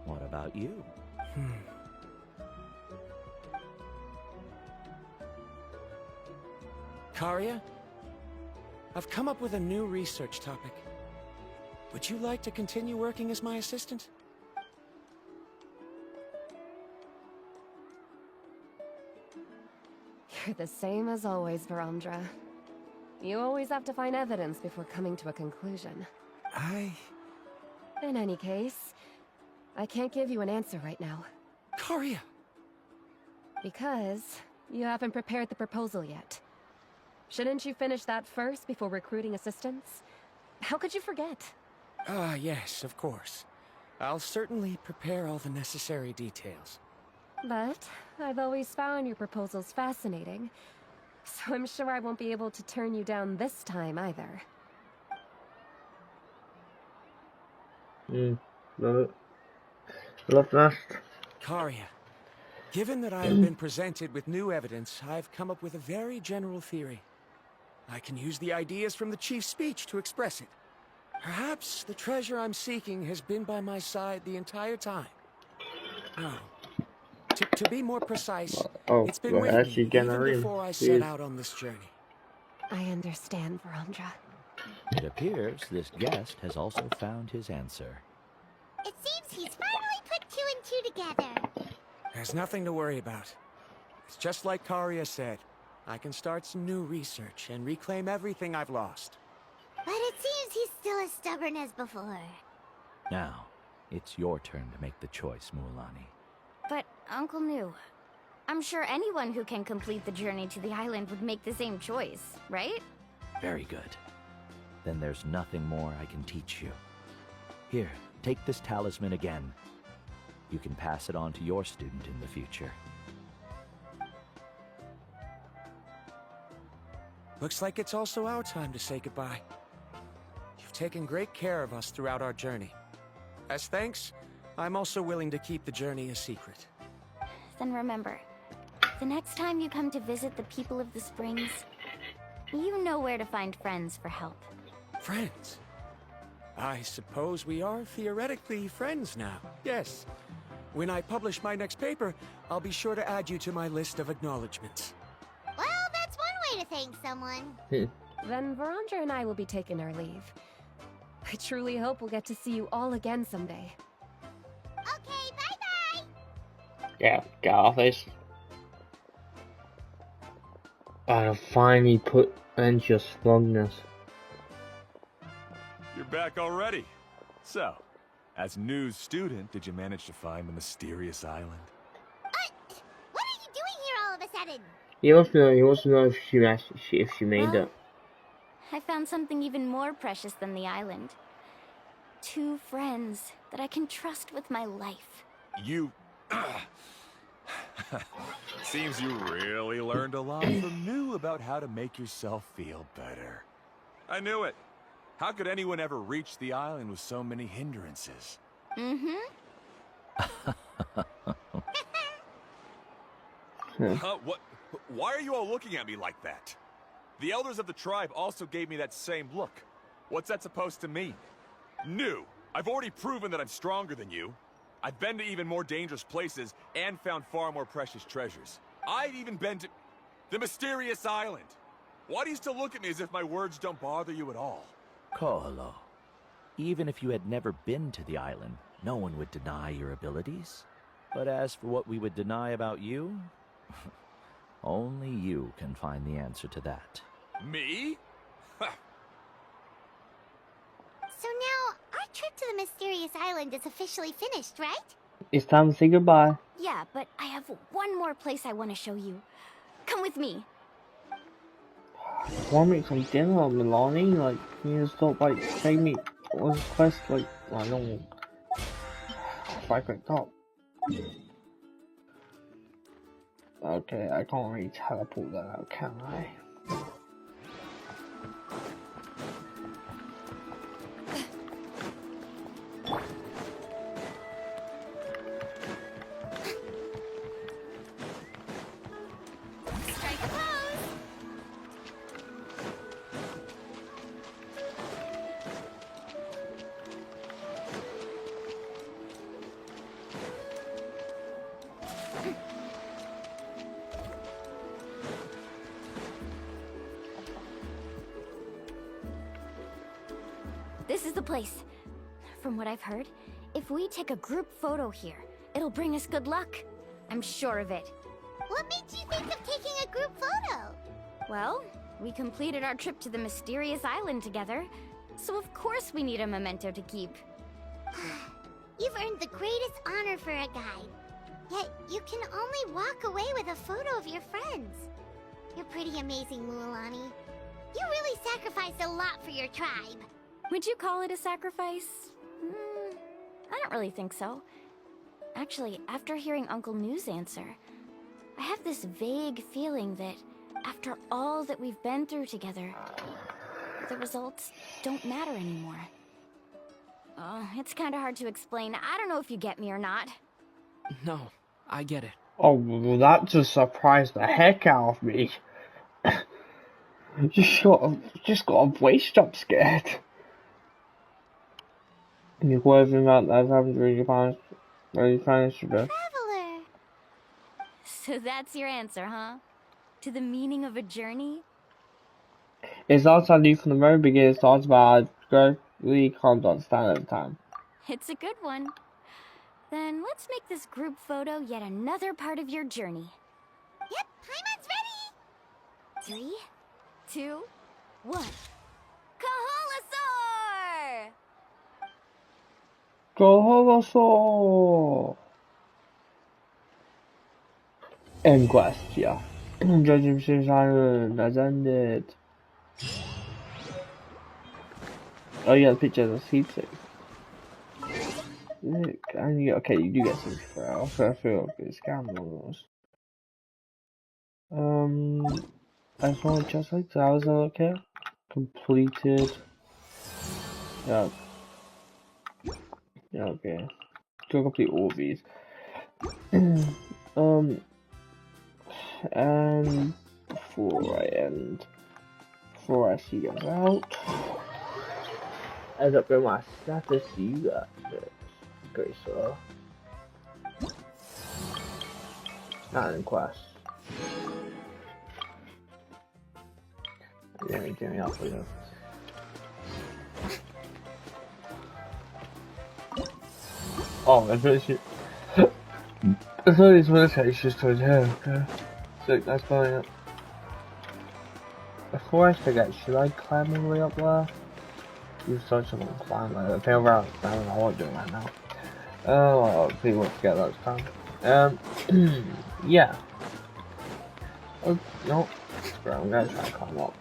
What about you? Karia, I've come up with a new research topic. Would you like to continue working as my assistant? You're the same as always, Verandra. You always have to find evidence before coming to a conclusion. In any case, I can't give you an answer right now. Karia! Because you haven't prepared the proposal yet. Shouldn't you finish that first before recruiting assistants? How could you forget? Yes, of course. I'll certainly prepare all the necessary details. But I've always found your proposals fascinating, so I'm sure I won't be able to turn you down this time either. Love that. Karia, given that I have been presented with new evidence, I've come up with a very general theory. I can use the ideas from the chief's speech to express it. Perhaps the treasure I'm seeking has been by my side the entire time. No. To be more precise, it's been with me even before I set out on this journey. I understand, Verandra. It appears this guest has also found his answer. It seems he's finally put two and two together. There's nothing to worry about. It's just like Karia said. I can start some new research and reclaim everything I've lost. But it seems he's still as stubborn as before. Now, it's your turn to make the choice, Mualani. But, Uncle New, I'm sure anyone who can complete the journey to the island would make the same choice, right? Very good. then there's nothing more I can teach you. Here, take this talisman again. You can pass it on to your student in the future. Looks like it's also our time to say goodbye. You've taken great care of us throughout our journey. As thanks, I'm also willing to keep the journey a secret. Then remember, the next time you come to visit the people of the Springs, you know where to find friends for help. Friends? I suppose we are theoretically friends now. Yes. When I publish my next paper, I'll be sure to add you to my list of acknowledgements. Well, that's one way to thank someone. Then Verandra and I will be taking our leave. I truly hope we'll get to see you all again someday. Okay, bye-bye! Yeah, get off this. I'll finally put end to your smugness. You're back already. So, as new student, did you manage to find the mysterious island? What are you doing here all of a sudden? He wants to know if she made it. I found something even more precious than the island. 2 friends that I can trust with my life. You... Seems you really learned a lot from New about how to make yourself feel better. I knew it. How could anyone ever reach the island with so many hindrances? What? Why are you all looking at me like that? The elders of the tribe also gave me that same look. What's that supposed to mean? New, I've already proven that I'm stronger than you. I've been to even more dangerous places and found far more precious treasures. I've even been to the mysterious island. Why do you still look at me as if my words don't bother you at all? Koholo, even if you had never been to the island, no one would deny your abilities. But as for what we would deny about you, only you can find the answer to that. Me? So now, our trip to the mysterious island is officially finished, right? It's time to say goodbye. Yeah, but I have one more place I want to show you. Come with me. Want me some dinner, mualani? Like, can you stop, like, take me on this quest, like, I don't know. If I could stop. Okay, I can't really teleport that out, can I? Strike a pose! This is the place. From what I've heard, if we take a group photo here, it'll bring us good luck. I'm sure of it. What made you think of taking a group photo? Well, we completed our trip to the mysterious island together, so of course we need a memento to keep. You've earned the greatest honor for a guide. Yet, you can only walk away with a photo of your friends. You're pretty amazing, mualani. You really sacrificed a lot for your tribe. Would you call it a sacrifice? I don't really think so. Actually, after hearing Uncle New's answer, I have this vague feeling that after all that we've been through together, the results don't matter anymore. Oh, it's kind of hard to explain. I don't know if you get me or not. No, I get it. Oh, well, that just surprised the heck out of me. just got a voice jump scared. You wasn't about that happened really fast. Really fast, Traveler! So that's your answer, huh? To the meaning of a journey? It's also I knew from the very beginning, it starts about really can't understand at the time. It's a good one. Then let's make this group photo yet another part of your journey. Yep, Paimon's ready! 3, 2, 1. Koholosaur! Koholosaur! End quest, yeah. Judging Island has ended. Oh, you got a picture of the seed too. Look, and okay, you do get some for I feel like it's scandals. I just want to just like that. Was that okay? Completed. Yeah. Yeah. Okay. Go complete all of these. And before I see you out, as up in my status, you got this. Okay, so not in quest. Get me off of this. Oh, I thought you. I thought his meditation told you. Okay. So that's going up. Before I forget, should I climb all the way up there? You start to climb like the tail route. I don't know what I'm doing right now. Oh, well, people won't forget that time. Yeah. Oh, no. Bro, I'm gonna try to climb up.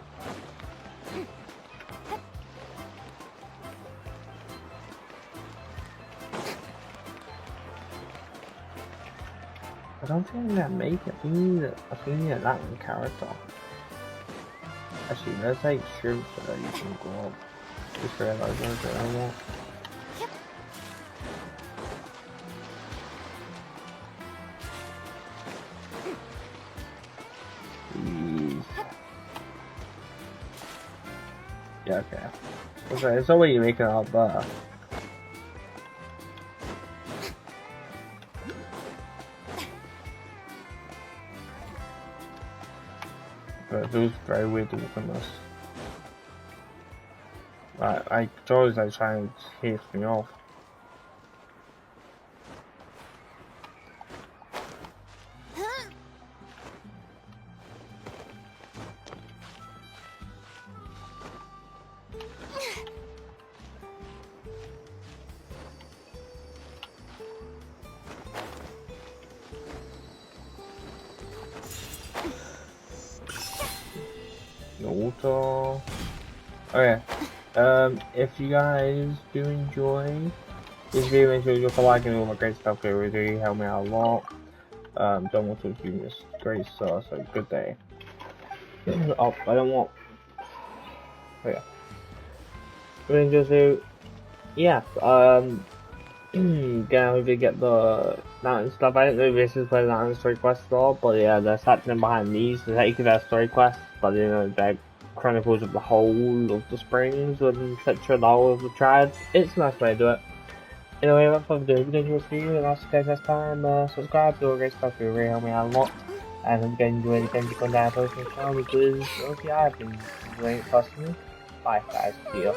I don't think I'm gonna make it. I think you need a Latin character. Actually, there's like troops that you can go up. Just realized that I want. Yeah, okay. Okay, there's no way you make it out there. But it was very weird to look on this. I always like trying to chase me off. The water. Okay. If you guys do enjoy this video, make sure you go liking all my great stuff here. Really help me out a lot. Don't want to do this great stuff. So good day. Oh, I don't want. Oh yeah. We're gonna just do. Yeah. Gonna get the mountain stuff. I don't know if this is where the mountain story quests are, but yeah, there's happening behind these. There's actually that story quest, but you know, the chronicles of the whole of the springs and etc. The whole of the tribes. It's a nice way to do it. Anyway, without further ado, we're going to see you, and I'll see you guys next time. Subscribe, do all great stuff, it really help me out a lot. And if you guys enjoy it, then click on down post on the channel because obviously I've been enjoying it personally. Bye guys, see ya.